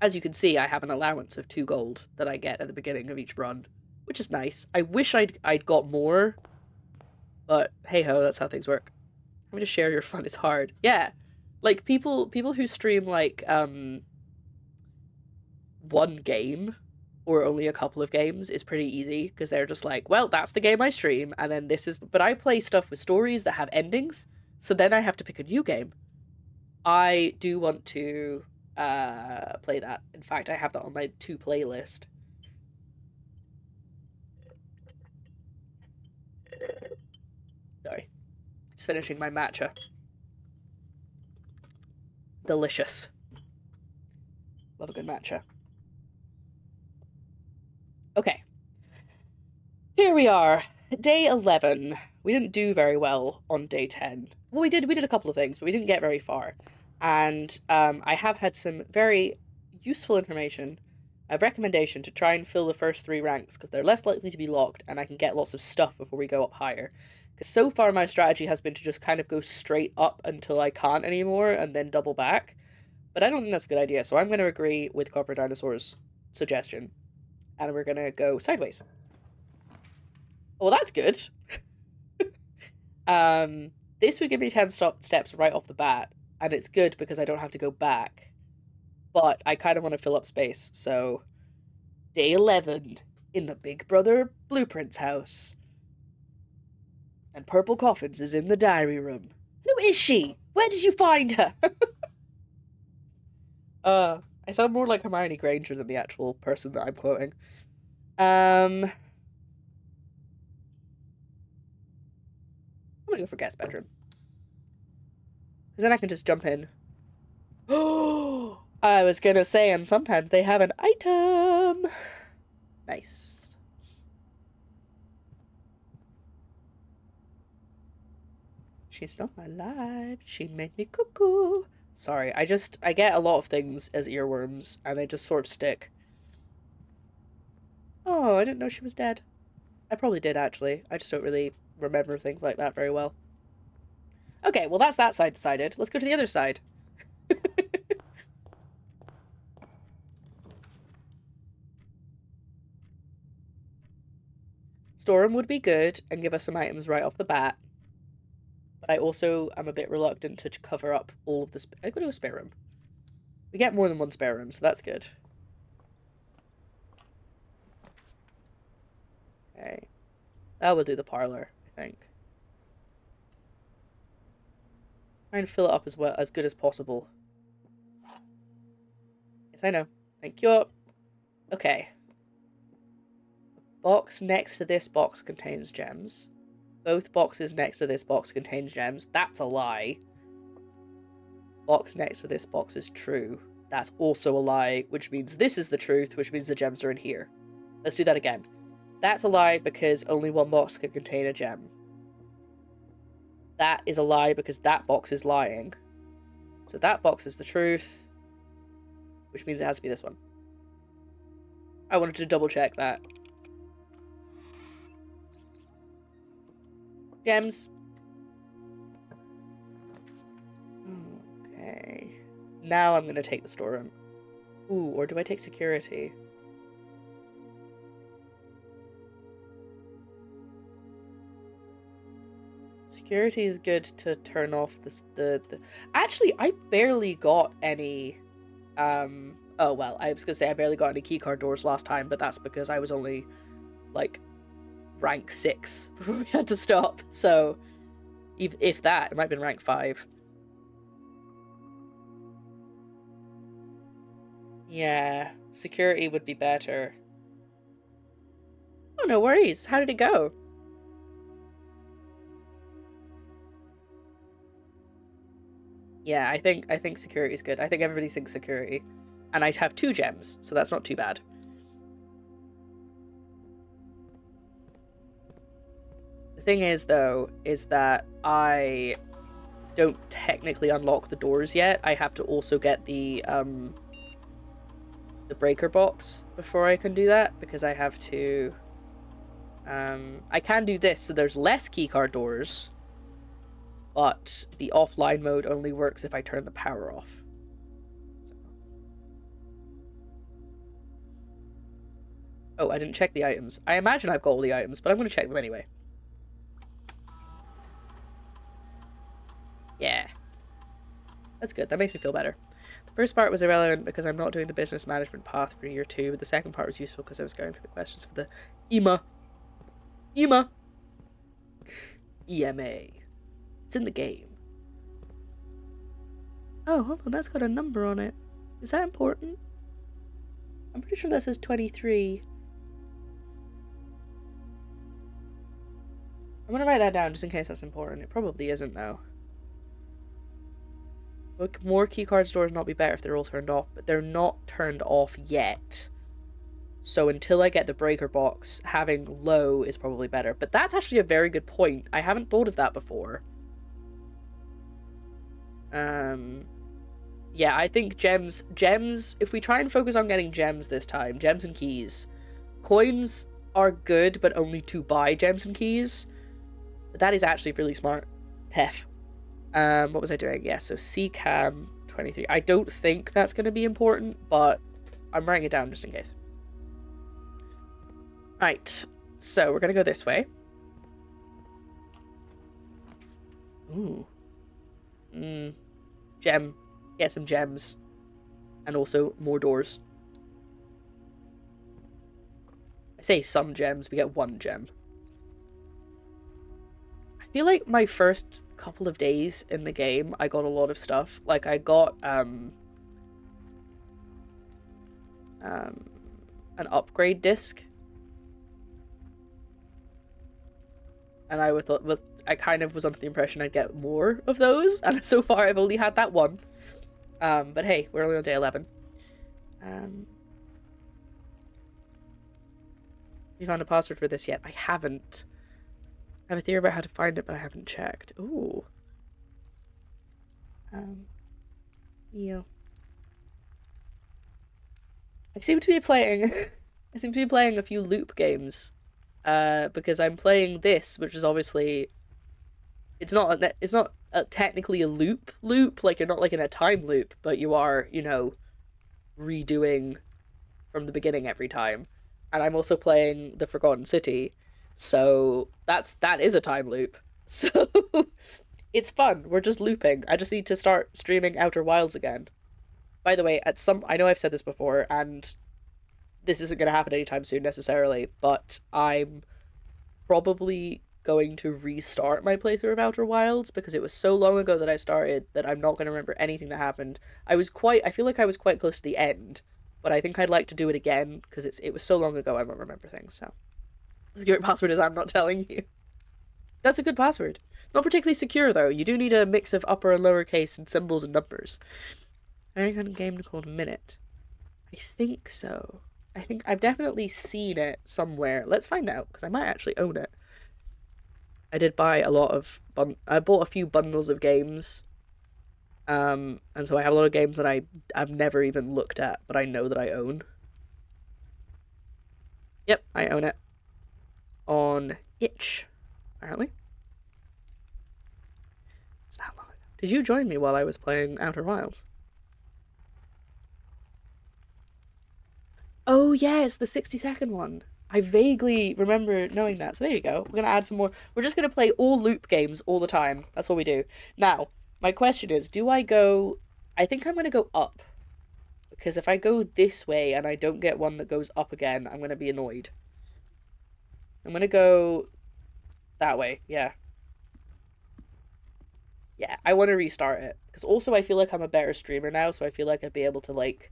As you can see, I have an allowance of 2 gold that I get at the beginning of each run, which is nice. I wish I'd got more, but hey-ho, that's how things work. Having to share your fun is hard. Yeah. Like, people who stream, like, one game, or only a couple of games, is pretty easy, because they're just like, well, that's the game I stream, and then this is... But I play stuff with stories that have endings, so then I have to pick a new game. I do want to play that. In fact, I have that on my to-play list. Sorry. Just finishing my matcha. Delicious. Love a good matcha. Okay. Here we are. Day 11. We didn't do very well on day 10. Well, we did a couple of things, but we didn't get very far. And I have had some very useful information, a recommendation to try and fill the first 3 ranks, because they're less likely to be locked, and I can get lots of stuff before we go up higher. Because so far my strategy has been to just kind of go straight up until I can't anymore, and then double back. But I don't think that's a good idea, so I'm going to agree with Copper Dinosaur's suggestion. And we're going to go sideways. Well, that's good. This would give me 10 steps right off the bat, and it's good because I don't have to go back. But I kind of want to fill up space, so... Day 11, in the Big Brother Blueprints house. And PurpleCoffins is in the diary room. Who is she? Where did you find her? I sound more like Hermione Granger than the actual person that I'm quoting. I'm gonna go for guest bedroom. Because then I can just jump in. Oh, I was gonna say, and sometimes they have an item. Nice. She's not alive. She made me cuckoo. Sorry, I get a lot of things as earworms, and they just sort of stick. Oh, I didn't know she was dead. I probably did, actually. I just don't really remember things like that very well. Okay, well that's that side decided. Let's go to the other side. Storm would be good and give us some items right off the bat. But I also am a bit reluctant to cover up all of the... I go to a spare room. We get more than 1 spare room, so that's good. Okay. That will do the parlor, I think. Trying to fill it up as good as possible. I know. Thank you. Okay. Box next to this box contains gems. Both boxes next to this box contain gems. That's a lie. Box next to this box is true. That's also a lie, which means this is the truth, which means the gems are in here. Let's do that again. That's a lie because only one box can contain a gem. That is a lie because that box is lying. So that box is the truth, which means it has to be this one. I wanted to double check that. Gems. Okay. Now I'm going to take the storeroom. Ooh, or do I take security? Security is good to turn off the... Actually, I barely got any... Oh, well, I was going to say I barely got any keycard doors last time, but that's because I was only, like, rank 6 before we had to stop. So, if that, it might have been rank 5. Yeah, security would be better. Oh, no worries. How did it go? Yeah, I think security is good. I think everybody thinks security. And I'd have 2 gems, so that's not too bad. The thing is, though, is that I don't technically unlock the doors yet. I have to also get the breaker box before I can do that, because I have to... I can do this, so there's less keycard doors, but the offline mode only works if I turn the power off. Oh, I didn't check the items. I imagine I've got all the items, but I'm going to check them anyway. Yeah. That's good. That makes me feel better. The first part was irrelevant because I'm not doing the business management path for year 2, but the second part was useful because I was going through the questions for the EMA. EMA! EMA. It's in the game. Oh, hold on. That's got a number on it. Is that important? I'm pretty sure that says 23. I'm gonna write that down just in case that's important. It probably isn't, though. Would more keycard stores not be better if they're all turned off? But they're not turned off yet. So until I get the breaker box, having low is probably better. But that's actually a very good point. I haven't thought of that before. Yeah, I think gems, if we try and focus on getting gems this time, gems and keys. Coins are good, but only to buy gems and keys. But that is actually really smart. Tef. What was I doing? Yeah, so CCAM 23. I don't think that's going to be important, but I'm writing it down just in case. Right, so we're going to go this way. Ooh. Gem. Get some gems. And also more doors. I say some gems, we get 1 gem. I feel like my first couple of days in the game, I got a lot of stuff. Like, I got, an upgrade disc. And I kind of was under the impression I'd get more of those, and so far I've only had that 1. But hey, we're only on day 11. We found a password for this yet? I haven't. I have a theory about how to find it, but I haven't checked. Ooh. Yeah. I seem to be playing a few loop games. Because I'm playing this, which is obviously, it's not technically a loop, like you're not like in a time loop, but you are, you know, redoing from the beginning every time. And I'm also playing The Forgotten City, so that is a time loop. So it's fun. We're just looping. I just need to start streaming Outer Wilds again. By the way, I know I've said this before, and this isn't going to happen anytime soon necessarily, but I'm probably going to restart my playthrough of Outer Wilds because it was so long ago that I started that I'm not going to remember anything that happened. I feel like I was quite close to the end, but I think I'd like to do it again because it was so long ago I won't remember things. So, the secure password is I'm not telling you. That's a good password. Not particularly secure though. You do need a mix of upper and lowercase and symbols and numbers. American game called Minute. I think so. I think I've definitely seen it somewhere. Let's find out because I might actually own it. I did buy a lot of I bought a few bundles of games. And so I have a lot of games that I've never even looked at, but I know that I own. Yep, I own it. On itch, apparently. Is that long ago? Did you join me while I was playing Outer Wilds? Oh yeah, it's the 60-second one. I vaguely remember knowing that. So there you go. We're gonna add some more. We're just gonna play all loop games all the time. That's what we do. Now, my question is, do I go... I think I'm gonna go up. Because if I go this way and I don't get one that goes up again, I'm gonna be annoyed. I'm gonna go that way, yeah. Yeah, I want to restart it. Because also I feel like I'm a better streamer now, so I feel like I'd be able to, like...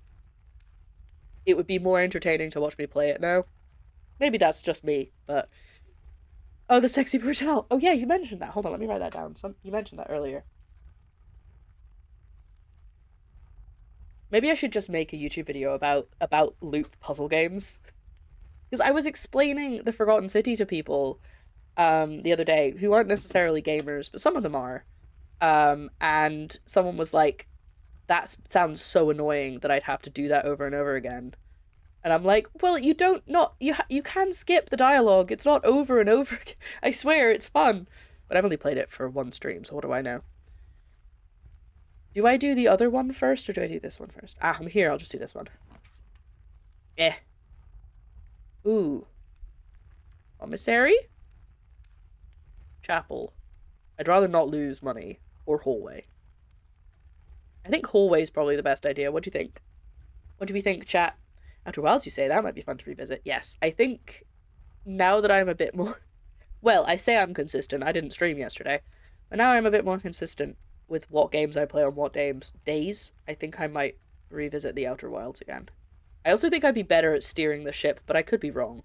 It would be more entertaining to watch me play it now. Maybe that's just me, but... Oh, the sexy brutal. Oh yeah, you mentioned that. Hold on, let me write that down. You mentioned that earlier. Maybe I should just make a YouTube video about loop puzzle games. Because I was explaining the Forgotten City to people the other day who aren't necessarily gamers, but some of them are. And someone was like, that sounds so annoying that I'd have to do that over and over again. And I'm like, well, you can skip the dialogue. It's not over and over again. I swear, it's fun. But I've only played it for one stream, so what do I know? Do I do the other one first, or do I do this one first? Ah, I'm here, I'll just do this one. Eh. Ooh. Commissary? Chapel. I'd rather not lose money. Or hallway. I think hallway is probably the best idea. What do you think? What do we think, chat? Outer Wilds, you say? That might be fun to revisit. Yes, I think now that I'm a bit more... Well, I say I'm consistent. I didn't stream yesterday. But now I'm a bit more consistent with what games I play on what days. I think I might revisit the Outer Wilds again. I also think I'd be better at steering the ship, but I could be wrong.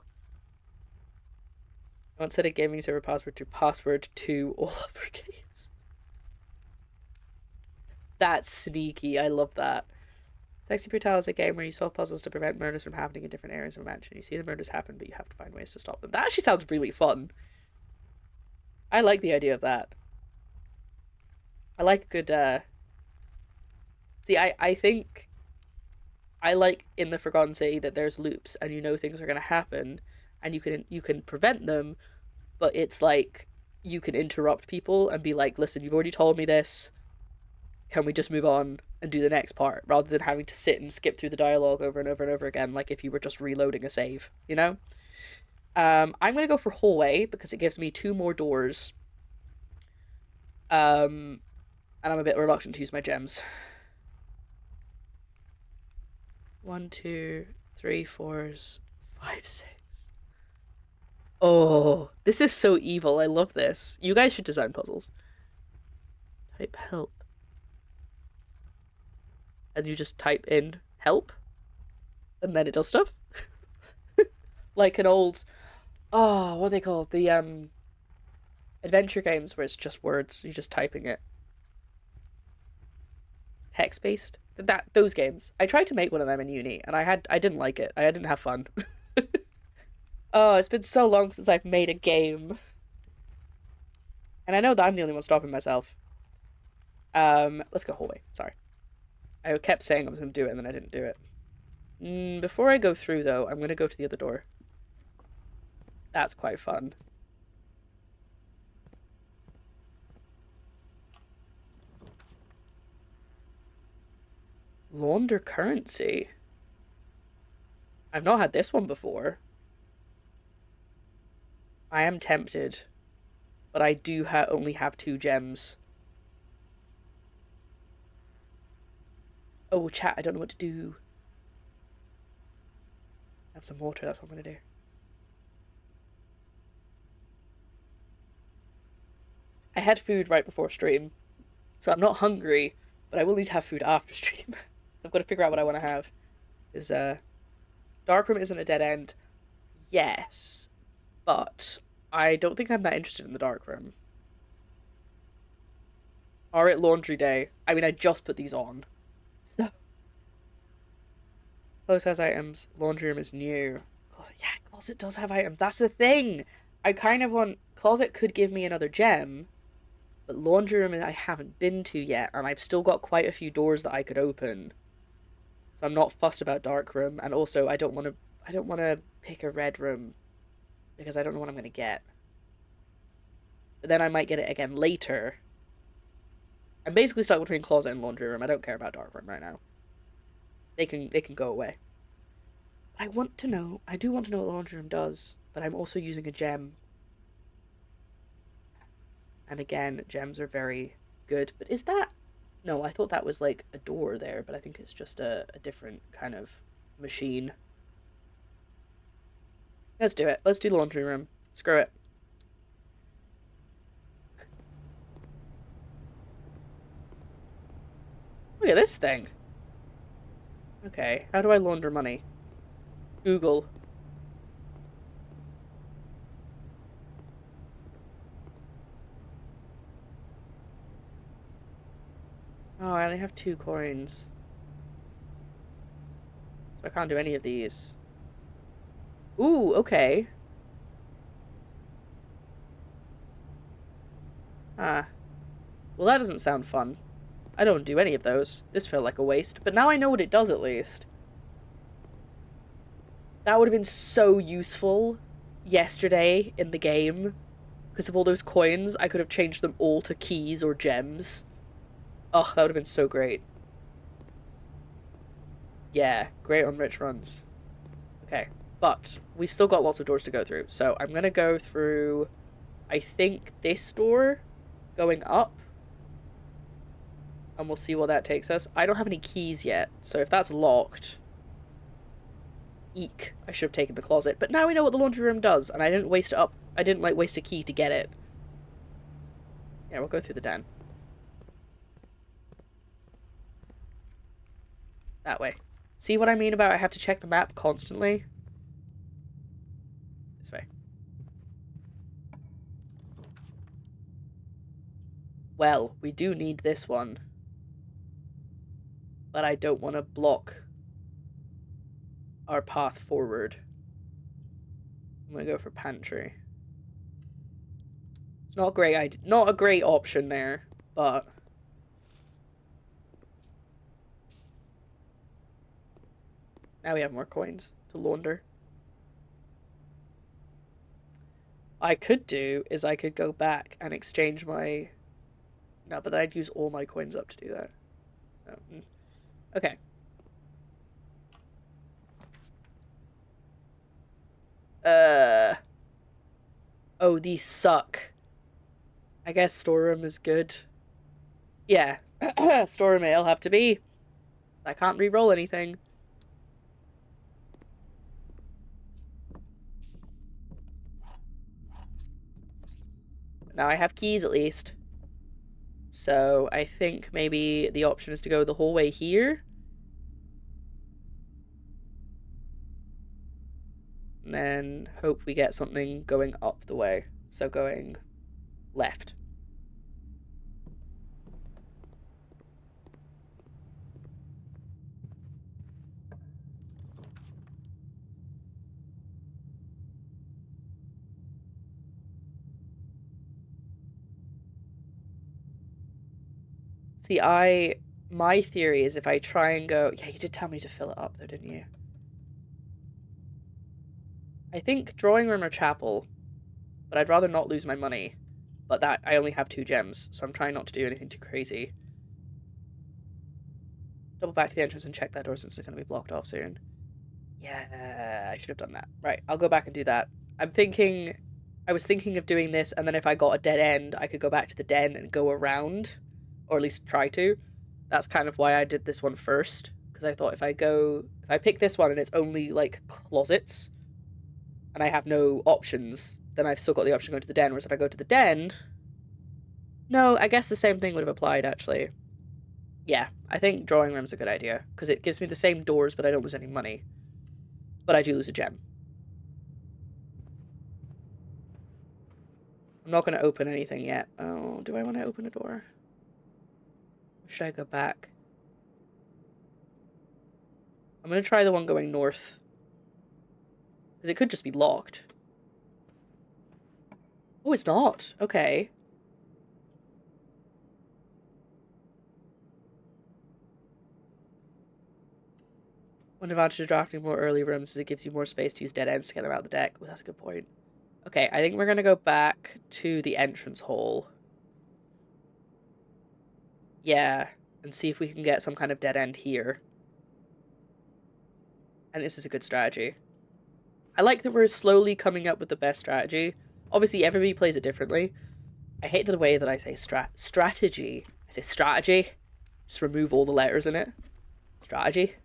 I once set a gaming server password to password to all uppercase. That's sneaky. I love that. Sexy Brutal is a game where you solve puzzles to prevent murders from happening in different areas of a mansion. You see the murders happen, but you have to find ways to stop them. That actually sounds really fun. I like the idea of that. I like a good, See, I think I like in the Forgotten City that there's loops and you know things are going to happen and you can prevent them, but it's like you can interrupt people and be like, listen, you've already told me this. Can we just move on and do the next part rather than having to sit and skip through the dialogue over and over and over again like if you were just reloading a save, you know? I'm going to go for hallway because it gives me 2 more doors. And I'm a bit reluctant to use my gems. 1, 2, 3, 4, 5, 6. Oh, this is so evil. I love this. You guys should design puzzles. Type help. And you just type in help. And then it does stuff. Like an old... Oh, what are they called? The, adventure games where it's just words. You're just typing it. Text-based. Those games. I tried to make one of them in uni, and I didn't like it. I didn't have fun. Oh, it's been so long since I've made a game. And I know that I'm the only one stopping myself. Let's go hallway. Sorry. I kept saying I was going to do it, and then I didn't do it. Before I go through, though, I'm going to go to the other door. That's quite fun. Launder currency. I've not had this one before. I am tempted, but I do only have 2 gems. Oh, chat, I don't know what to do. Have some water, that's what I'm gonna do. I had food right before stream, so I'm not hungry, but I will need to have food after stream. So I've got to figure out what I want to have. Is darkroom isn't a dead end. Yes, but I don't think I'm that interested in the darkroom. Are it laundry day? I mean, I just put these on. So. Clothes has items. Laundry room is new. Closet, yeah, closet does have items. That's the thing. I kind of want... Closet could give me another gem, but laundry room I haven't been to yet, and I've still got quite a few doors that I could open. So I'm not fussed about dark room, and also I don't want to pick a red room because I don't know what I'm going to get. But then I might get it again later. I'm basically stuck between closet and laundry room. I don't care about dark room right now. They can go away. I do want to know what the laundry room does, but I'm also using a gem. And again, gems are very good. But is that... No, I thought that was like a door there, but I think it's just a different kind of machine. Let's do it. Let's do the laundry room. Screw it. Look at this thing. Okay, how do I launder money? Google. Oh, I only have 2 coins. So I can't do any of these. Ooh, okay. Ah. Well, that doesn't sound fun. I don't do any of those. This felt like a waste, but now I know what it does at least. That would have been so useful yesterday in the game. Because of all those coins, I could have changed them all to keys or gems. Oh, that would have been so great. Yeah, great on rich runs. Okay, but we've still got lots of doors to go through. So I'm going to go through, I think, this door going up. And we'll see what that takes us. I don't have any keys yet, so if that's locked... Eek. I should have taken the closet. But now we know what the laundry room does, and I didn't waste it up. I didn't, like, waste a key to get it. Yeah, we'll go through the den. That way. See what I mean about I have to check the map constantly? This way. Well, we do need this one. But I don't want to block our path forward. I'm gonna go for pantry. It's not great. Not a great option there, but now we have more coins to launder. I could do is I could go back and exchange my... No, but I'd use all my coins up to do that. So, okay. Oh, these suck. I guess storeroom is good. Yeah. Storeroom it'll have to be. I can't re-roll anything. Now I have keys at least. So I think maybe the option is to go the whole way here. And then hope we get something going up the way. So going left. See, my theory is if I try and go... Yeah, you did tell me to fill it up though, didn't you? I think drawing room or chapel, but I'd rather not lose my money. But that, I only have 2 gems, so I'm trying not to do anything too crazy. Double back to the entrance and check that door since it's going to be blocked off soon. Yeah, I should have done that. Right, I'll go back and do that. I was thinking of doing this, and then if I got a dead end, I could go back to the den and go around. Or at least try to. That's kind of why I did this one first. Because I thought if I pick this one and it's only, like, closets, and I have no options, then I've still got the option to go to the den. Whereas if I go to the den... No, I guess the same thing would have applied, actually. Yeah, I think drawing room's a good idea, because it gives me the same doors, but I don't lose any money. But I do lose a gem. I'm not going to open anything yet. Oh, do I want to open a door? Or should I go back? I'm going to try the one going north. Because it could just be locked. Oh, it's not. Okay. One advantage of drafting more early rooms is it gives you more space to use dead ends to get them out of the deck. Oh, that's a good point. Okay, I think we're going to go back to the entrance hall. Yeah, and see if we can get some kind of dead end here. And this is a good strategy. I like that we're slowly coming up with the best strategy. Obviously, everybody plays it differently. I hate the way that I say strategy. I say strategy. Just remove all the letters in it. Strategy.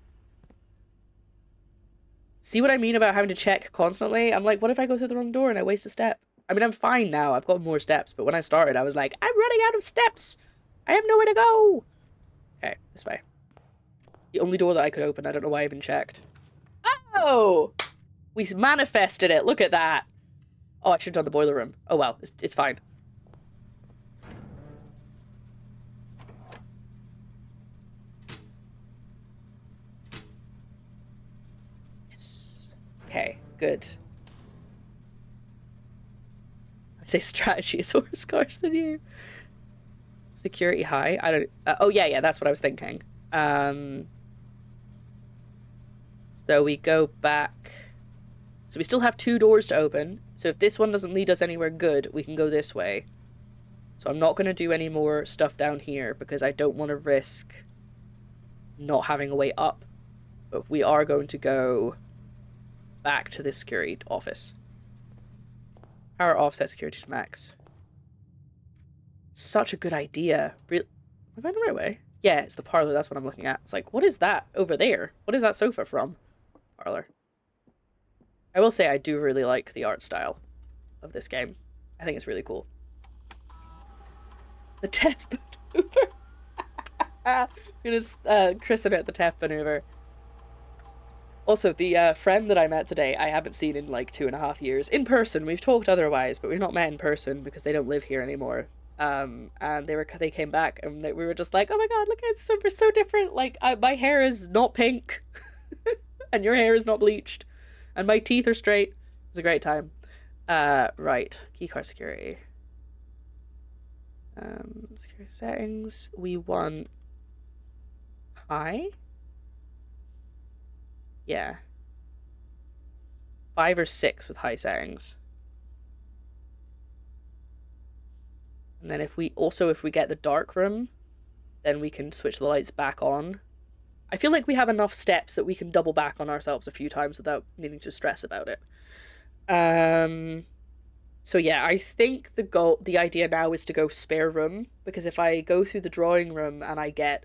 See what I mean about having to check constantly? I'm like, what if I go through the wrong door and I waste a step? I mean, I'm fine now. I've got more steps. But when I started, I was like, I'm running out of steps. I have nowhere to go. Okay, this way. The only door that I could open. I don't know why I even checked. Oh! We manifested it. Look at that. Oh, I should have done the boiler room. Oh, well. It's fine. Yes. Okay, good. I say strategy is worse scores than you. Security high. I don't... oh, yeah, that's what I was thinking. So we go back... So we still have 2 doors to open. So if this one doesn't lead us anywhere good, we can go this way. So I'm not going to do any more stuff down here because I don't want to risk not having a way up. But we are going to go back to the security office. Power offset security to max. Such a good idea. Am I going the right way? Yeah, it's the parlor. That's what I'm looking at. It's like, what is that over there? What is that sofa from? Parlor. I will say I do really like the art style of this game. I think it's really cool. The Tef maneuver. I'm gonna christen it the Tef maneuver. Also, the friend that I met today, I haven't seen in like 2.5 years. In person, we've talked otherwise, but we've not met in person because they don't live here anymore. And they came back and we were just like, oh my god, look, we're so different. Like, my hair is not pink, and your hair is not bleached. And my teeth are straight. It was a great time. Right. Keycard security. Security settings. We want high? Yeah. 5 or 6 with high settings. And then if we get the dark room, then we can switch the lights back on. I feel like we have enough steps that we can double back on ourselves a few times without needing to stress about it. So yeah, I think the idea now is to go spare room, because if I go through the drawing room and I get...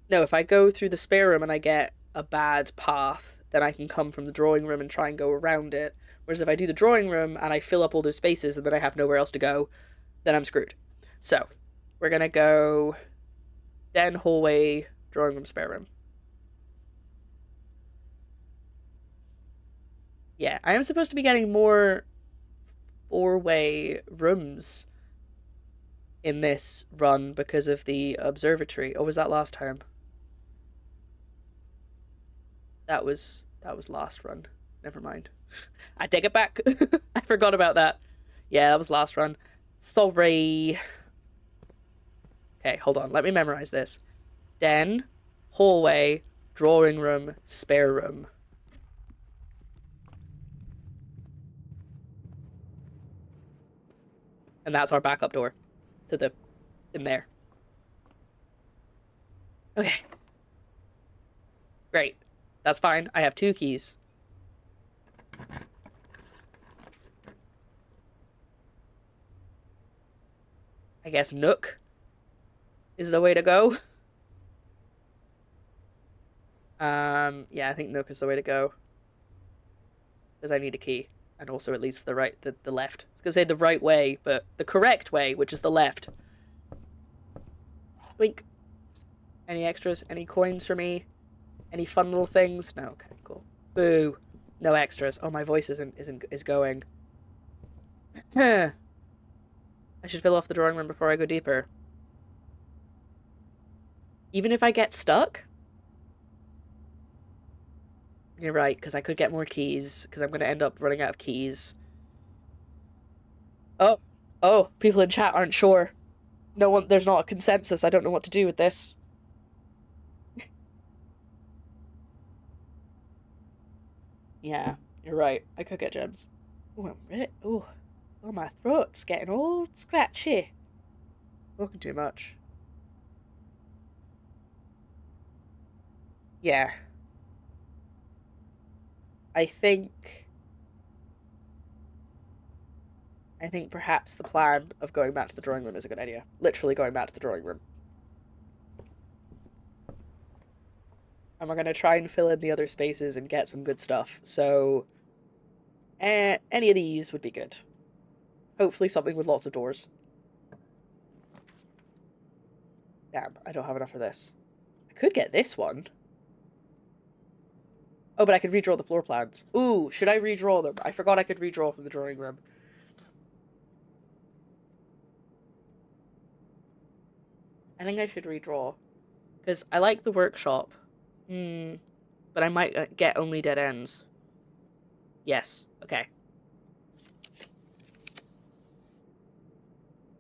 No, if I go through the spare room and I get a bad path, then I can come from the drawing room and try and go around it. Whereas if I do the drawing room and I fill up all those spaces and then I have nowhere else to go, then I'm screwed. So, we're gonna go den, hallway, drawing room, spare room. Yeah, I am supposed to be getting more 4-way rooms in this run because of the observatory. Or was that last time? That was last run. Never mind. I take it back. I forgot about that. Yeah, that was last run. Sorry. Okay, hold on. Let me memorize this. Den, hallway, drawing room, spare room. And that's our backup door to in there. Okay. Great. That's fine. I have 2 keys. I guess Nook is the way to go. Yeah, I think Nook is the way to go. Because I need a key. And also it leads to the right, the left. I was gonna say the right way, but the correct way, which is the left. Wink. Any extras? Any coins for me? Any fun little things? No. Okay, cool. Boo. No extras. Oh, my voice is going. I should fill off the drawing room before I go deeper. Even if I get stuck? You're right, because I could get more keys, because I'm going to end up running out of keys. Oh. Oh, people in chat aren't sure. No one, there's not a consensus. I don't know what to do with this. Yeah, you're right. I could get gems. Oh, I'm ready. Oh, my throat's getting all scratchy. Talking too much. Yeah. I think perhaps the plan of going back to the drawing room is a good idea. Literally going back to the drawing room. And we're going to try and fill in the other spaces and get some good stuff. So, any of these would be good. Hopefully something with lots of doors. Damn, I don't have enough for this. I could get this one. Oh, but I could redraw the floor plans. Ooh, should I redraw them? I forgot I could redraw from the drawing room. I think I should redraw. Because I like the workshop. But I might get only dead ends. Yes. Okay.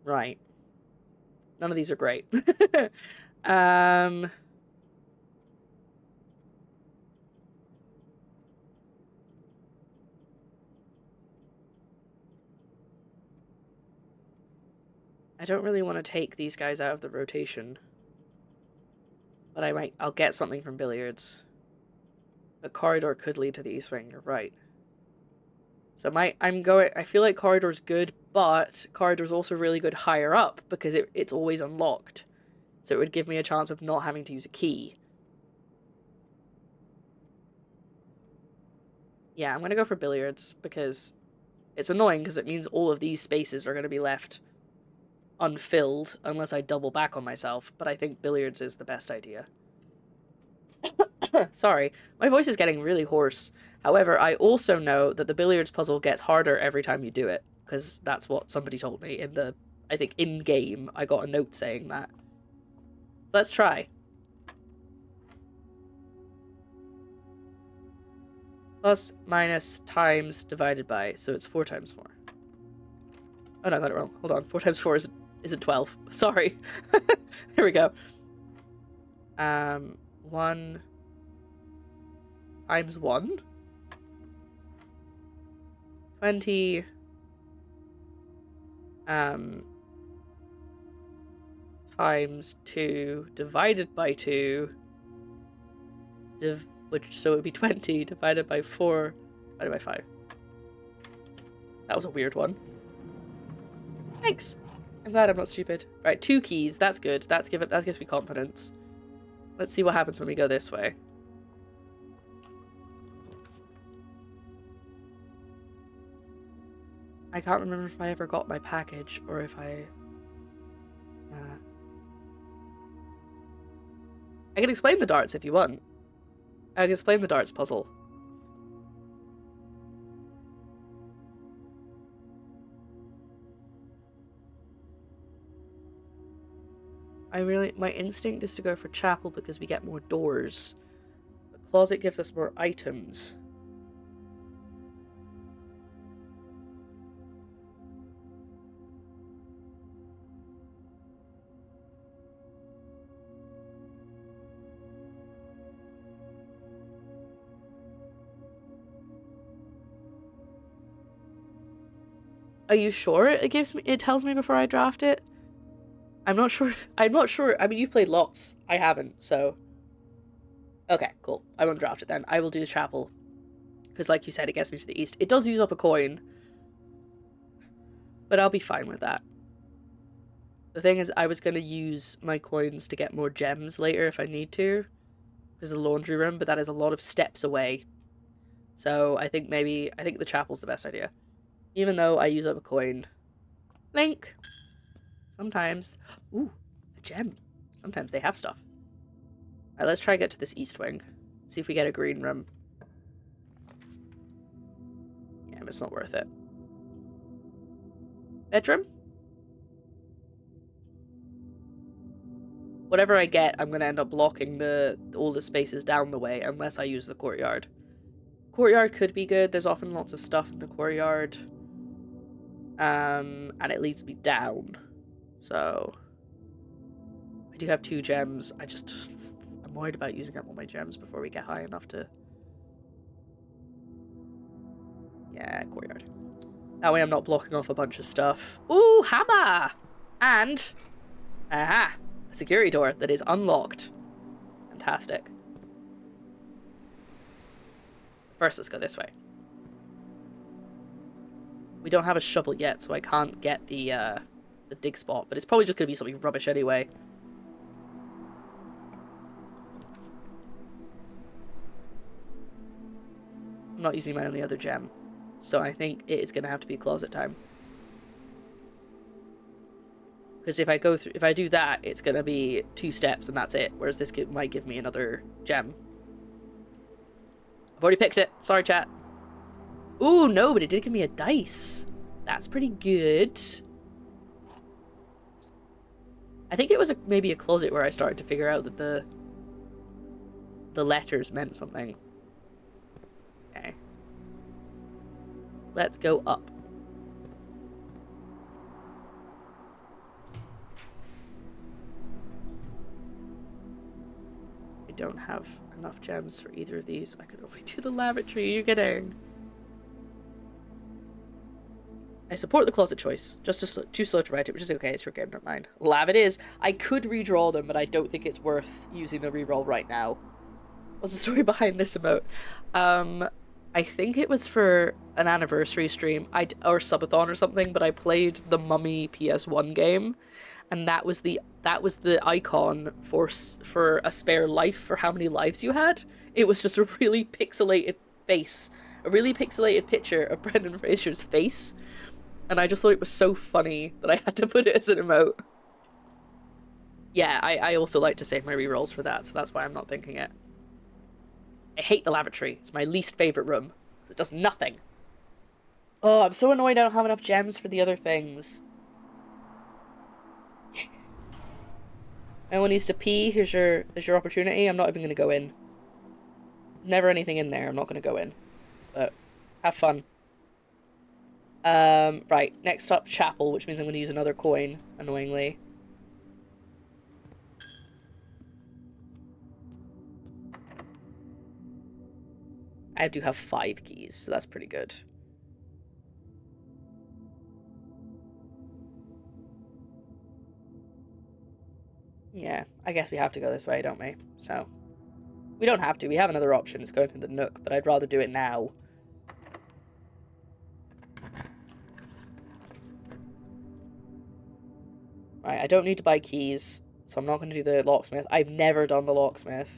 Right. None of these are great. I don't really want to take these guys out of the rotation. But I'll get something from billiards. The corridor could lead to the east wing, you're right. So I feel like corridor's good, but corridor's also really good higher up because it's always unlocked. So it would give me a chance of not having to use a key. Yeah, I'm gonna go for billiards because it's annoying because it means all of these spaces are gonna be left unfilled unless I double back on myself, but I think billiards is the best idea. Sorry, my voice is getting really hoarse. However, I also know that the billiards puzzle gets harder every time you do it, because that's what somebody told me I think in-game, I got a note saying that. Let's try. Plus, minus, times, divided by, so it's 4 times 4. Oh no, I got it wrong. Hold on, 4 times 4 isn't 12. Sorry. There we go. 1 times 1. 20. Times 2 divided by 2. So it would be 20 divided by 4 divided by 5. That was a weird one. Thanks. I'm glad I'm not stupid. Right, 2 keys. That's good. That gives me confidence. Let's see what happens when we go this way. I can't remember if I ever got my package or if I can explain the darts if you want. I can explain the darts puzzle. My instinct is to go for chapel because we get more doors. The closet gives us more items. Are you sure it tells me before I draft it? I'm not sure. I mean, you've played lots. I haven't, so. Okay, cool. I won't draft it then. I will do the chapel. Because like you said, it gets me to the east. It does use up a coin. But I'll be fine with that. The thing is, I was going to use my coins to get more gems later if I need to. Because of the laundry room, but that is a lot of steps away. So I think the chapel's the best idea. Even though I use up a coin. Link! Sometimes. Ooh, a gem. Sometimes they have stuff. Alright, let's try to get to this east wing. See if we get a green room. Yeah, but it's not worth it. Bedroom? Whatever I get, I'm gonna end up blocking all the spaces down the way unless I use the courtyard. Courtyard could be good. There's often lots of stuff in the courtyard. And it leads me down. So I do have 2 gems. I'm worried about using up all my gems before we get high enough to... Yeah, courtyard. That way I'm not blocking off a bunch of stuff. Ooh, hammer! And... aha! A security door that is unlocked. Fantastic. First, let's go this way. We don't have a shovel yet, so I can't get the dig spot, but it's probably just going to be something rubbish anyway. I'm not using my only other gem, so I think it is going to have to be closet time. Because if I do that, it's going to be 2 steps and that's it, whereas this might give me another gem. I've already picked it. Sorry, chat. Ooh, no, but it did give me a dice. That's pretty good. I think it was maybe a closet where I started to figure out that the letters meant something. Okay. Let's go up. I don't have enough gems for either of these. I could only do the lavatory. You're kidding. I support the closet choice. Just too slow to write it, which is okay. It's your game, not mine. Lav it is. I could redraw them, but I don't think it's worth using the reroll right now. What's the story behind this emote? I think it was for an anniversary stream, or subathon or something, but I played the Mummy PS1 game, and that was the icon for a spare life for how many lives you had. It was just a really pixelated face, a really pixelated picture of Brendan Fraser's face, and I just thought it was so funny that I had to put it as an emote. Yeah, I also like to save my rerolls for that, so that's why I'm not thinking it. I hate the lavatory. It's my least favorite room. It does nothing. Oh, I'm so annoyed I don't have enough gems for the other things. Anyone needs to pee? Here's your opportunity. I'm not even going to go in. There's never anything in there. I'm not going to go in. But have fun. Right. Next up, chapel, which means I'm going to use another coin, annoyingly. I do have 5 keys, so that's pretty good. Yeah, I guess we have to go this way, don't we? So, we don't have to. We have another option. It's going through the nook, but I'd rather do it now. Right, I don't need to buy keys, so I'm not going to do the locksmith. I've never done the locksmith.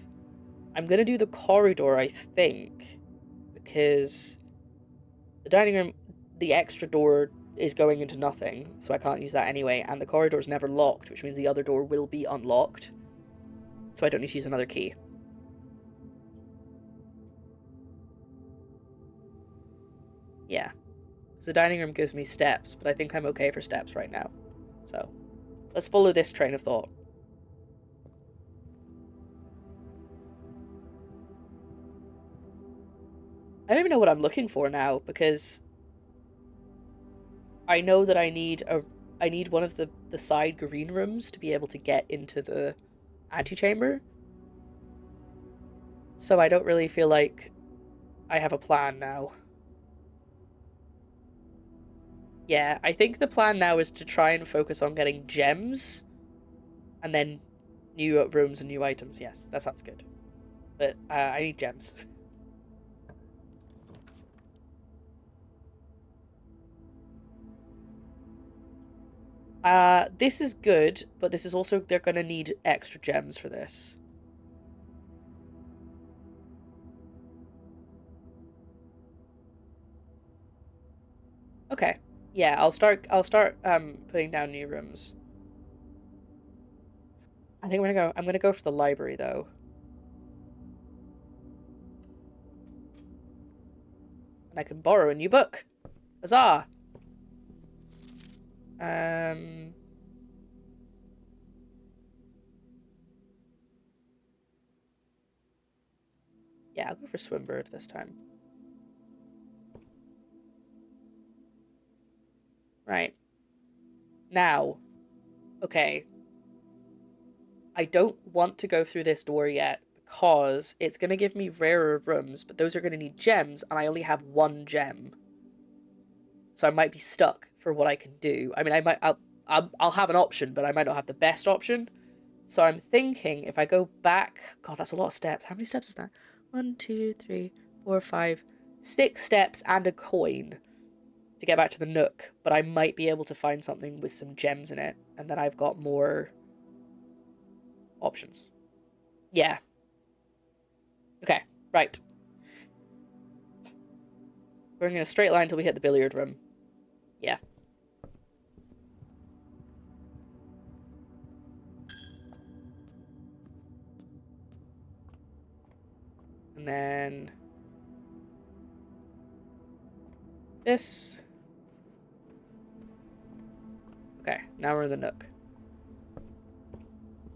I'm going to do the corridor, I think, because the dining room, the extra door is going into nothing, so I can't use that anyway, and the corridor is never locked, which means the other door will be unlocked, so I don't need to use another key. Yeah, because the dining room gives me steps, but I think I'm okay for steps right now, so let's follow this train of thought. I don't even know what I'm looking for now, because I know that I need one of the side green rooms to be able to get into the antechamber. So I don't really feel like I have a plan now. Yeah, I think the plan now is to try and focus on getting gems, and then new rooms and new items. Yes, that sounds good. But I need gems. This is good, but this is also, they're gonna need extra gems for this. Okay. Yeah, I'll start putting down new rooms. I think I'm gonna go for the library though. And I can borrow a new book. Huzzah! Yeah, I'll go for Swimbird this time. Right. Now. Okay. I don't want to go through this door yet because it's going to give me rarer rooms, but those are going to need gems, and I only have one gem. So I might be stuck for what I can do. I mean, I'll have an option, but I might not have the best option. So I'm thinking if I go back, God, that's a lot of steps. How many steps is that? 1, 2, 3, 4, 5, 6 steps and a coin to get back to the Nook. But I might be able to find something with some gems in it, and then I've got more options. Yeah. Okay, right. We're in a straight line until we hit the billiard room. Yeah. And then this. Okay, now we're in the Nook.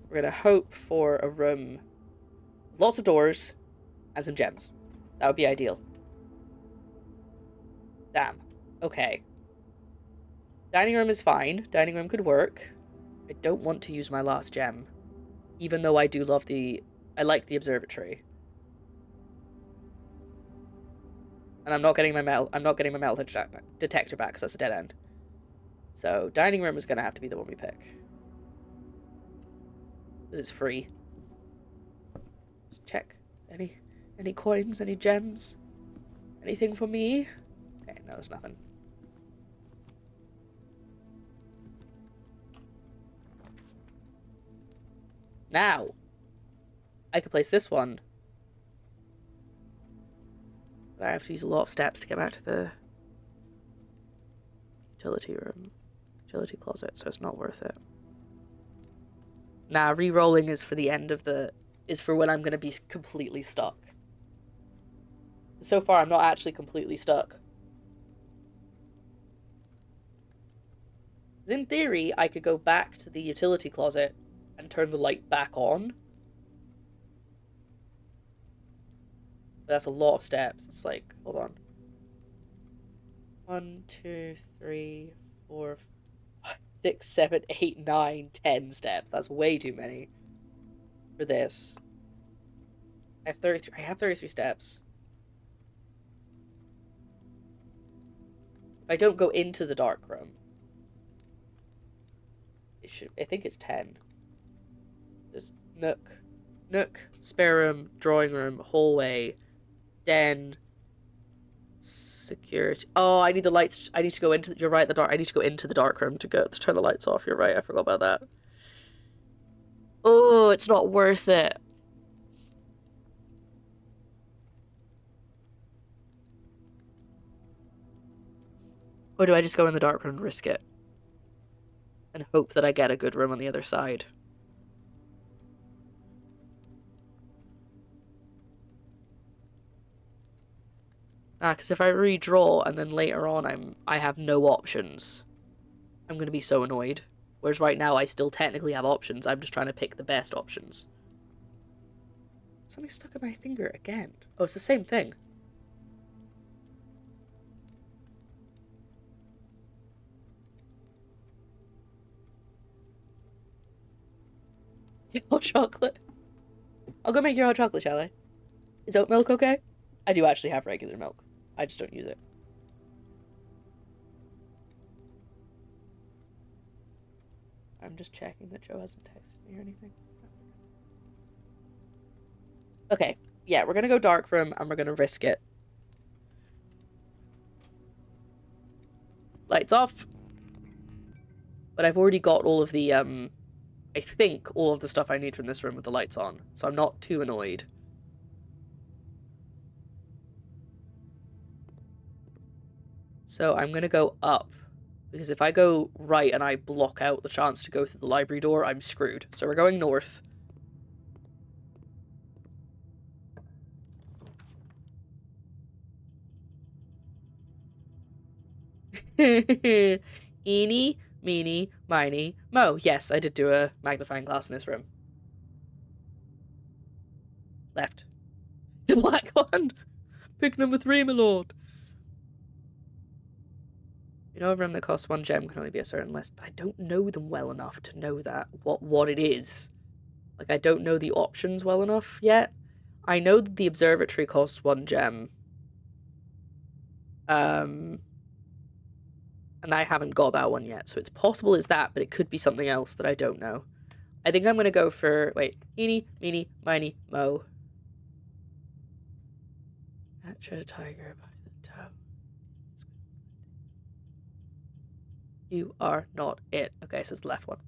We're gonna hope for a room with lots of doors and some gems. That would be ideal. Damn. Okay. Dining room is fine. Dining room could work. I don't want to use my last gem. Even though I do love I like the observatory. And I'm not getting my metal detector back because that's a dead end. So dining room is gonna have to be the one we pick. Because it's free. Just check. Any coins, any gems? Anything for me? Okay, no, there's nothing. Now, I could place this one. But I have to use a lot of steps to get back to the utility room. Utility closet, so it's not worth it. Nah, re-rolling is for the end of is for when I'm going to be completely stuck. So far, I'm not actually completely stuck. In theory, I could go back to the utility closet and turn the light back on. But that's a lot of steps. It's like, hold on. 1, 2, 3, 4, 5, 6, 7, 8, 9, 10 steps. That's way too many for this. I have 33 steps. If I don't go into the dark room, I think it's 10. There's Nook, spare room, drawing room, hallway, den, security. Oh, I need the lights. I need to go into. You're right. I need to go into the dark room to turn the lights off. You're right. I forgot about that. Oh, it's not worth it. Or do I just go in the dark room and risk it? And hope that I get a good room on the other side? Because if I redraw and then later on I have no options, I'm going to be so annoyed. Whereas right now I still technically have options, I'm just trying to pick the best options. Something stuck in my finger again. Oh, it's the same thing. Hot chocolate. I'll go make your hot chocolate, shall I? Is oat milk okay? I do actually have regular milk. I just don't use it. I'm just checking that Joe hasn't texted me or anything. Okay, yeah, we're gonna go dark room and we're gonna risk it. Lights off. But I've already got all of the, I think all of the stuff I need from this room with the lights on, so I'm not too annoyed. So I'm gonna go up Because if I go right and I block out the chance to go through the library door, I'm screwed. So we're going north. Eeny, meeny, miny, mo. Yes, I did do a magnifying glass in this room. Left. The black one. Pick number 3, my lord. You know, a room that costs 1 gem can only be a certain list, but I don't know them well enough to know that what it is. Like, I don't know the options well enough yet. I know that the observatory costs 1 gem. And I haven't got that one yet, so it's possible it's that, but it could be something else that I don't know. I think I'm gonna go for, wait, eeny, meeny, miny, mo. Capture a tiger by the toe. You are not it. Okay, so it's the left one.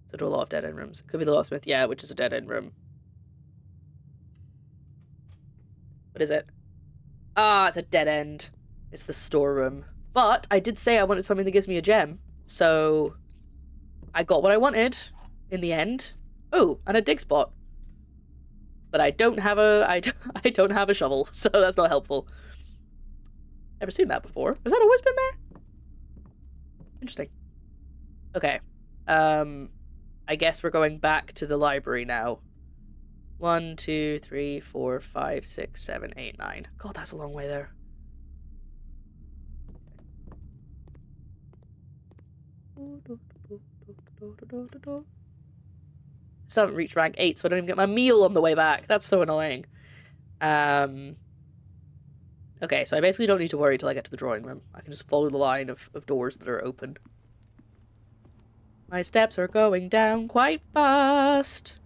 So there are a lot of dead-end rooms. Could be the locksmith, yeah, which is a dead-end room. What is it? Ah, it's a dead end. It's the storeroom. But I did say I wanted something that gives me a gem, so I got what I wanted in the end. Oh, and a dig spot. But I don't have a I don't have a shovel, so that's not helpful. Never seen that before. Has that always been there? Interesting. Okay. I guess we're going back to the library now. 1, 2, 3, 4, 5, 6, 7, 8, 9. God, that's a long way there. I still haven't reached rank 8, so I don't even get my meal on the way back. That's so annoying. Okay, so I basically don't need to worry till I get to the drawing room. I can just follow the line of doors that are open. My steps are going down quite fast.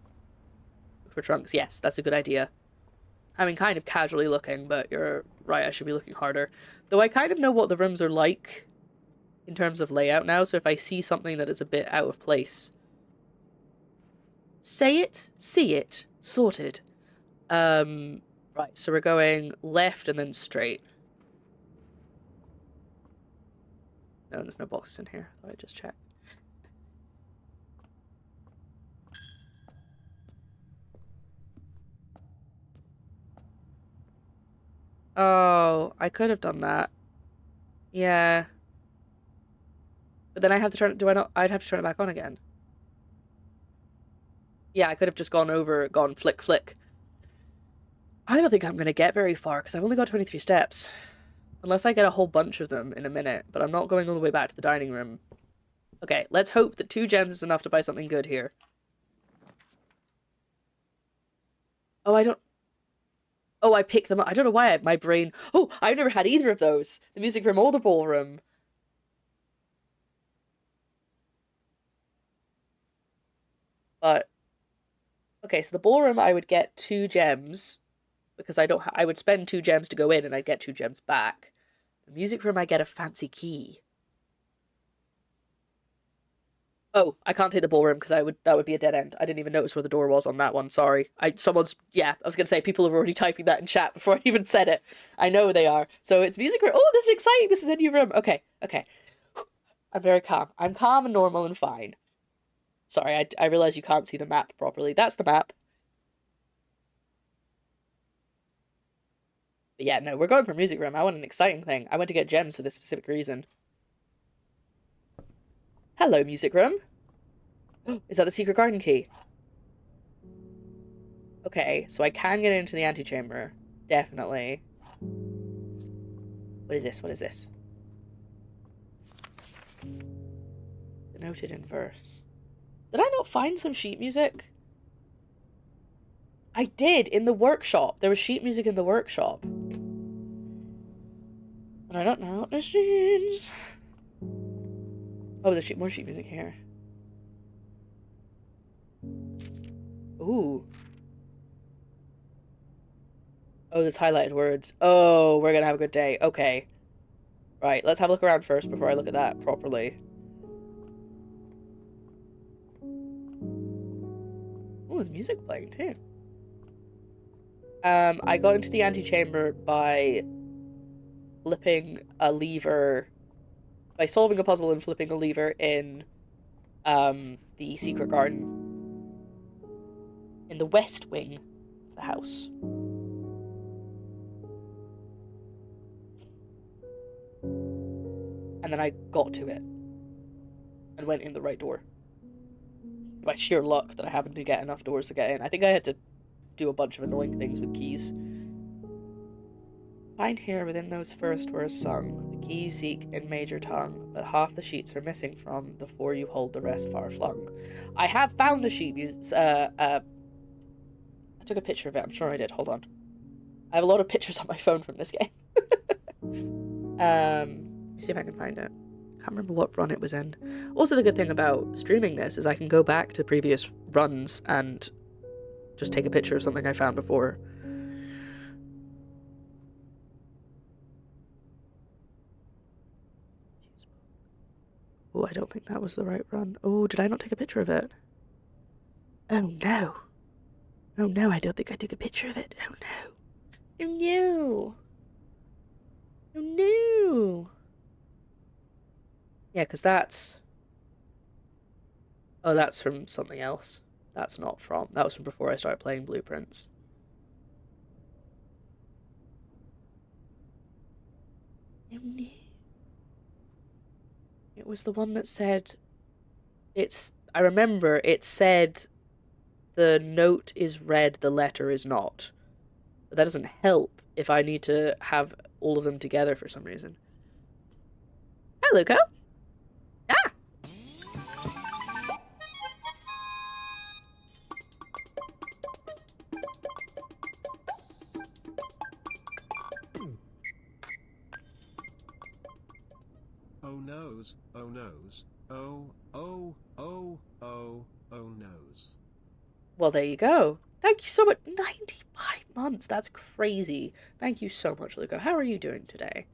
Look for trunks. Yes, that's a good idea. I mean, kind of casually looking, but you're right, I should be looking harder. Though I kind of know what the rooms are like in terms of layout now, so if I see something that is a bit out of place... Say it, see it, sorted. Right, so we're going left and then straight. No, there's no boxes in here. Thought I'd just check. Oh, I could have done that. Yeah. But then I have to turn it, do I not? I'd have to turn it back on again. Yeah, I could have just gone flick, flick. I don't think I'm going to get very far, because I've only got 23 steps. Unless I get a whole bunch of them in a minute, but I'm not going all the way back to the dining room. Okay, let's hope that 2 gems is enough to buy something good here. Oh, I don't... Oh, I picked them up. I don't know why my brain... Oh, I've never had either of those. The music room or the ballroom. But... Okay, so the ballroom I would get 2 gems. Because I would spend 2 gems to go in and I'd get 2 gems back. The music room I get a fancy key. Oh, I can't take the ballroom because that would be a dead end. I didn't even notice where the door was on that one. Sorry. I was gonna say people are already typing that in chat before I even said it. I know they are. So it's music room. Oh, this is exciting. This is a new room. Okay. I'm very calm. I'm calm and normal and fine. Sorry, I realize you can't see the map properly. That's the map. But yeah, no, we're going for music room. I want an exciting thing. I went to get gems for this specific reason. Hello, music room. Is that the secret garden key? Okay, so I can get into the antechamber. Definitely. What is this? What is this? Denoted in verse. Did I not find some sheet music? I did, in the workshop. There was sheet music in the workshop. And I don't know what this means. Oh, there's more sheet music here. Ooh. Oh, there's highlighted words. Oh, we're gonna have a good day. Okay. Right, let's have a look around first before I look at that properly. Oh, there's music playing too. I got into the antechamber by flipping a lever by solving a puzzle and flipping a lever in the secret garden in the west wing of the house. And then I got to it and went in the right door. By sheer luck that I happened to get enough doors to get in. I think I had to do a bunch of annoying things with keys. Find here within those first words sung the key you seek in major tongue, but half the sheets are missing from the four you hold, the rest far flung. I have found a sheet. I took a picture of it. I'm sure I did. Hold on. I have a lot of pictures on my phone from this game. Let me see if I can find it. Can't remember what run it was in. Also, the good thing about streaming this is I can go back to previous runs and just take a picture of something I found before. Oh, I don't think that was the right run. Oh, did I not take a picture of it? Oh no. Oh no, I don't think I took a picture of it. Oh no. Oh no. Oh no. Yeah, because that's... Oh, that's from something else. That's not from... That was from before I started playing Blueprints. Oh no. It was the one that said... I remember it said the note is read, the letter is not. But that doesn't help if I need to have all of them together for some reason. Hi, Luca. Ah! Oh noes, oh noes, oh noes. Well, there you go. Thank you so much. 95 months. That's crazy. Thank you so much, Luca. How are you doing today?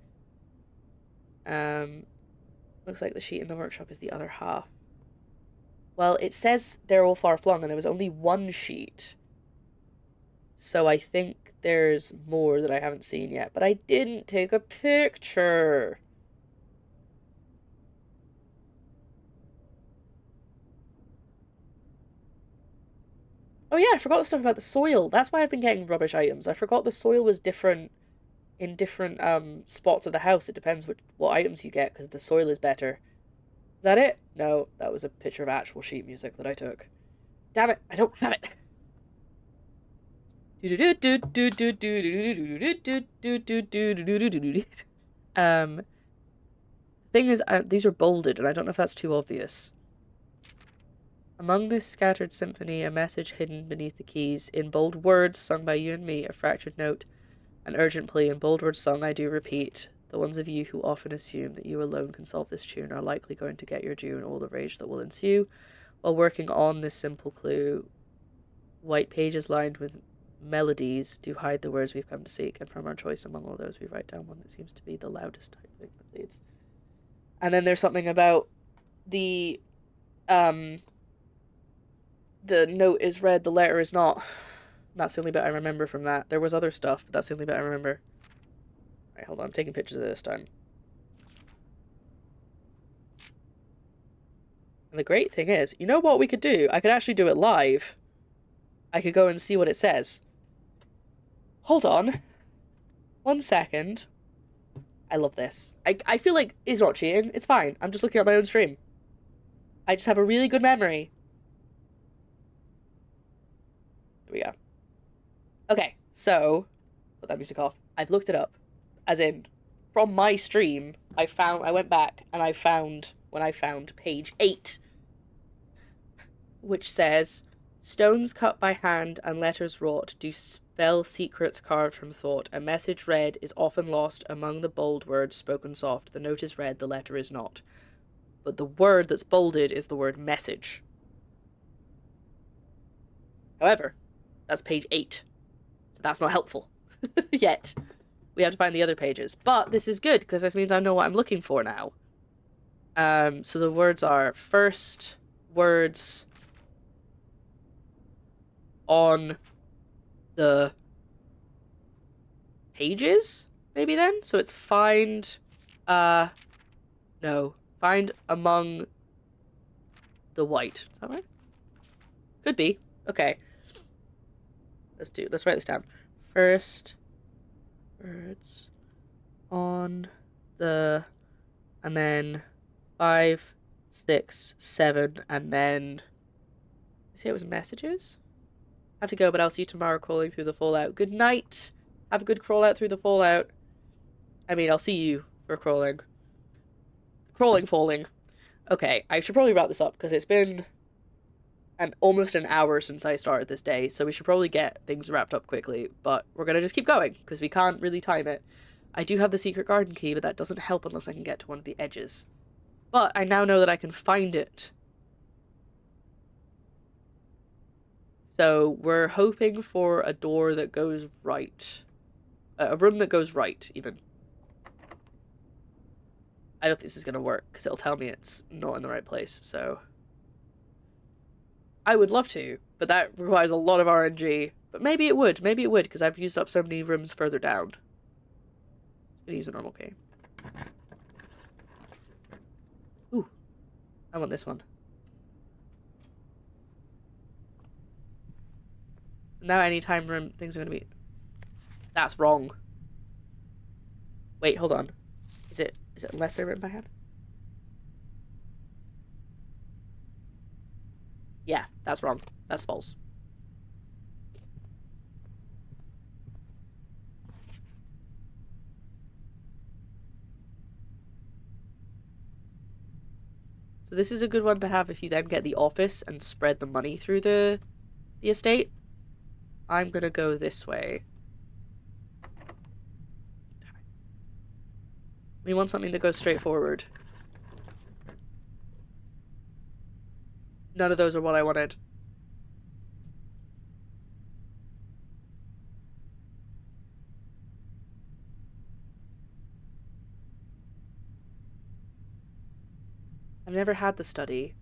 Looks like the sheet in the workshop is the other half. Well, it says they're all far flung, and there was only one sheet. So I think there's more that I haven't seen yet, but I didn't take a picture. Oh yeah, I forgot the stuff about the soil. That's why I've been getting rubbish items. I forgot the soil was different in different spots of the house. It depends what items you get, because the soil is better. Is that it? No, that was a picture of actual sheet music that I took. Damn it, I don't have it. Thing is, these are bolded, and I don't know if that's too obvious. Among this scattered symphony, a message hidden beneath the keys, in bold words sung by you and me, a fractured note, an urgent plea, in bold words sung, I do repeat, the ones of you who often assume that you alone can solve this tune are likely going to get your due in all the rage that will ensue. While working on this simple clue, white pages lined with melodies do hide the words we've come to seek, and from our choice among all those we write down one that seems to be the loudest type thing that leads. And then there's something about the note is read, the letter is not. That's the only bit I remember from that. There was other stuff, but that's the only bit I remember. Alright, hold on, I'm taking pictures of this time. And the great thing is, you know what we could do? I could actually do it live. I could go and see what it says. Hold on. 1 second. I love this. I feel like it's not cheating. It's fine. I'm just looking at my own stream. I just have a really good memory. There we go. Okay, so put that music off. I've looked it up. As in, from my stream, I went back and I found page 8, which says, stones cut by hand and letters wrought do spell secrets carved from thought. A message read is often lost among the bold words spoken soft. The note is read, the letter is not. But the word that's bolded is the word message. However, that's page 8. So that's not helpful. Yet. We have to find the other pages. But this is good, because this means I know what I'm looking for now. So the words are first words on the pages, maybe then? So it's find No. Find among the white. Is that right? Could be. Okay. Let's write this down. First words on the, and then 5, 6, 7, and then say it was messages? I have to go, but I'll see you tomorrow crawling through the fallout. Good night. Have a good crawl out through the fallout. I mean, I'll see you for crawling. Falling. Okay, I should probably wrap this up because it's been almost an hour since I started this day, so we should probably get things wrapped up quickly, but we're gonna just keep going because we can't really time it. I do have the secret garden key, but that doesn't help unless I can get to one of the edges. But I now know that I can find it. So we're hoping for a door that goes right. A room that goes right, even. I don't think this is going to work, because it'll tell me it's not in the right place, so... I would love to, but that requires a lot of RNG. But maybe it would, because I've used up so many rooms further down. I'm gonna use a normal key. Ooh. I want this one. Now anytime room things are gonna be... That's wrong. Wait, hold on. Is it lesser written by hand? Yeah, that's wrong. That's false. So this is a good one to have if you then get the office and spread the money through the estate. I'm gonna go this way. We want something that goes straight forward. None of those are what I wanted. I've never had the study.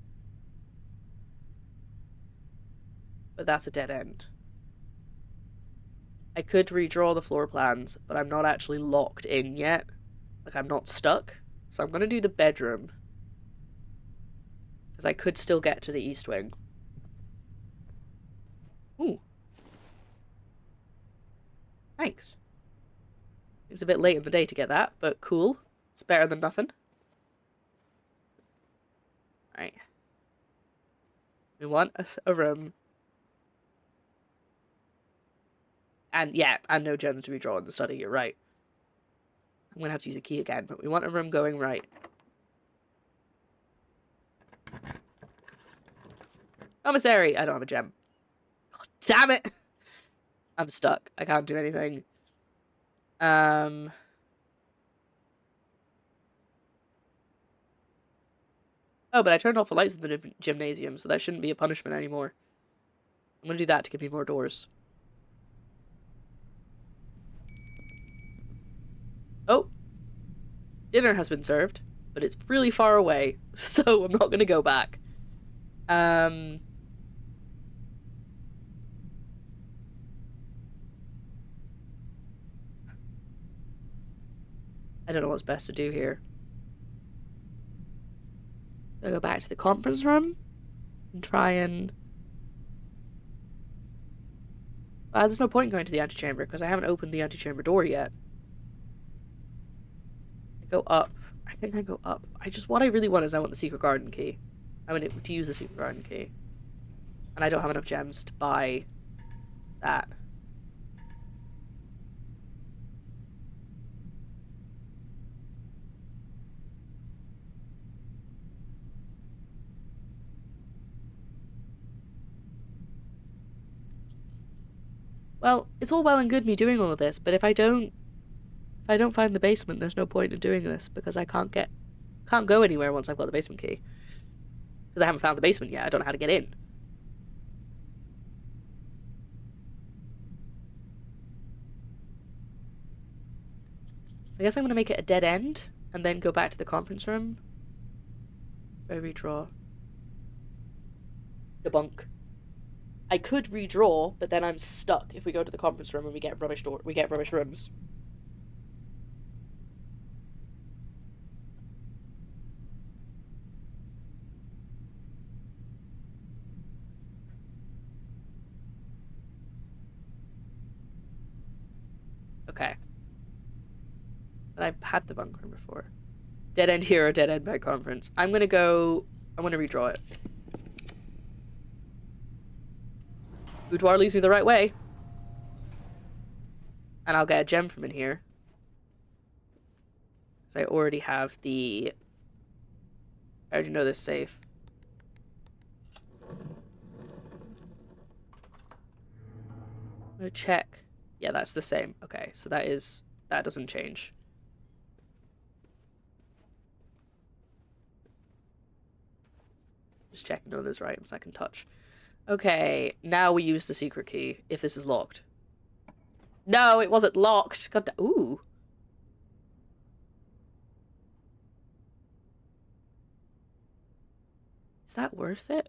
But that's a dead end. I could redraw the floor plans, but I'm not actually locked in yet. Like, I'm not stuck. So I'm gonna do the bedroom. Because I could still get to the east wing. Ooh. Thanks. It's a bit late in the day to get that, but cool. It's better than nothing. Right. We want a room. And yeah, and no gems to redraw in the study, you're right. I'm gonna have to use a key again, but we want a room going right. Commissary! I don't have a gem. God damn it! I'm stuck. I can't do anything. Oh, but I turned off the lights in the gymnasium, so that shouldn't be a punishment anymore. I'm gonna do that to give me more doors. Oh. Dinner has been served, but it's really far away, so I'm not gonna go back. I don't know what's best to do here. I'll go back to the conference room and try and... there's no point in going to the antechamber because I haven't opened the antechamber door yet. I go up. I think I go up. What I really want is I want the secret garden key. I want to use the secret garden key. And I don't have enough gems to buy that. Well, it's all well and good me doing all of this, but if I don't find the basement, there's no point in doing this because I can't go anywhere once I've got the basement key. Because I haven't found the basement yet. I don't know how to get in. I guess I'm going to make it a dead end and then go back to the conference room. Redraw. Debunk. I could redraw, but then I'm stuck if we go to the conference room and we get rubbish rooms. Okay. But I've had the bunker before. Dead end here or dead end by conference. I'm gonna redraw it. Boudoir leads me the right way. And I'll get a gem from in here. Because I already have the... I already know this safe. I'm gonna check. Yeah, that's the same. Okay, so that doesn't change. Just checking all those items I can touch. Okay, now we use the secret key, if this is locked. No, it wasn't locked. God damn. Ooh. Is that worth it?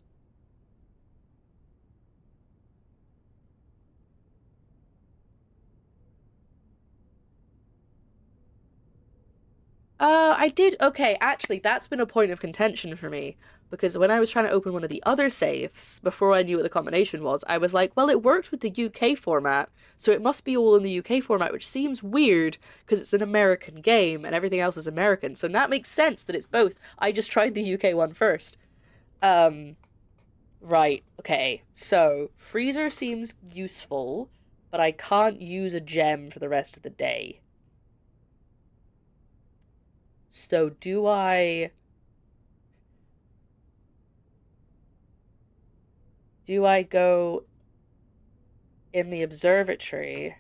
I did. Okay, actually, that's been a point of contention for me. Because when I was trying to open one of the other safes, before I knew what the combination was, I was like, well, it worked with the UK format, so it must be all in the UK format, which seems weird, because it's an American game, and everything else is American, so that makes sense that it's both. I just tried the UK one first. Right, okay, so, freezer seems useful, but I can't use a gem for the rest of the day. So, do I go in the observatory?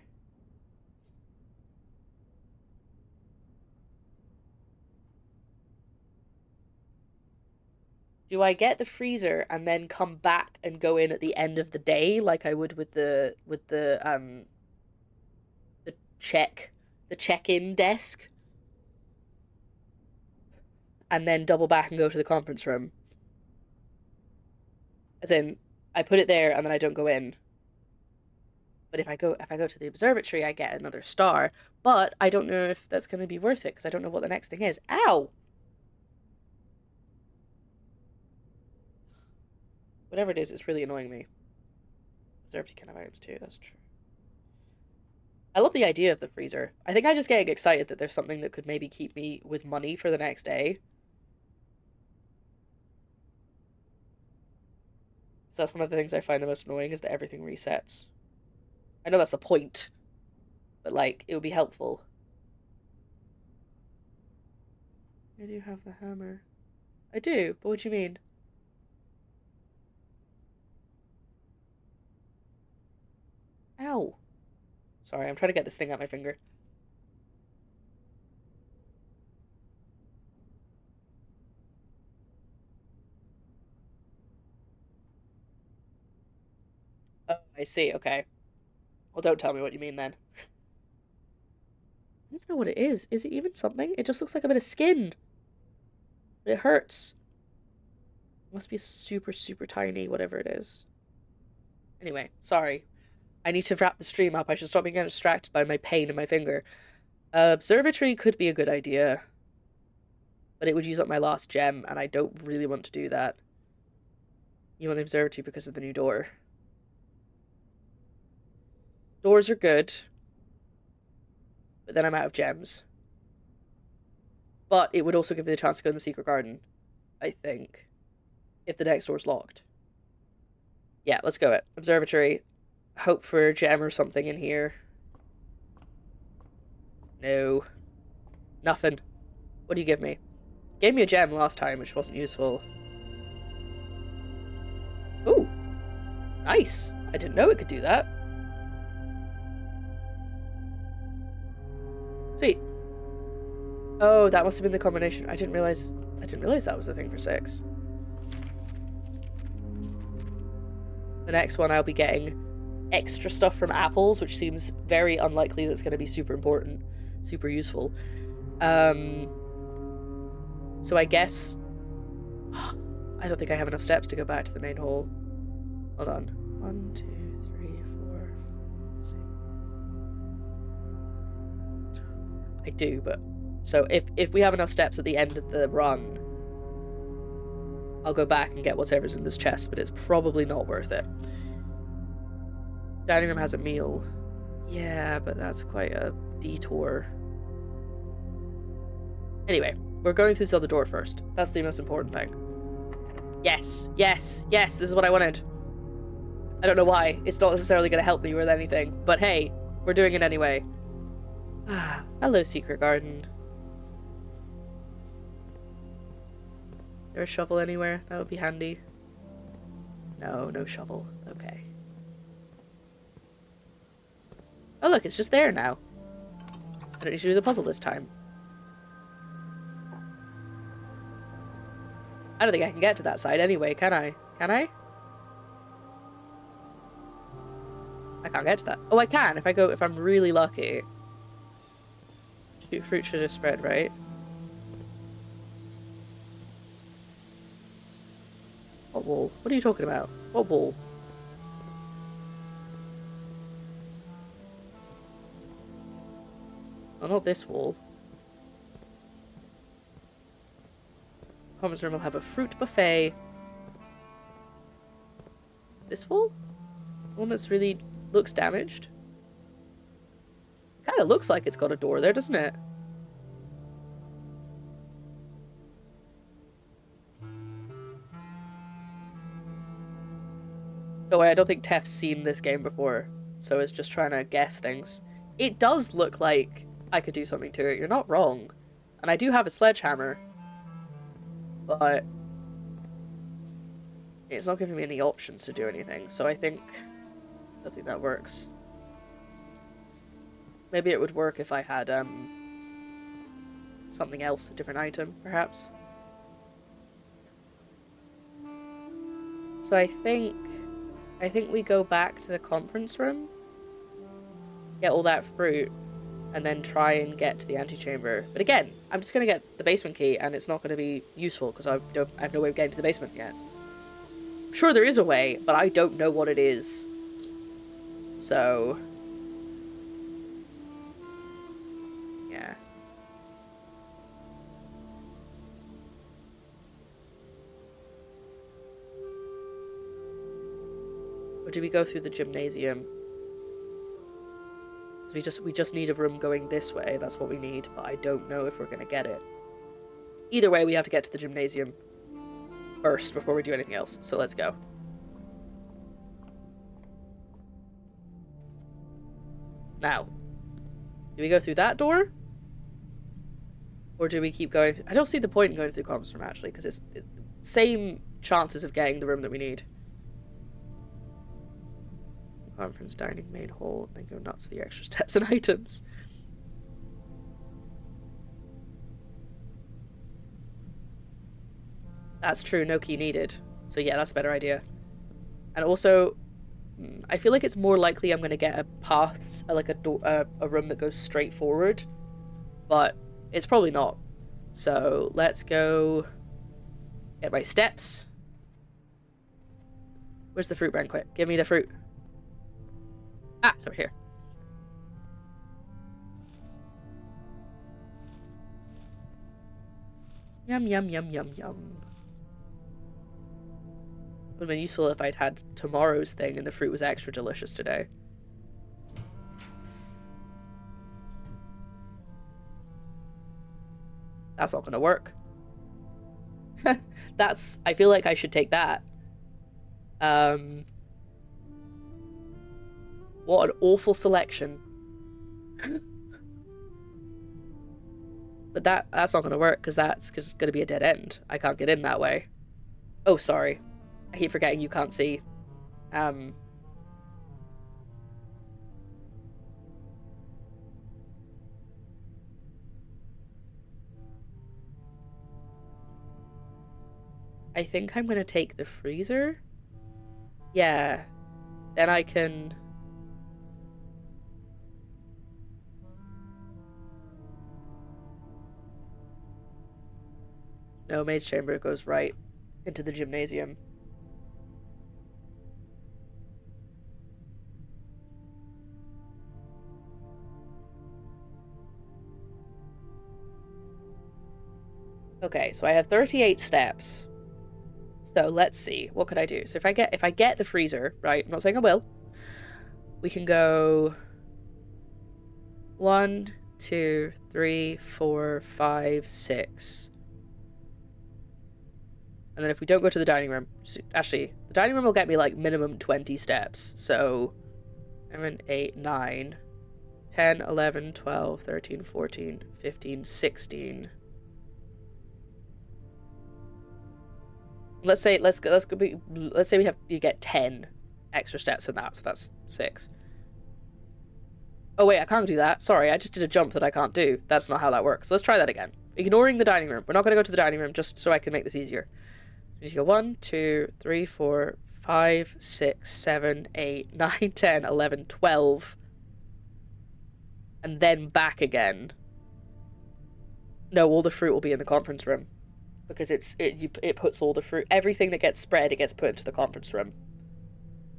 Do I get the freezer and then come back and go in at the end of the day like I would with the check-in desk? And then double back and go to the conference room? As in, I put it there and then I don't go in. But if I go to the observatory, I get another star. But I don't know if that's going to be worth it because I don't know what the next thing is. Ow! Whatever it is, it's really annoying me. Observatory can have items too, that's true. I love the idea of the freezer. I think I'm just getting excited that there's something that could maybe keep me with money for the next day. So that's one of the things I find the most annoying is that everything resets. I know that's the point, but like, it would be helpful. I do have the hammer. I do, but what do you mean? Ow. Sorry, I'm trying to get this thing out my finger. Oh, I see, okay. Well, don't tell me what you mean then. I don't even know what it is. Is it even something? It just looks like a bit of skin. But it hurts. It must be super, super tiny, whatever it is. Anyway, sorry. I need to wrap the stream up. I should stop being distracted by my pain in my finger. Observatory could be a good idea. But it would use up my last gem, and I don't really want to do that. You want the observatory because of the new door. Doors are good. But then I'm out of gems. But it would also give me the chance to go in the secret garden, I think. If the next door's locked. Yeah, let's go it. Observatory. Hope for a gem or something in here. No. Nothing. What do you give me? Gave me a gem last time, which wasn't useful. Ooh. Nice. I didn't know it could do that. Sweet. Oh, that must have been the combination. I didn't realize that was the thing for 6. The next one I'll be getting extra stuff from apples, which seems very unlikely that's going to be super important, super useful. So I guess I don't think I have enough steps to go back to the main hall. Hold on. 1, 2, 3, 4, 5, 6. I do, but so if we have enough steps at the end of the run, I'll go back and get whatever's in this chest, but it's probably not worth it. Dining room has a meal. Yeah, but that's quite a detour. Anyway, we're going through this other door first. That's the most important thing. Yes, yes, yes, this is what I wanted. I don't know why. It's not necessarily going to help me with anything. But hey, we're doing it anyway. Ah, hello, secret garden. Is there a shovel anywhere? That would be handy. No, no shovel. Okay. Oh look, it's just there now. I don't need to do the puzzle this time. I don't think I can get to that side anyway, can I? Can I? I can't get to that. Oh, I can if I'm really lucky. Shoot, fruit should have spread, right? What wall? What are you talking about? What wall? Oh, not this wall. Commons room will have a fruit buffet. This wall? The one that's really looks damaged? Kind of looks like it's got a door there, doesn't it? Oh wait, I don't think Tef's seen this game before, so it's just trying to guess things. It does look like I could do something to it, you're not wrong. And I do have a sledgehammer. But it's not giving me any options to do anything, so I don't think that works. Maybe it would work if I had something else, a different item, perhaps. So I think we go back to the conference room, get all that fruit, and then try and get to the antechamber. But again, I'm just going to get the basement key, and it's not going to be useful, because I have no way of getting to the basement yet. I'm sure there is a way, but I don't know what it is. So... yeah. Or do we go through the gymnasium? We just need a room going this way. That's what we need, but I don't know if we're gonna get it. Either way, we have to get to the gymnasium first before we do anything else. So let's go. Now, do we go through that door? Or do we keep going? I don't see the point in going through the conference room, actually, because it's same chances of getting the room that we need. Conference dining main hall, and then go nuts for the extra steps and items. That's true, no key needed. So yeah, that's a better idea. And also, I feel like it's more likely I'm going to get a path, like a room that goes straight forward, but it's probably not. So let's go get my steps. Where's the fruit banquet? Give me the fruit. Ah, it's over here. Yum, yum, yum, yum, yum. Would have been useful if I'd had tomorrow's thing and the fruit was extra delicious today. That's not gonna work. I feel like I should take that. What an awful selection. But that's not going to work, because that's going to be a dead end. I can't get in that way. Oh, sorry. I keep forgetting you can't see. I think I'm going to take the freezer. Yeah. Then I can... No, maid's chamber goes right into the gymnasium. Okay, so I have 38 steps. So let's see, what could I do? So if I get the freezer, right? I'm not saying I will. We can go 1, 2, 3, 4, 5, 6. And then if we don't go to the dining room, actually, the dining room will get me like minimum 20 steps. So 7, 8, 9, 10, 11, 12, 13, 14, 15, 16. Let's say you get 10 extra steps in that, so that's 6. Oh wait, I can't do that. Sorry, I just did a jump that I can't do. That's not how that works. Let's try that again. Ignoring the dining room. We're not going to go to the dining room just so I can make this easier. So you go 1, 2, 3, 4, 5, 6, 7, 8, 9, 10, 11, 12. And then back again. No, all the fruit will be in the conference room. Because it puts all the fruit, everything that gets spread, it gets put into the conference room.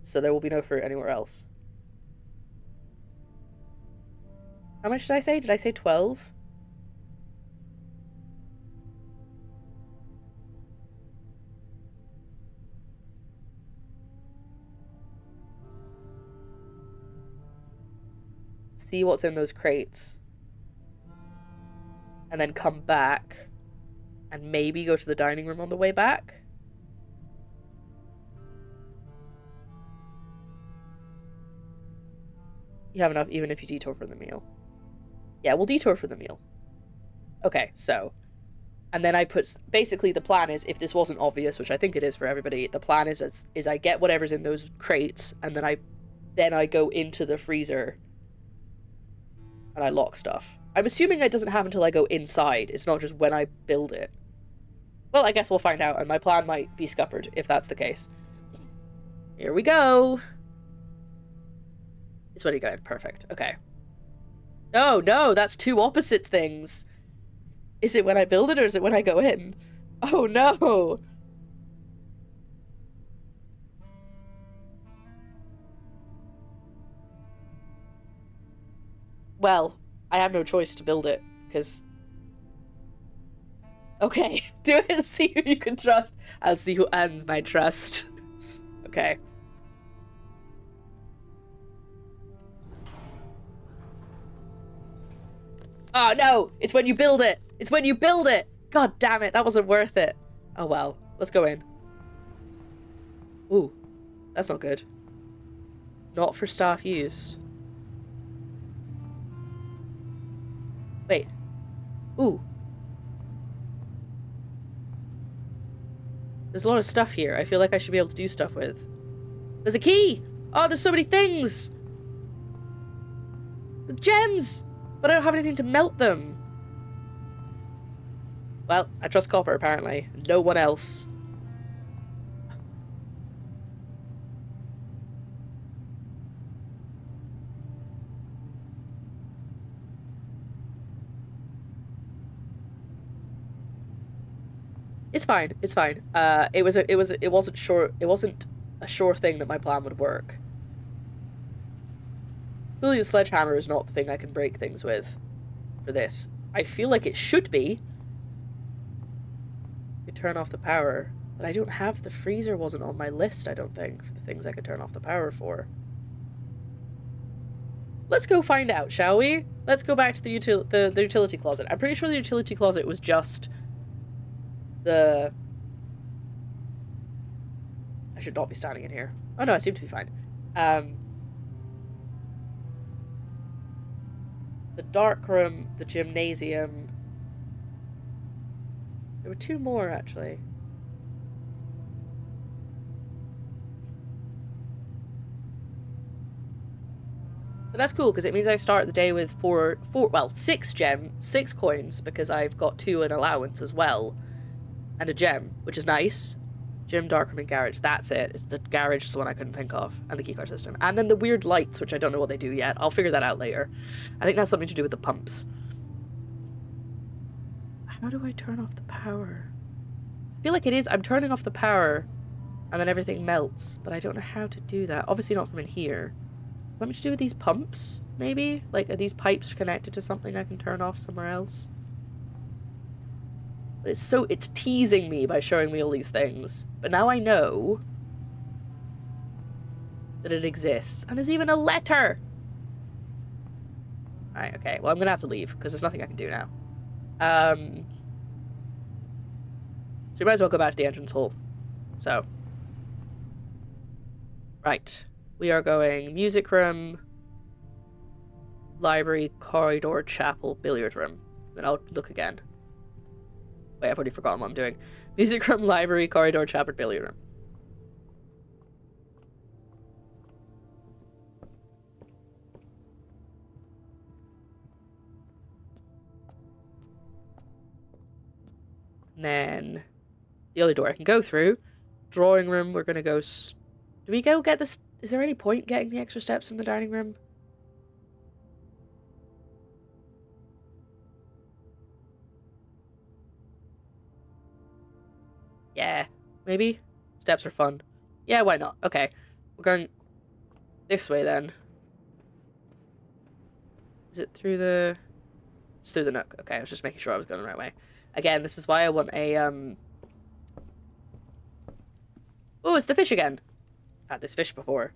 So there will be no fruit anywhere else. How much did I say? Did I say 12? See what's in those crates. And then come back. And maybe go to the dining room on the way back. You have enough even if you detour for the meal. Yeah, we'll detour for the meal. Okay, so. And then I put... Basically, the plan is, if this wasn't obvious, which I think it is for everybody, the plan is I get whatever's in those crates, and then I go into the freezer and I lock stuff. I'm assuming it doesn't happen until I go inside. It's not just when I build it. Well, I guess we'll find out, and my plan might be scuppered if that's the case. Here we go. It's when you go in. Perfect. Okay. Oh, no, that's two opposite things. Is it when I build it, or is it when I go in? Oh, no. Well, I have no choice to build it, because... Okay, do it and see who you can trust. I'll see who earns my trust. Okay. Oh no! It's when you build it! It's when you build it! God damn it, that wasn't worth it. Oh well, let's go in. Ooh, that's not good. Not for staff use. Wait. Ooh. There's a lot of stuff here. I feel like I should be able to do stuff with. There's a key! Oh, there's so many things! The gems! But I don't have anything to melt them. Well, I trust Copper, apparently. No one else. It's fine. It's fine. It wasn't a sure thing that my plan would work. Clearly the sledgehammer is not the thing I can break things with for this. I feel like it should be. You turn off the power, but I don't have, the freezer wasn't on my list, I don't think, for the things I could turn off the power for. Let's go find out, shall we? Let's go back to the utility closet. I'm pretty sure the utility closet was just the... I should not be standing in here. Oh no, I seem to be fine. The dark room, the gymnasium. There were two more, actually. But that's cool, because it means I start the day with six coins, because I've got 2 in allowance as well. And a gem, which is nice. Gym, darkroom, and garage. That's it. The garage is the one I couldn't think of. And the keycard system. And then the weird lights, which I don't know what they do yet. I'll figure that out later. I think that's something to do with the pumps. How do I turn off the power? I feel like it is. I'm turning off the power. And then everything melts. But I don't know how to do that. Obviously not from in here. Something to do with these pumps, maybe? Like, are these pipes connected to something I can turn off somewhere else? But it's teasing me by showing me all these things. But now I know that it exists. And there's even a letter! Right, okay. Well, I'm gonna have to leave, because there's nothing I can do now. So we might as well go back to the entrance hall. So. Right. We are going music room, library, corridor, chapel, billiard room. Then I'll look again. Wait, I've already forgotten what I'm doing. Music room, library, corridor, chapel, billiard room. And then the other door I can go through. Drawing room, we're gonna go... Do we go get this? Is there any point getting the extra steps from the dining room? Yeah, maybe? Steps are fun. Yeah, why not? Okay. We're going this way then. Is it through the... It's through the nook. Okay, I was just making sure I was going the right way. Again, this is why I want a, Oh, it's the fish again. I've had this fish before.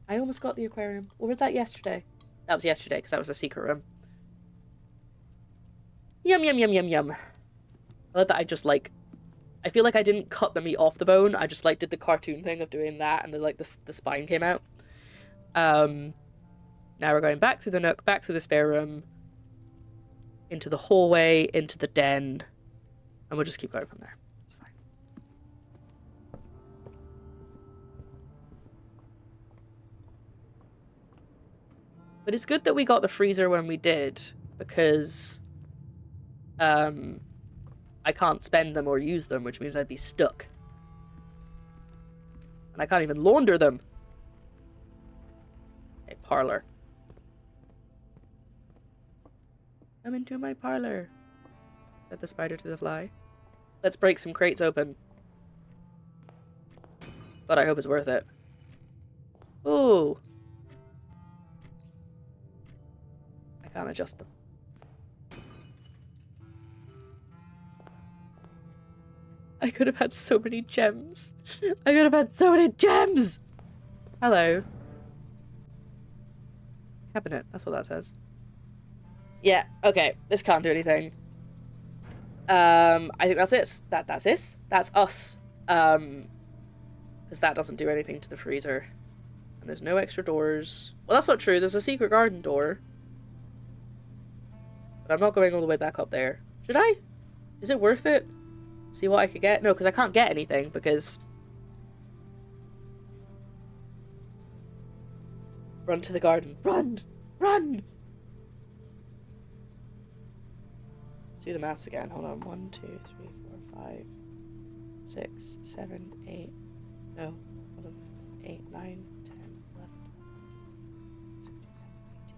I almost got the aquarium. Or was that yesterday? That was yesterday, because that was a secret room. Yum, yum, yum, yum, yum. I love that I just, like... I feel like I didn't cut the meat off the bone. I just, like, did the cartoon thing of doing that, and then, like, the spine came out. Now we're going back through the nook, back through the spare room, into the hallway, into the den, and we'll just keep going from there. It's fine. But it's good that we got the freezer when we did, because I can't spend them or use them, which means I'd be stuck. And I can't even launder them. Okay, parlor. Come into my parlor. Said the spider to the fly. Let's break some crates open. But I hope it's worth it. Ooh. I can't adjust them. I could have had so many gems. I could have had so many gems! Hello. Cabinet, that's what that says. Yeah, okay. This can't do anything. I think that's it. That's it. That's us. Because that doesn't do anything to the freezer. And there's no extra doors. Well, that's not true. There's a secret garden door. But I'm not going all the way back up there. Should I? Is it worth it? See what I could get? No, because I can't get anything, because... Run to the garden. Run! Run! Let's do the maths again. Hold on. 1, 2, 3, 4, 5, 6, 7, 8. No. Hold on. 8, 9, 10, 11, 16, 17, 18.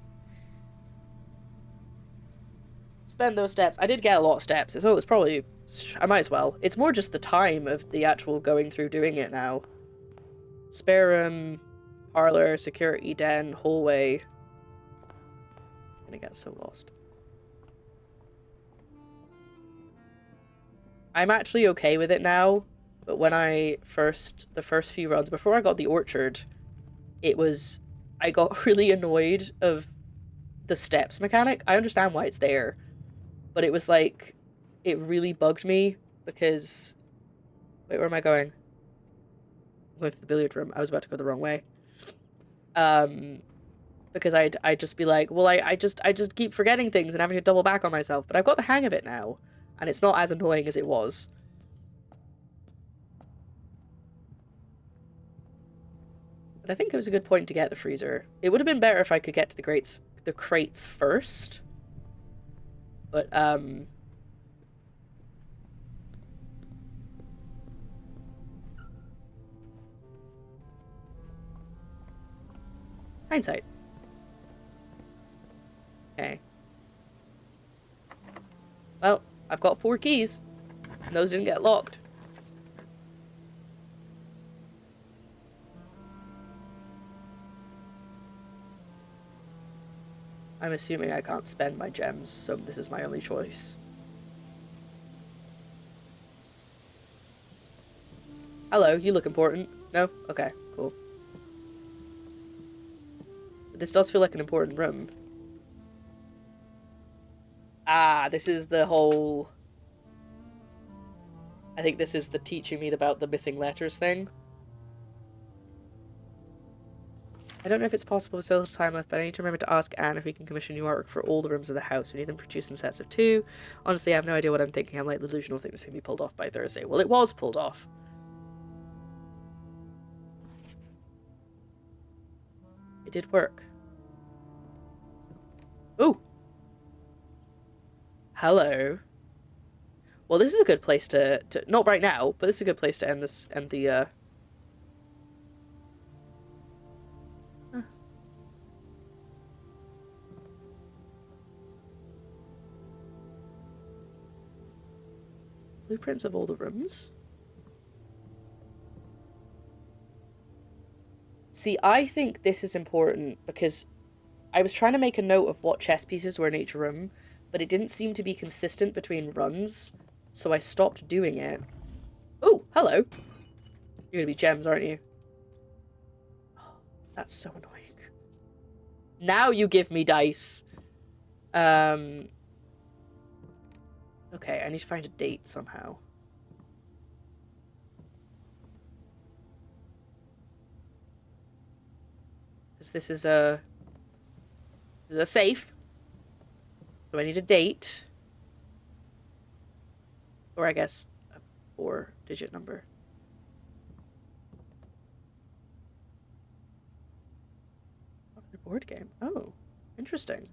Spend those steps. I did get a lot of steps, so it's probably... I might as well. It's more just the time of the actual going through doing it now. Spare room, parlor, security den, hallway. I'm gonna get so lost. I'm actually okay with it now, but when the first few runs, before I got the orchard, I got really annoyed of the steps mechanic. I understand why it's there, but it was like, it really bugged me because... Wait, where am I going? I'm going to the billiard room. I was about to go the wrong way. Because I'd just be like, well, I just keep forgetting things and having to double back on myself. But I've got the hang of it now, and it's not as annoying as it was. But I think it was a good point to get the freezer. It would have been better if I could get to the crates first. But, hindsight. Okay. Well, I've got 4 keys. And those didn't get locked. I'm assuming I can't spend my gems, so this is my only choice. Hello, you look important. No? Okay, cool. this does feel like an important room. Ah, this is the whole... I think this is the teaching me about the missing letters thing. I don't know if it's possible with so little time left, but I need to remember to ask Anne if we can commission new artwork for all the rooms of the house. We need them produced in sets of 2. Honestly, I have no idea what I'm thinking. I'm like the delusional thing that's going to be pulled off by Thursday. Well, it was pulled off. It did work. Ooh. Hello. Well, this is a good place to not right now, but this is a good place to end this, end the, Blueprints of all the rooms. See, I think this is important because I was trying to make a note of what chess pieces were in each room, but it didn't seem to be consistent between runs, so I stopped doing it. Oh, hello. You're gonna be gems, aren't you? Oh, that's so annoying. Now you give me dice. Okay, I need to find a date somehow. Because this is a safe. So I need a date. Or I guess a 4-digit number. Board game. Oh, interesting.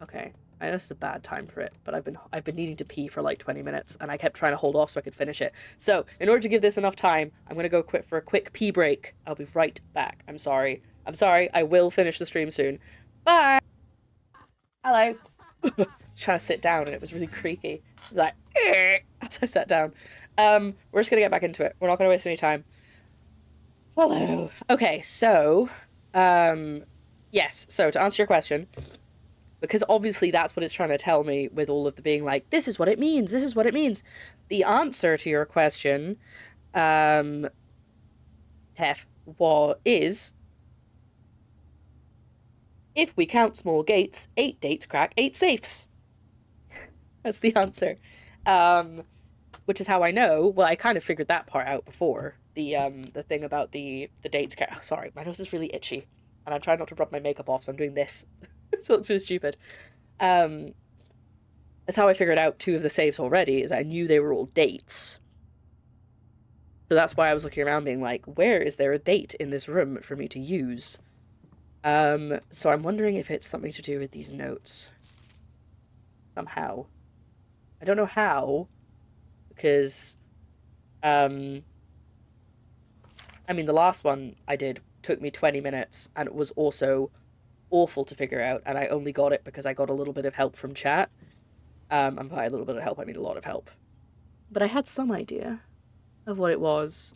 Okay, I know this is a bad time for it, but I've been needing to pee for like 20 minutes, and I kept trying to hold off so I could finish it. So, in order to give this enough time, I'm gonna go for a quick pee break. I'll be right back. I'm sorry. I will finish the stream soon. Bye! Hello. Trying to sit down, and it was really creaky. It was like, as I sat down. We're just gonna get back into it. We're not gonna waste any time. Hello. Okay, so, yes, so to answer your question, because obviously that's what it's trying to tell me with all of the being like, this is what it means, this is what it means. The answer to your question, Tef, is, if we count small gates, 8 dates crack 8 safes. That's the answer. Which is how I know, well, I kind of figured that part out before. The thing about the dates. Oh, sorry, my nose is really itchy, and I'm trying not to rub my makeup off, so I'm doing this. So it looks really stupid. That's how I figured out 2 of the saves already, is I knew they were all dates. So that's why I was looking around being like, where is there a date in this room for me to use? So I'm wondering if it's something to do with these notes. Somehow. I don't know how, because, I mean, the last one I did took me 20 minutes, and it was also awful to figure out, and I only got it because I got a little bit of help from chat. And by a little bit of help, I mean a lot of help. But I had some idea of what it was.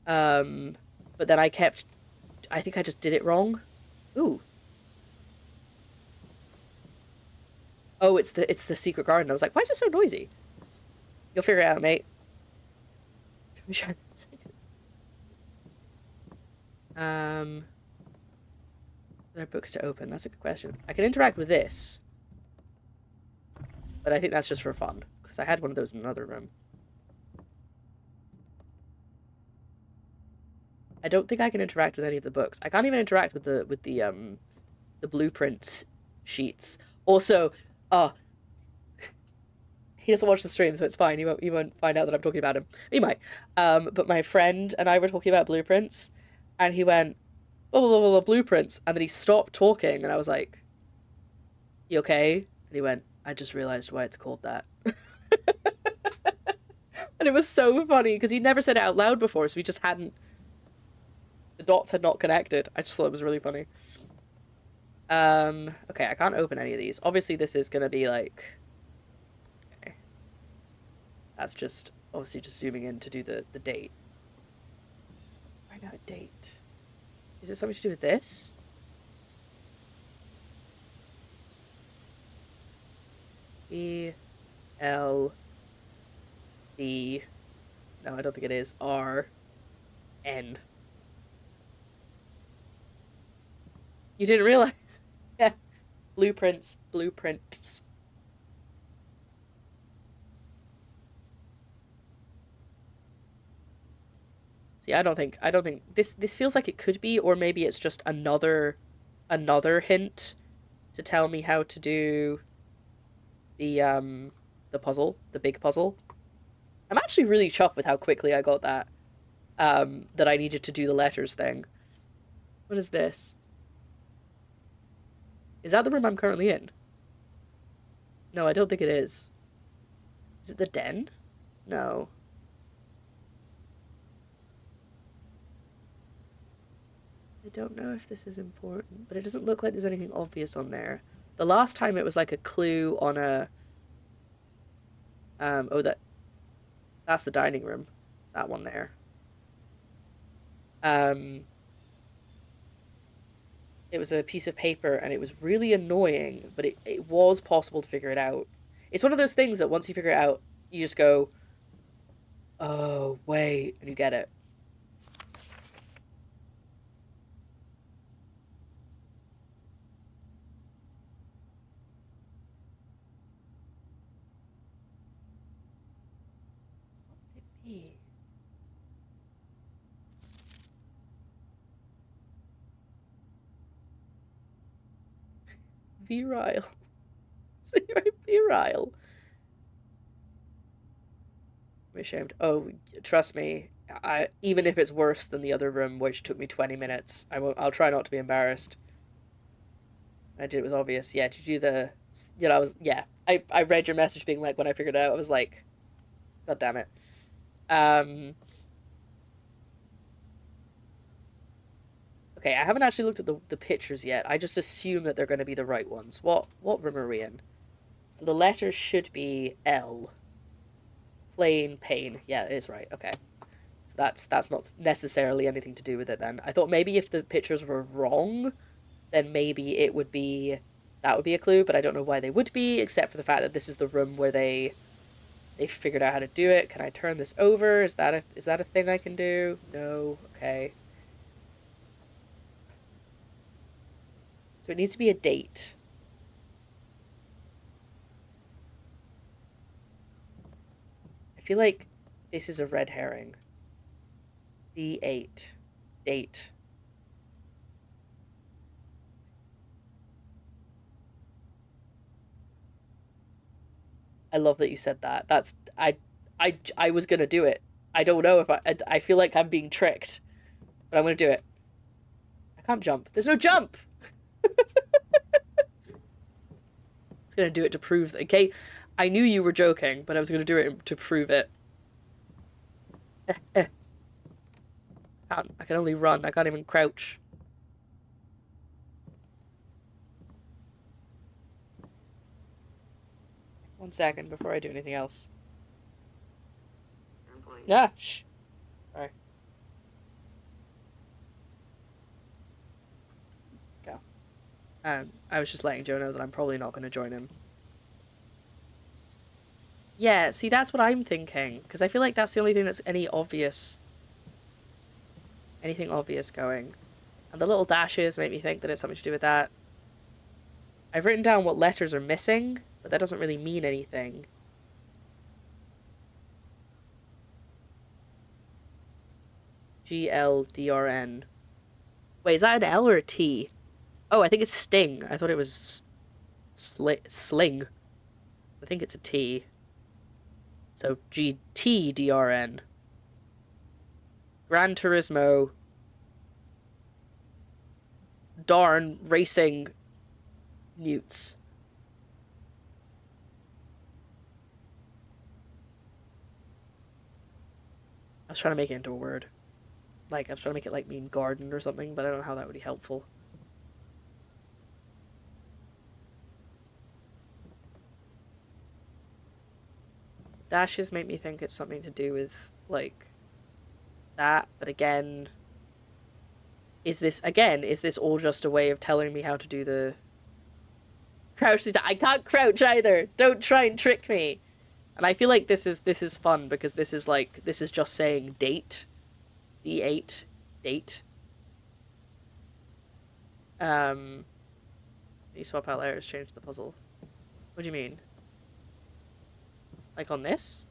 But then I think I just did it wrong. Ooh. Oh, it's the secret garden. I was like, why is it so noisy? You'll figure it out, mate. Are there books to open? That's a good question. I can interact with this. But I think that's just for fun. Because I had one of those in another room. I don't think I can interact with any of the books. I can't even interact with the blueprint sheets. Also, he doesn't watch the stream, so it's fine. He won't find out that I'm talking about him. He might. But my friend and I were talking about blueprints, and he went, blah, blah, blah, blah, blueprints, and then he stopped talking, and I was like, you okay? And he went, I just realized why it's called that. And it was so funny, because he never said it out loud before, so he just hadn't, the dots had not connected. I just thought it was really funny. Okay, I can't open any of these. Obviously, this is gonna be like, okay. That's just, obviously just zooming in to do the date. Find out a date. Is it something to do with this? E L D. No, I don't think it is. R N. You didn't realize? Yeah. Blueprints. Blueprints. See, I don't think this feels like it could be, or maybe it's just another hint to tell me how to do the puzzle, the big puzzle. I'm actually really chuffed with how quickly I got that. That I needed to do the letters thing. What is this? Is that the room I'm currently in? No, I don't think it is. Is it the den? No. I don't know if this is important, but it doesn't look like there's anything obvious on there. The last time it was like a clue on a... oh, that's the dining room. That one there. It was a piece of paper, and it was really annoying, but it was possible to figure it out. It's one of those things that once you figure it out, you just go, oh, wait, and you get it. Virile. Say right, virile. I'm ashamed. Oh, trust me. Even if it's worse than the other room, which took me 20 minutes, I'll try not to be embarrassed. I did. It was obvious. Yeah. Did you do the? You know, I read your message being like when I figured it out. I was like, God damn it. Okay, I haven't actually looked at the pictures yet. I just assume that they're going to be the right ones. What room are we in? So the letters should be L. Plain pain. Yeah, it is right. Okay. So that's not necessarily anything to do with it then. I thought maybe if the pictures were wrong, then maybe it would be... that would be a clue, but I don't know why they would be, except for the fact that this is the room where they figured out how to do it. Can I turn this over? Is that a thing I can do? No. Okay. So it needs to be a date. I feel like this is a red herring. D8. Date. I love that you said that. That's... I was gonna do it. I don't know if I feel like I'm being tricked. But I'm gonna do it. I can't jump. There's no jump! I was gonna do it to prove that, okay? I knew you were joking, but I was gonna do it to prove it. I can only run. I can't even crouch. One second before I do anything else. Yeah, shh. Sorry. Go. I was just letting Joe know that I'm probably not going to join him. Yeah, see, that's what I'm thinking. Because I feel like that's the only thing that's anything obvious going. And the little dashes make me think that it's something to do with that. I've written down what letters are missing, but that doesn't really mean anything. GLDRN. Wait, is that an L or a T? Oh, I think it's sting. I thought it was sling. I think it's a T. So GTDRN. Gran Turismo. Darn racing newts. I was trying to make it into a word. Like, I was trying to make it, like, mean garden or something, but I don't know how that would be helpful. Dashes make me think it's something to do with, like, that, but again... Is this all just a way of telling me how to do the... Crouch? I can't crouch either! Don't try and trick me! And I feel like this is fun, because this is just saying date. D8 date. You swap out letters, change the puzzle. What do you mean? Like on this?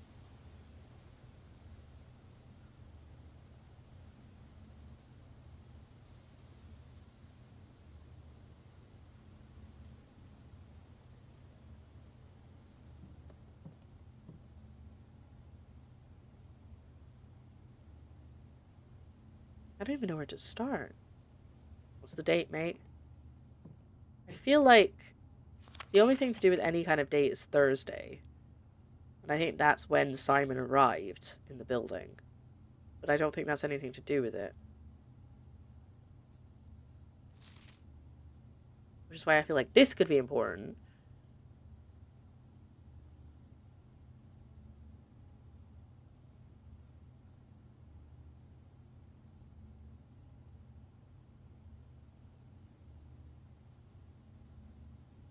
I don't even know where to start. What's the date, mate? I feel like the only thing to do with any kind of date is Thursday. And I think that's when Simon arrived in the building. But I don't think that's anything to do with it. Which is why I feel like this could be important.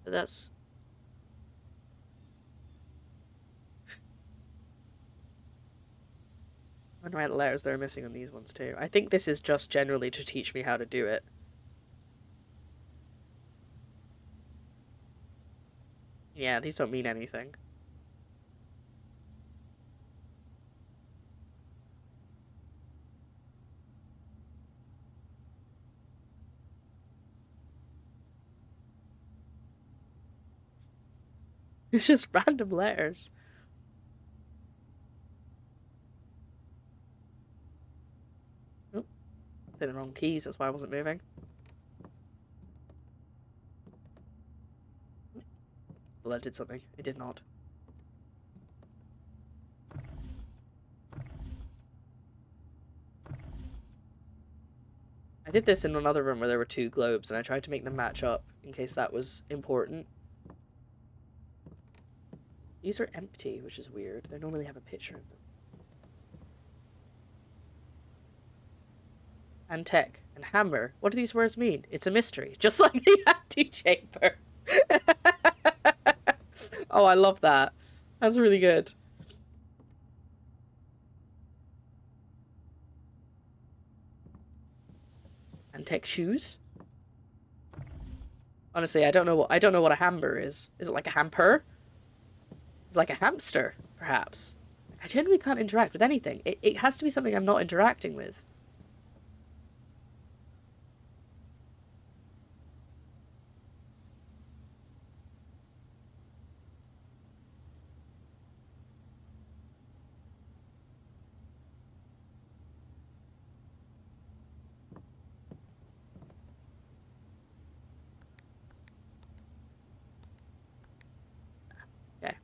But that's... I wonder why the letters that are missing on these ones too. I think this is just generally to teach me how to do it. Yeah, these don't mean anything. It's just random letters. Oh, say the wrong keys, that's why I wasn't moving. Well, that did something. It did not. I did this in another room where there were two globes, and I tried to make them match up in case that was important. These are empty, which is weird. They normally have a picture in them. And tech and hammer. What do these words mean? It's a mystery, just like the antechamber. Oh, I love that. That's really good. And tech shoes. Honestly, I don't know what a hammer is. Is it like a hamper? It's like a hamster, perhaps. I generally can't interact with anything. It has to be something I'm not interacting with. Okay.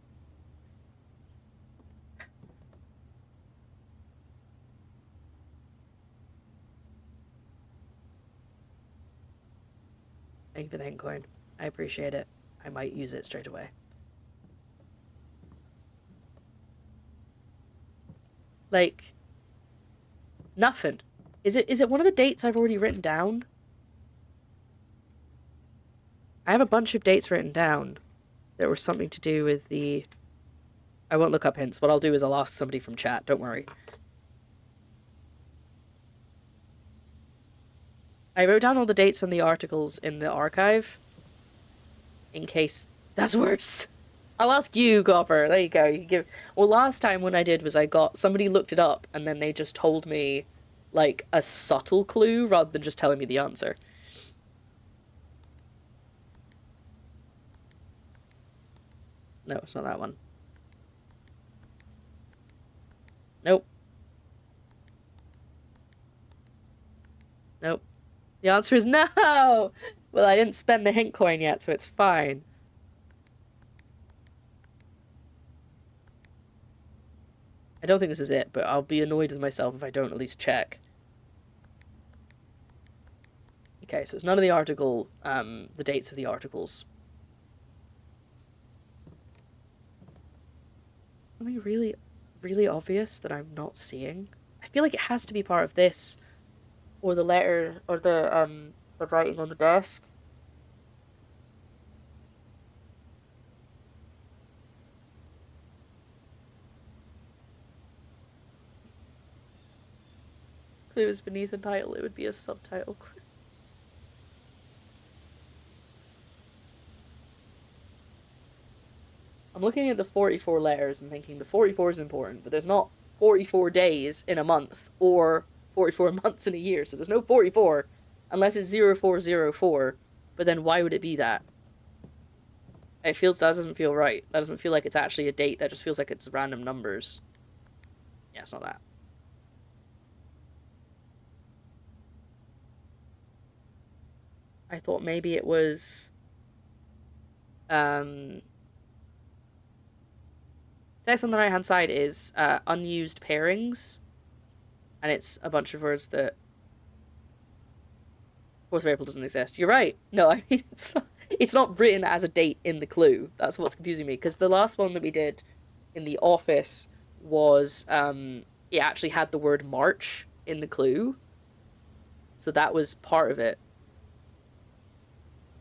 Thank you for the hint coin. I appreciate it. I might use it straight away. Like, nothing. Is it one of the dates I've already written down? I have a bunch of dates written down that were something to do with the... I won't look up hints. What I'll do is I'll ask somebody from chat. Don't worry. I wrote down all the dates on the articles in the archive. In case that's worse. I'll ask you, Gopper. There you go. You give... Well, last time what I did was somebody looked it up and then they just told me, like, a subtle clue rather than just telling me the answer. No, it's not that one. Nope. Nope. The answer is no! Well, I didn't spend the hint coin yet, so it's fine. I don't think this is it, but I'll be annoyed with myself if I don't at least check. Okay, so it's none of the article, the dates of the articles. Something really, really obvious that I'm not seeing. I feel like it has to be part of this, or the letter, or the writing on the desk. clue is beneath the title, it would be a subtitle clue. I'm looking at the 44 letters and thinking the 44 is important, but there's not 44 days in a month or 44 months in a year, so there's no 44 unless it's 0404, but then why would it be that? That doesn't feel right. That doesn't feel like it's actually a date, that just feels like it's random numbers. Yeah, it's not that. I thought maybe it was text on the right hand side is unused pairings, and it's a bunch of words that 4th of April doesn't exist. You're right. No, I mean it's not written as a date in the clue. That's what's confusing me, because the last one that we did in the office was it actually had the word March in the clue, so that was part of it.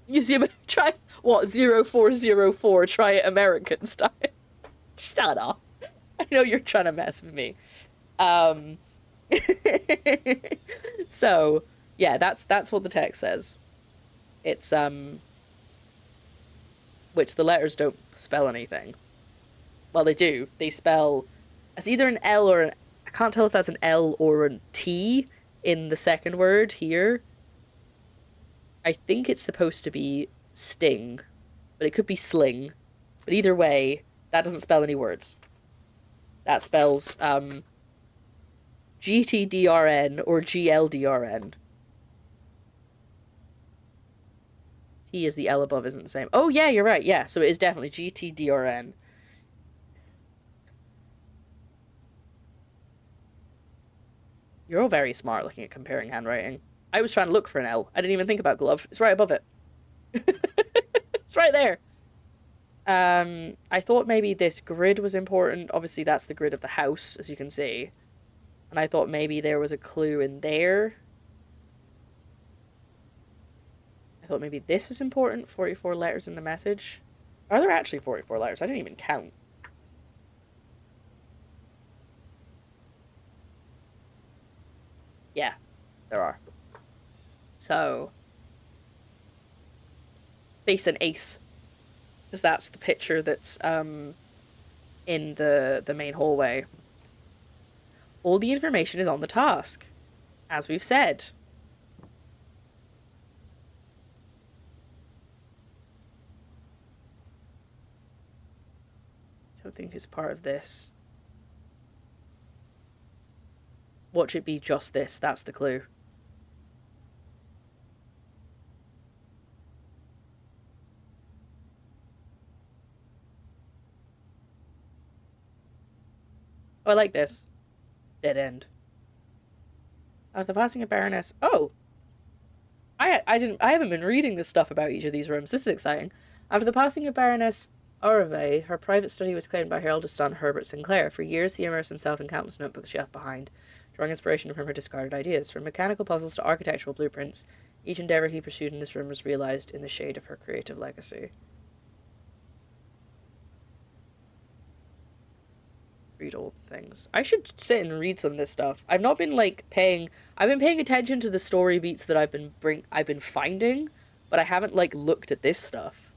Museum, try what 0404? Try it American style. Shut up. I know you're trying to mess with me. So yeah, that's what the text says. It's which the letters don't spell anything. Well, they do. They spell, it's either an L or I can't tell if that's an L or a T in the second word here. I think it's supposed to be sting, but it could be sling. But either way, that doesn't spell any words. That spells GTDRN or GLDRN. T is the L above, isn't the same. Oh yeah, you're right. Yeah, so it is definitely GTDRN. You're all very smart looking at comparing handwriting. I was trying to look for an L. I didn't even think about glove. It's right above it. It's right there. I thought maybe this grid was important. Obviously, that's the grid of the house, as you can see. And I thought maybe there was a clue in there. I thought maybe this was important. 44 letters in the message. Are there actually 44 letters? I didn't even count. Yeah, there are. So, face and ace, because that's the picture that's in the main hallway. All the information is on the task, as we've said. I don't think it's part of this. Watch it be just this, that's the clue. Oh, I like this. Dead end. After passing a baroness. Oh! I haven't been reading this stuff about each of these rooms. This is exciting. After the passing of Baroness Orve, her private study was claimed by her eldest son, Herbert Sinclair. For years, he immersed himself in countless notebooks she left behind, drawing inspiration from her discarded ideas. From mechanical puzzles to architectural blueprints, each endeavor he pursued in this room was realized in the shade of her creative legacy. Read old things. I should sit and read some of this stuff. I've not been I've been paying attention to the story beats that I've been finding, but I haven't looked at this stuff.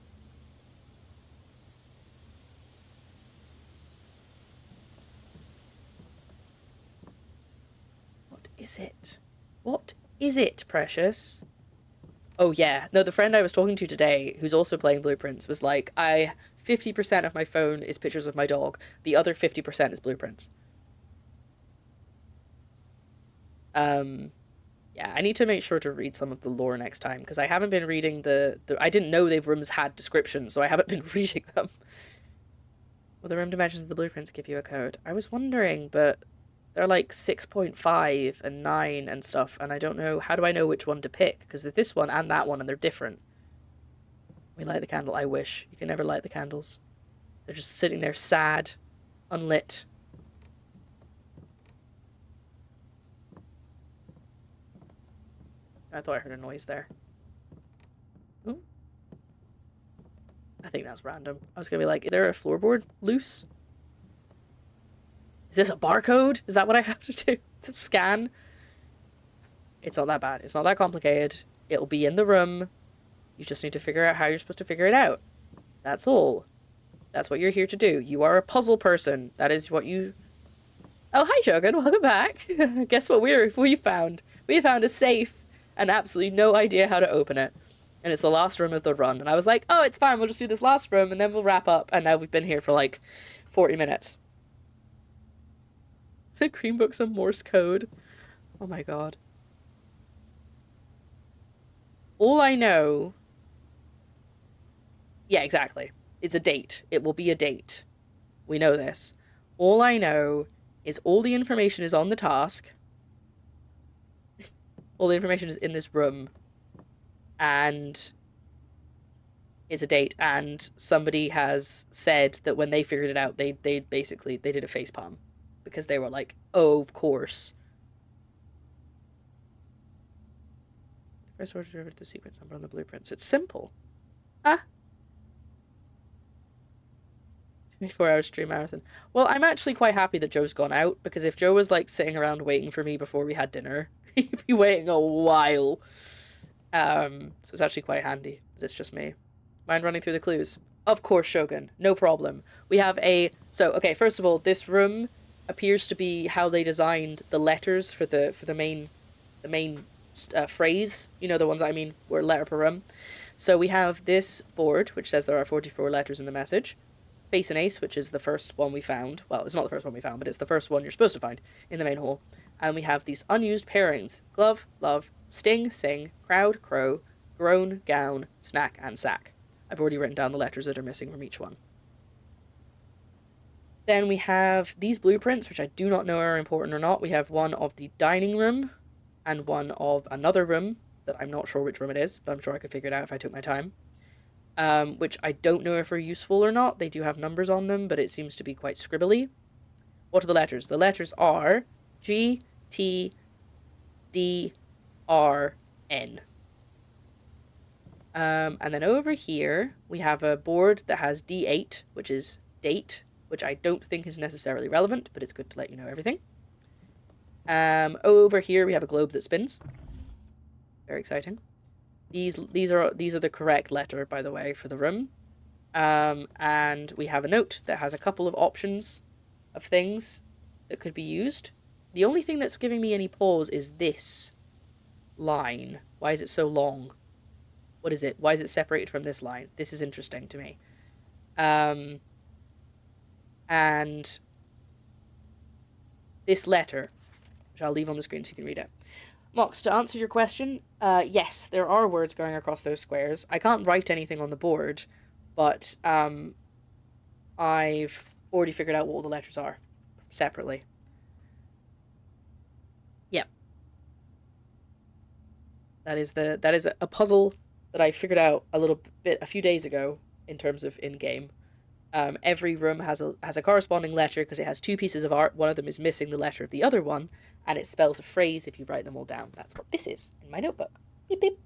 What is it? What is it, Precious? Oh yeah, no, the friend I was talking to today, who's also playing Blueprints, was like, 50% of my phone is pictures of my dog. The other 50% is blueprints. Yeah, I need to make sure to read some of the lore next time, because I haven't been reading I didn't know the rooms had descriptions, so I haven't been reading them. Well, the room dimensions of the blueprints give you a code. I was wondering, but they're 6.5 and 9 and stuff, and I don't know, how do I know which one to pick? Because there's this one and that one, and they're different. We light the candle. I wish. You can never light the candles. They're just sitting there sad, unlit. I thought I heard a noise there. Ooh. I think that's random. I was gonna be like, is there a floorboard loose? Is this a barcode? Is that what I have to do? Is it scan? It's not that bad. It's not that complicated. It'll be in the room. You just need to figure out how you're supposed to figure it out. That's all. That's what you're here to do. You are a puzzle person. That is what you... Oh, hi, Shogun. Welcome back. Guess what we found? We found a safe and absolutely no idea how to open it. And it's the last room of the run. And I was like, oh, it's fine. We'll just do this last room and then we'll wrap up. And now we've been here for like 40 minutes. Is it Cream Book some Morse code? Oh my god. All I know... Yeah, exactly. It's a date. It will be a date. We know this. All I know is all the information is on the task. All the information is in this room. And it's a date. And somebody has said that when they figured it out, they basically, they did a facepalm. Because they were like, oh, of course. First order derivative of the sequence number on the blueprints. It's simple. Ah. 24-hour stream marathon. Well, I'm actually quite happy that Joe's gone out, because if Joe was, like, sitting around waiting for me before we had dinner, he'd be waiting a while. So it's actually quite handy that it's just me. Mind running through the clues? Of course, Shogun. No problem. We have a... So, okay, first of all, this room appears to be how they designed the letters for the main phrase. You know, the ones I mean were letter per room. So we have this board, which says there are 44 letters in the message. Face and Ace, which is the first one we found. Well, it's not the first one we found, but it's the first one you're supposed to find in the main hall. And we have these unused pairings. Glove, love, sting, sing, crowd, crow, groan, gown, snack, and sack. I've already written down the letters that are missing from each one. Then we have these blueprints, which I do not know are important or not. We have one of the dining room and one of another room that I'm not sure which room it is, but I'm sure I could figure it out if I took my time. Which I don't know if are useful or not. They do have numbers on them, but it seems to be quite scribbly. What are the letters? The letters are G, T, D, R, N. And then over here, we have a board that has D8, which is date, which I don't think is necessarily relevant, but it's good to let you know everything. Over here, we have a globe that spins. Very exciting. These are the correct letter, by the way, for the room. And we have a note that has a couple of options of things that could be used. The only thing that's giving me any pause is this line. Why is it so long? What is it? Why is it separated from this line? This is interesting to me. And this letter, which I'll leave on the screen so you can read it. Mox, to answer your question, yes, there are words going across those squares. I can't write anything on the board, but I've already figured out what all the letters are separately. Yep. That is a puzzle that I figured out a few days ago in terms of in-game. Every room has a corresponding letter because it has two pieces of art. One of them is missing the letter of the other one, and it spells a phrase if you write them all down. That's what this is in my notebook. Beep beep.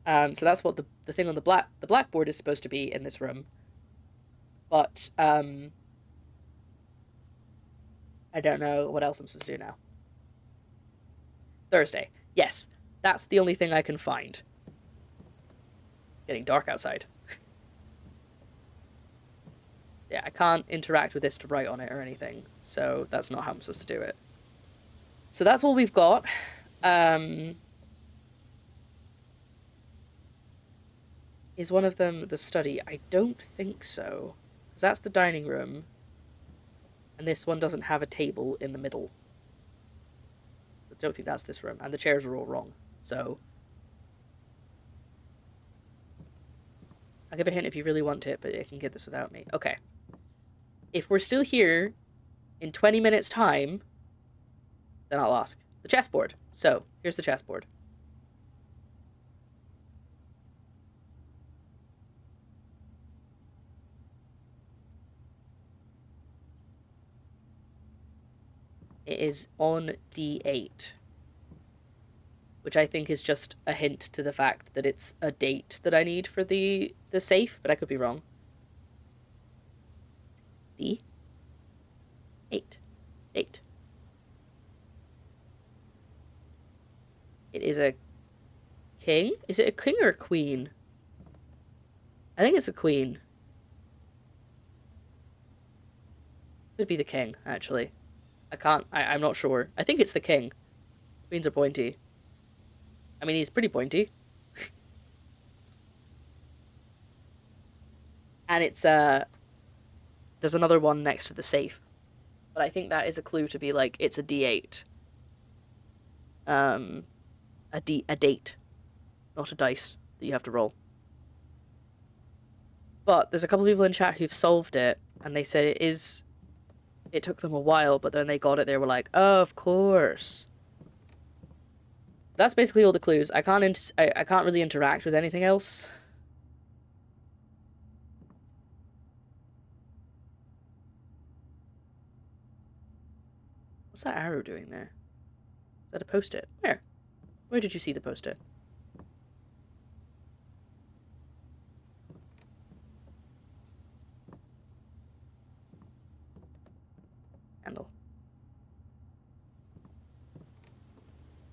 So that's what the thing on the blackboard is supposed to be in this room. But I don't know what else I'm supposed to do now. Thursday. Yes, that's the only thing I can find. It's getting dark outside. Yeah, I can't interact with this to write on it or anything, so that's not how I'm supposed to do it. So that's all we've got. Is one of them the study? I don't think so, because that's the dining room, and this one doesn't have a table in the middle. I don't think that's this room, and the chairs are all wrong, so... I'll give a hint if you really want it, but you can get this without me. Okay. If we're still here in 20 minutes' time, then I'll ask. The chessboard. So, here's the chessboard. It is on D8. Which I think is just a hint to the fact that it's a date that I need for the safe, but I could be wrong. D8. Date. It is a king? Is it a king or a queen? I think it's a queen. Could be the king, actually. I'm not sure. I think it's the king. Queens are pointy. I mean, he's pretty pointy. And it's, there's another one next to the safe. But I think that is a clue to be like, it's a D8. A date. Not a dice that you have to roll. But there's a couple of people in chat who've solved it, and they said it took them a while, but then they got it, they were like, oh, of course. That's basically all the clues. I can't really interact with anything else. What's that arrow doing there? Is that a post-it? Where? Where did you see the post-it? Candle.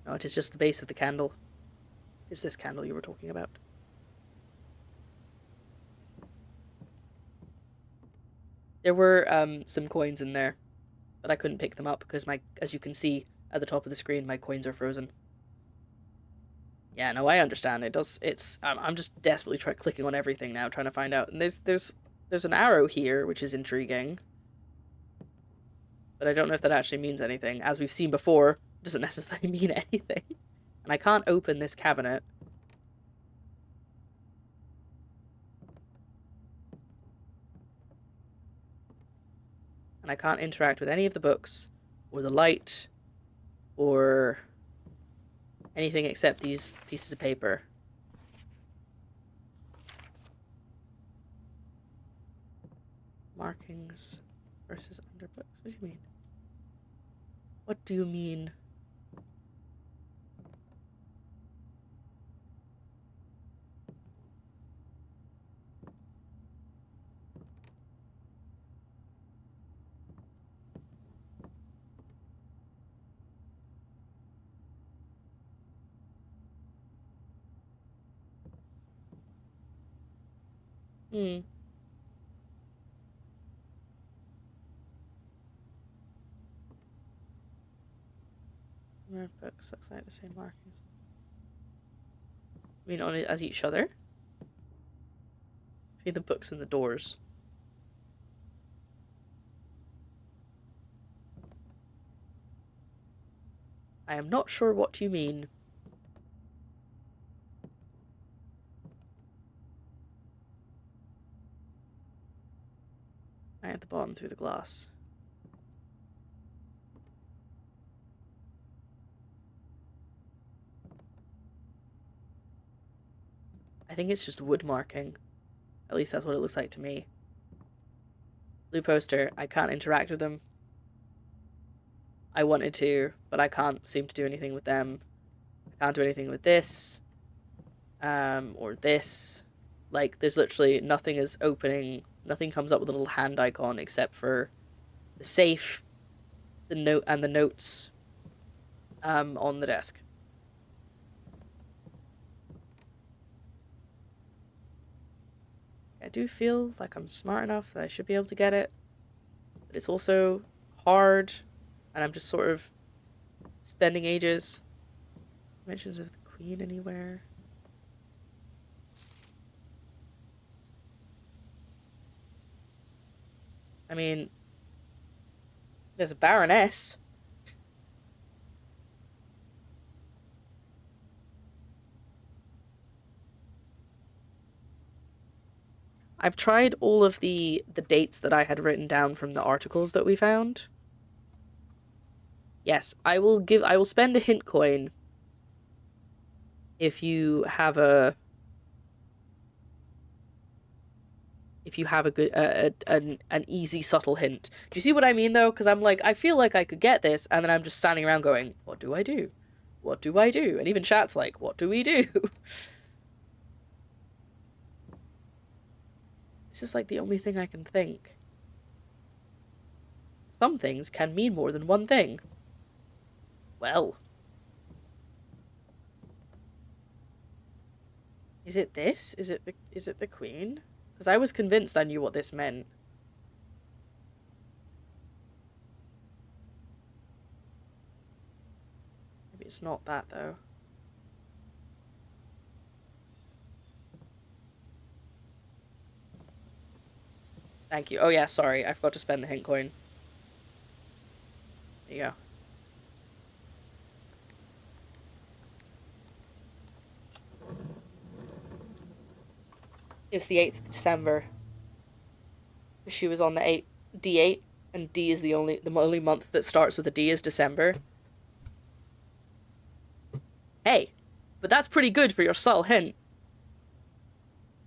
No, it is just the base of the candle. Is this candle you were talking about? There were some coins in there, but I couldn't pick them up because as you can see at the top of the screen, my coins are frozen. Yeah, no, I understand. I'm just desperately clicking on everything now, trying to find out. And there's an arrow here, which is intriguing. But I don't know if that actually means anything. As we've seen before, it doesn't necessarily mean anything. And I can't open this cabinet. And I can't interact with any of the books, or the light, or anything except these pieces of paper. Markings versus under books. What do you mean? What do you mean? Red books looks like the same markings. I mean, on it as each other? Between the books and the doors. I am not sure what you mean. Right at the bottom through the glass. I think it's just wood marking. At least that's what it looks like to me. Blue poster. I can't interact with them. I wanted to, but I can't seem to do anything with them. I can't do anything with this. Or this. Like, there's literally nothing is opening. Nothing comes up with a little hand icon except for the safe, the note, and the notes on the desk. I do feel like I'm smart enough that I should be able to get it, but it's also hard, and I'm just sort of spending ages. Mentions of the Queen anywhere? I mean, there's a Baroness. I've tried all of the dates that I had written down from the articles that we found. Yes, I will spend a hint coin if you have a good an easy subtle hint. Do you see what I mean though? Because I'm like, I feel like I could get this, and then I'm just standing around going, what do I do? What do I do? And even chat's like, what do we do? This is like the only thing I can think. Some things can mean more than one thing. Well. Is it this? Is it the queen? Because I was convinced I knew what this meant. Maybe it's not that, though. Thank you. Oh yeah, sorry. I forgot to spend the hint coin. There you go. It was the 8th of December. She was on the D8, and D is the only month that starts with a D is December. Hey, but that's pretty good for your subtle hint.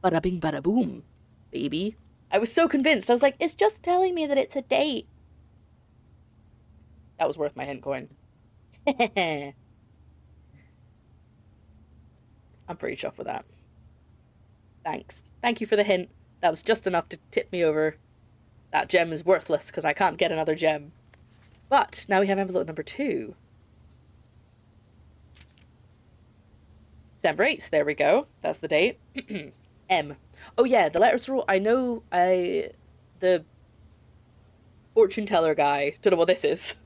Bada bing bada boom, baby. I was so convinced. I was like, it's just telling me that it's a date. That was worth my hint coin. I'm pretty chuffed with that. Thanks. Thank you for the hint. That was just enough to tip me over. That gem is worthless because I can't get another gem. But now we have envelope number 2. December 8th. There we go. That's the date. M. Oh yeah, the letters are all... The fortune teller guy... Don't know what this is.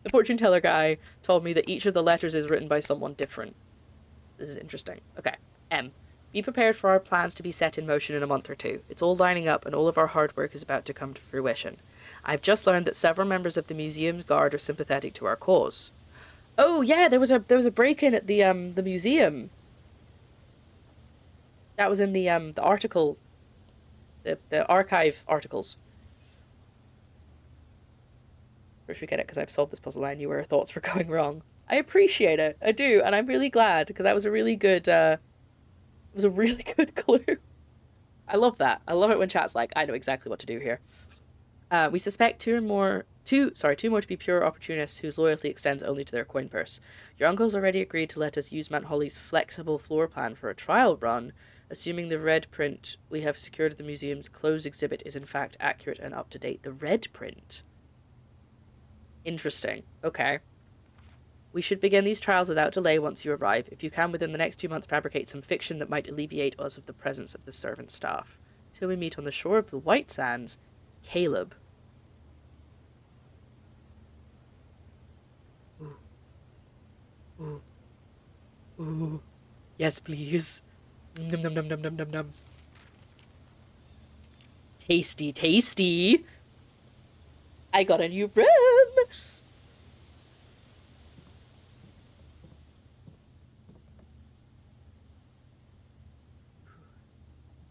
The fortune teller guy told me that each of the letters is written by someone different. This is interesting. Okay. M. Be prepared for our plans to be set in motion in a month or 2. It's all lining up and all of our hard work is about to come to fruition. I've just learned that several members of the museum's guard are sympathetic to our cause. Oh yeah, there was a break-in at the museum. That was in the article, the archive articles. First we get it because I've solved this puzzle and I knew where her thoughts were going wrong. I appreciate it, I do, and I'm really glad because that was a really good. It was a really good clue. I love that. I love it when chat's like, I know exactly what to do here. We suspect two more to be pure opportunists whose loyalty extends only to their coin purse. Your uncle's already agreed to let us use Mount Holly's flexible floor plan for a trial run, assuming the red print we have secured at the museum's closed exhibit is in fact accurate and up to date. The red print? Interesting. Okay. We should begin these trials without delay once you arrive. If you can, within the next 2 months, fabricate some fiction that might alleviate us of the presence of the servant staff. Till we meet on the shore of the White Sands, Caleb. Ooh. Ooh. Ooh. Yes, please. Num num num num num num num. Tasty, tasty. I got a new room.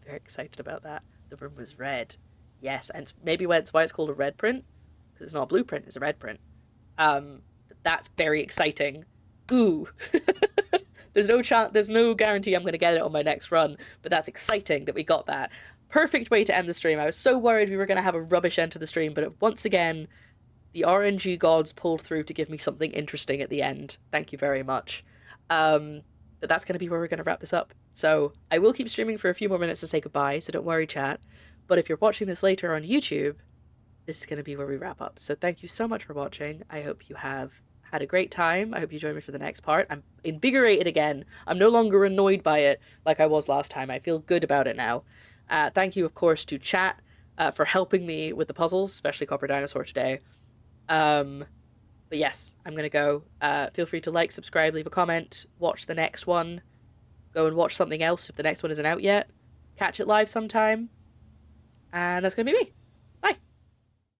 Very excited about that. The room was red. Yes, and maybe that's why it's called a red print, because it's not a blueprint, it's a red print. That's very exciting. Ooh. There's no guarantee I'm going to get it on my next run, but that's exciting that we got that. Perfect way to end the stream. I was so worried we were going to have a rubbish end to the stream, but once again, the RNG gods pulled through to give me something interesting at the end. Thank you very much. But that's going to be where we're going to wrap this up. So I will keep streaming for a few more minutes to say goodbye, so don't worry, chat. But if you're watching this later on YouTube, this is going to be where we wrap up. So thank you so much for watching. I hope you have had a great time. I hope you join me for the next part. I'm invigorated again. I'm no longer annoyed by it like I was last time. I feel good about it now. Thank you, of course, to chat for helping me with the puzzles, especially Copper Dinosaur today. But yes, I'm going to go. Feel free to like, subscribe, leave a comment, watch the next one. Go and watch something else if the next one isn't out yet. Catch it live sometime. And that's going to be me.